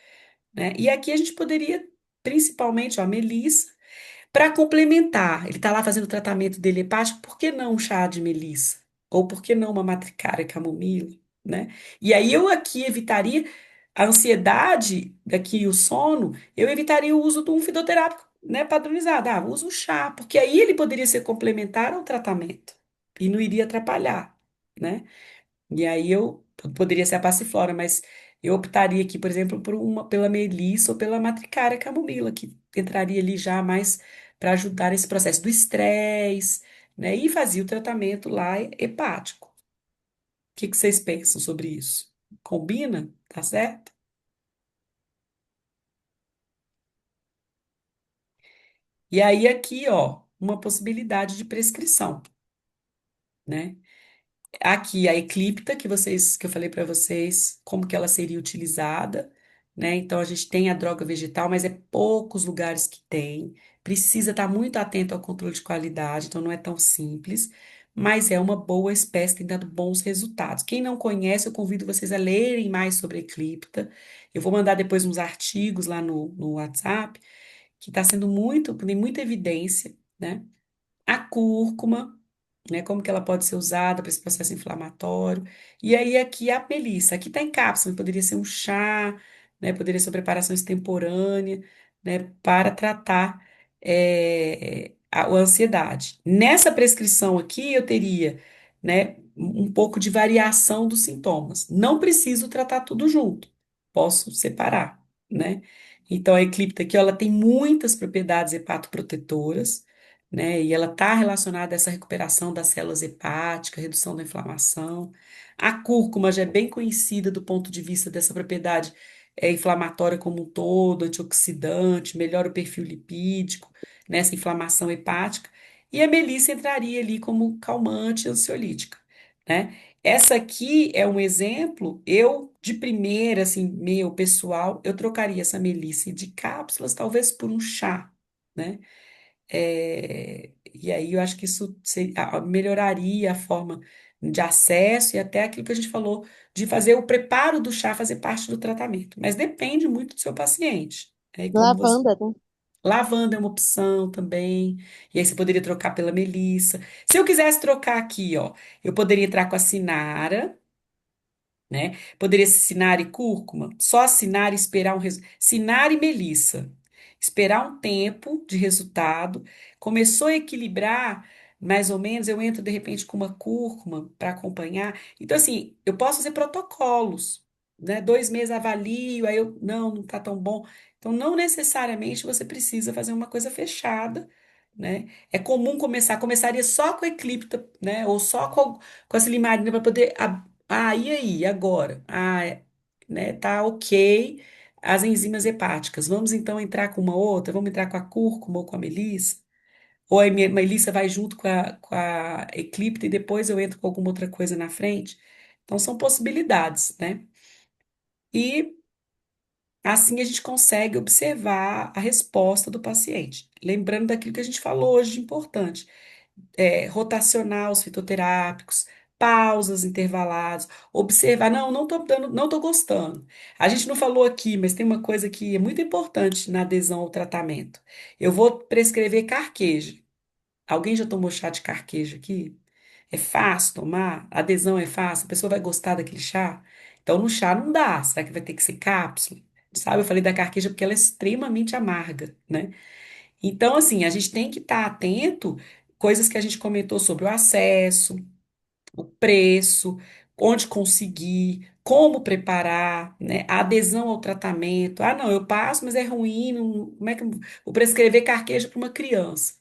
né? E aqui a gente poderia, principalmente, ó, a Melissa, para complementar. Ele está lá fazendo o tratamento dele hepático, por que não um chá de melissa? Ou por que não uma matricária camomila, né? E aí eu aqui evitaria a ansiedade daqui o sono, eu evitaria o uso de um fitoterápico, né, padronizado. Ah, usa o chá, porque aí ele poderia ser complementar ao tratamento e não iria atrapalhar, né? E aí eu poderia ser a passiflora, mas eu optaria aqui, por exemplo, pela melissa ou pela matricária camomila, que entraria ali já mais para ajudar nesse processo do estresse, né? E fazia o tratamento lá hepático. O que que vocês pensam sobre isso? Combina? Tá certo? E aí aqui, ó, uma possibilidade de prescrição, né? Aqui a eclíptica que eu falei para vocês, como que ela seria utilizada, né? Então a gente tem a droga vegetal, mas é poucos lugares que tem. Precisa estar muito atento ao controle de qualidade, então não é tão simples, mas é uma boa espécie, tem dado bons resultados. Quem não conhece, eu convido vocês a lerem mais sobre a eclíptica. Eu vou mandar depois uns artigos lá no WhatsApp, que está sendo tem muita evidência, né? A cúrcuma, né? Como que ela pode ser usada para esse processo inflamatório. E aí aqui a melissa, aqui está em cápsula, poderia ser um chá, né? Poderia ser uma preparação extemporânea, né? Para tratar a ansiedade. Nessa prescrição aqui, eu teria, né? Um pouco de variação dos sintomas. Não preciso tratar tudo junto, posso separar, né? Então, a Eclipta aqui, ó, ela tem muitas propriedades hepatoprotetoras, né? E ela está relacionada a essa recuperação das células hepáticas, redução da inflamação. A cúrcuma já é bem conhecida do ponto de vista dessa propriedade inflamatória como um todo, antioxidante, melhora o perfil lipídico, nessa inflamação hepática. E a melissa entraria ali como calmante e ansiolítica, né? Essa aqui é um exemplo, eu de primeira, assim, meu pessoal, eu trocaria essa melissa de cápsulas, talvez por um chá, né? E aí eu acho que isso melhoraria a forma de acesso e até aquilo que a gente falou de fazer o preparo do chá fazer parte do tratamento. Mas depende muito do seu paciente, né? E como você... Lavanda, né? Lavanda é uma opção também. E aí você poderia trocar pela melissa. Se eu quisesse trocar aqui, ó, eu poderia entrar com a Sinara, né? Poderia ser Sinara e cúrcuma, só Sinara e esperar um resultado. Sinara e melissa. Esperar um tempo de resultado. Começou a equilibrar, mais ou menos, eu entro de repente com uma cúrcuma para acompanhar. Então, assim, eu posso fazer protocolos, né? 2 meses avalio, aí eu, não tá tão bom. Então, não necessariamente você precisa fazer uma coisa fechada, né? É comum começaria só com a Eclipta, né? Ou só com a Silimarina para poder e aí, agora? Né, tá ok as enzimas hepáticas. Vamos então entrar com uma outra? Vamos entrar com a cúrcuma ou com a melissa? Ou a melissa vai junto com a eclipta e depois eu entro com alguma outra coisa na frente? Então, são possibilidades, né? E assim a gente consegue observar a resposta do paciente. Lembrando daquilo que a gente falou hoje de importante rotacionar os fitoterápicos, pausas intervaladas, observar, não tô dando, não tô gostando. A gente não falou aqui, mas tem uma coisa que é muito importante na adesão ao tratamento. Eu vou prescrever carqueja. Alguém já tomou chá de carqueja aqui? É fácil tomar? A adesão é fácil? A pessoa vai gostar daquele chá? Então, no chá não dá. Será que vai ter que ser cápsula? Sabe, eu falei da carqueja porque ela é extremamente amarga, né? Então, assim, a gente tem que estar atento, coisas que a gente comentou sobre o acesso, o preço, onde conseguir, como preparar, né? A adesão ao tratamento. Ah, não, eu passo, mas é ruim. Como é que eu vou prescrever carqueja para uma criança?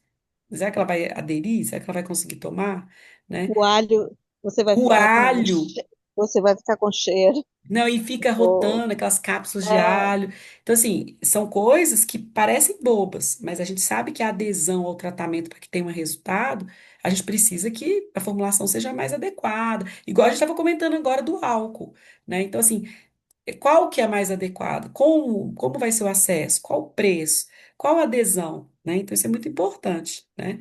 Será que ela vai aderir? Será que ela vai conseguir tomar? Né? O alho, você vai O ficar com, alho. você vai ficar com cheiro. Não, e fica Ou, rotando aquelas cápsulas de é, alho. Então, assim, são coisas que parecem bobas, mas a gente sabe que a adesão ao tratamento para que tenha um resultado, a gente precisa que a formulação seja mais adequada. Igual a gente estava comentando agora do álcool, né? Então, assim, qual que é mais adequado? Como vai ser o acesso? Qual o preço? Qual a adesão? Né? Então, isso é muito importante, né?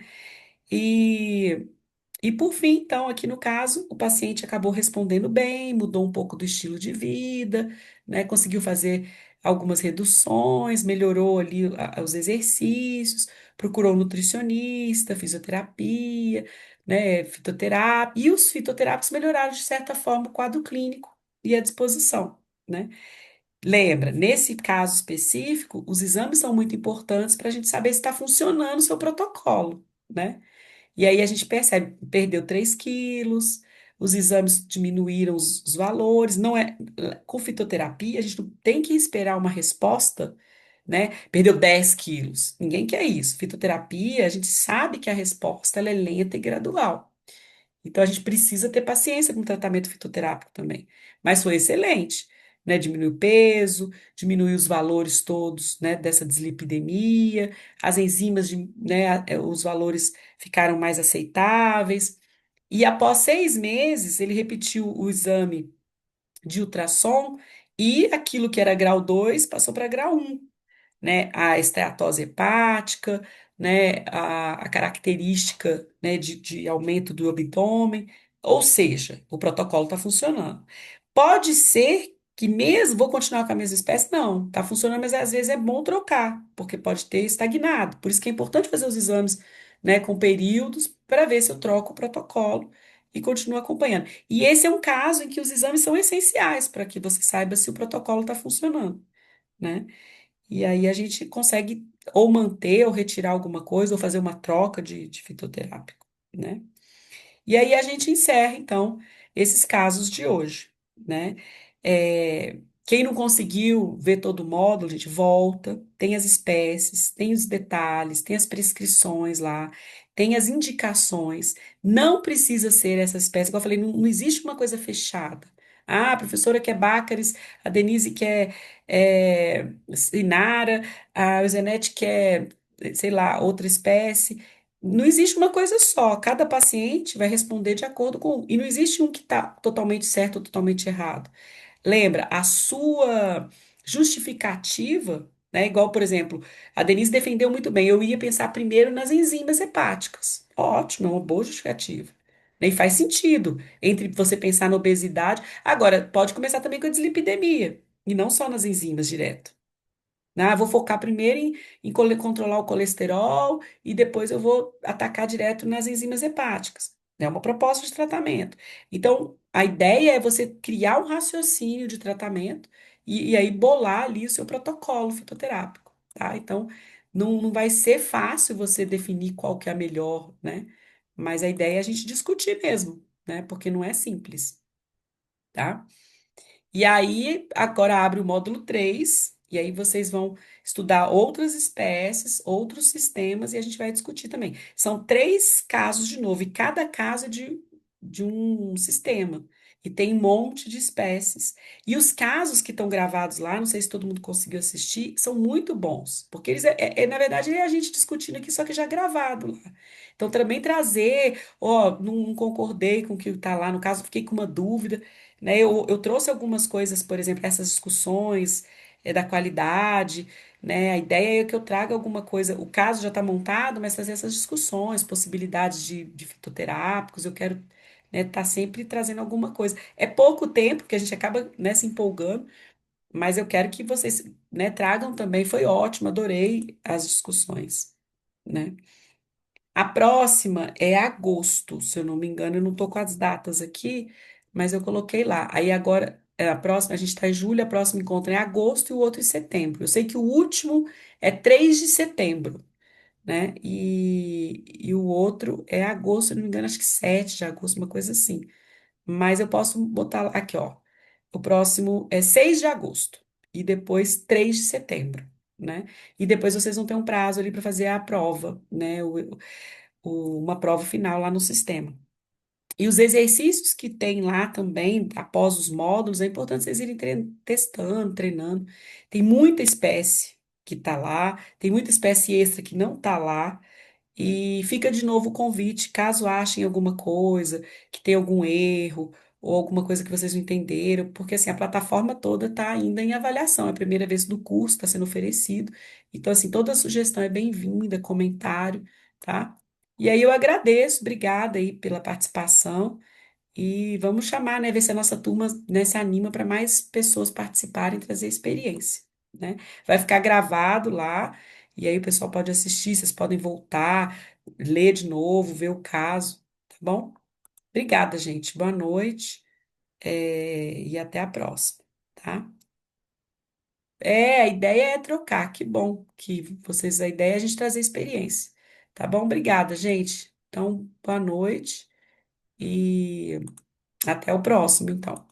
E por fim, então, aqui no caso, o paciente acabou respondendo bem, mudou um pouco do estilo de vida, né? Conseguiu fazer algumas reduções, melhorou ali os exercícios, procurou um nutricionista, fisioterapia, né? Fitoterapia, e os fitoterápicos melhoraram, de certa forma, o quadro clínico e a disposição, né? Lembra, nesse caso específico, os exames são muito importantes para a gente saber se está funcionando o seu protocolo, né? E aí a gente percebe, perdeu 3 quilos, os exames diminuíram os valores, não é, com fitoterapia a gente não tem que esperar uma resposta, né? Perdeu 10 quilos, ninguém quer isso. Fitoterapia, a gente sabe que a resposta ela é lenta e gradual. Então, a gente precisa ter paciência com o tratamento fitoterápico também. Mas foi excelente, né? Diminuiu o peso, diminuiu os valores todos, né, dessa dislipidemia, as enzimas, né, os valores ficaram mais aceitáveis. E após 6 meses, ele repetiu o exame de ultrassom e aquilo que era grau 2 passou para grau 1, né, a esteatose hepática, né, a característica, né, de aumento do abdômen, ou seja, o protocolo está funcionando. Pode ser que mesmo, vou continuar com a mesma espécie? Não, está funcionando, mas às vezes é bom trocar, porque pode ter estagnado. Por isso que é importante fazer os exames, né, com períodos, para ver se eu troco o protocolo e continuo acompanhando. E esse é um caso em que os exames são essenciais para que você saiba se o protocolo está funcionando. né? E aí a gente consegue ou manter ou retirar alguma coisa, ou fazer uma troca de fitoterápico, né? E aí a gente encerra, então, esses casos de hoje, né? Quem não conseguiu ver todo o módulo, a gente volta, tem as espécies, tem os detalhes, tem as prescrições lá, tem as indicações. Não precisa ser essa espécie, igual eu falei, não existe uma coisa fechada. Ah, a professora quer Baccharis, a Denise quer Inara, a Euzenete quer, sei lá, outra espécie. Não existe uma coisa só. Cada paciente vai responder de acordo com. E não existe um que está totalmente certo ou totalmente errado. Lembra, a sua justificativa, né? Igual, por exemplo, a Denise defendeu muito bem. Eu ia pensar primeiro nas enzimas hepáticas. Ótimo, é uma boa justificativa. E faz sentido entre você pensar na obesidade. Agora, pode começar também com a dislipidemia, e não só nas enzimas direto. Ah, vou focar primeiro em controlar o colesterol e depois eu vou atacar direto nas enzimas hepáticas. É uma proposta de tratamento. Então, a ideia é você criar um raciocínio de tratamento e aí bolar ali o seu protocolo fitoterápico, tá? Então, não vai ser fácil você definir qual que é a melhor, né? Mas a ideia é a gente discutir mesmo, né? Porque não é simples, tá? E aí, agora abre o módulo 3 e aí vocês vão estudar outras espécies, outros sistemas, e a gente vai discutir também. São 3 casos de novo, e cada caso é de um sistema. E tem um monte de espécies. E os casos que estão gravados lá, não sei se todo mundo conseguiu assistir, são muito bons. Porque eles, na verdade, é a gente discutindo aqui, só que já gravado lá. Então, também trazer, ó, não concordei com o que está lá, no caso, fiquei com uma dúvida, né? Eu trouxe algumas coisas, por exemplo, essas discussões da qualidade, né? A ideia é que eu traga alguma coisa, o caso já está montado, mas fazer essas discussões, possibilidades de fitoterápicos, eu quero, né, tá sempre trazendo alguma coisa. É pouco tempo que a gente acaba, né, se empolgando, mas eu quero que vocês, né, tragam também, foi ótimo, adorei as discussões, né? A próxima é agosto, se eu não me engano, eu não estou com as datas aqui, mas eu coloquei lá. Aí agora, a próxima, a gente está em julho, a próxima encontro é em agosto e o outro em setembro. Eu sei que o último é 3 de setembro, né? E o outro é agosto, se eu não me engano, acho que 7 de agosto, uma coisa assim. Mas eu posso botar aqui, ó. O próximo é 6 de agosto e depois 3 de setembro, né? E depois vocês vão ter um prazo ali para fazer a prova, né? Uma prova final lá no sistema. E os exercícios que tem lá também, após os módulos, é importante vocês irem testando, treinando. Tem muita espécie que está lá, tem muita espécie extra que não está lá. E fica de novo o convite, caso achem alguma coisa, que tem algum erro, ou alguma coisa que vocês não entenderam, porque assim, a plataforma toda está ainda em avaliação, é a primeira vez do curso, está sendo oferecido. Então, assim, toda sugestão é bem-vinda, comentário, tá? E aí eu agradeço, obrigada aí pela participação. E vamos chamar, né, ver se a nossa turma, né, se anima para mais pessoas participarem e trazer experiência, né? Vai ficar gravado lá, e aí o pessoal pode assistir, vocês podem voltar, ler de novo, ver o caso, tá bom? Obrigada, gente. Boa noite, e até a próxima, tá? A ideia é trocar, que bom que vocês, a ideia é a gente trazer experiência, tá bom? Obrigada, gente. Então, boa noite e até o próximo, então.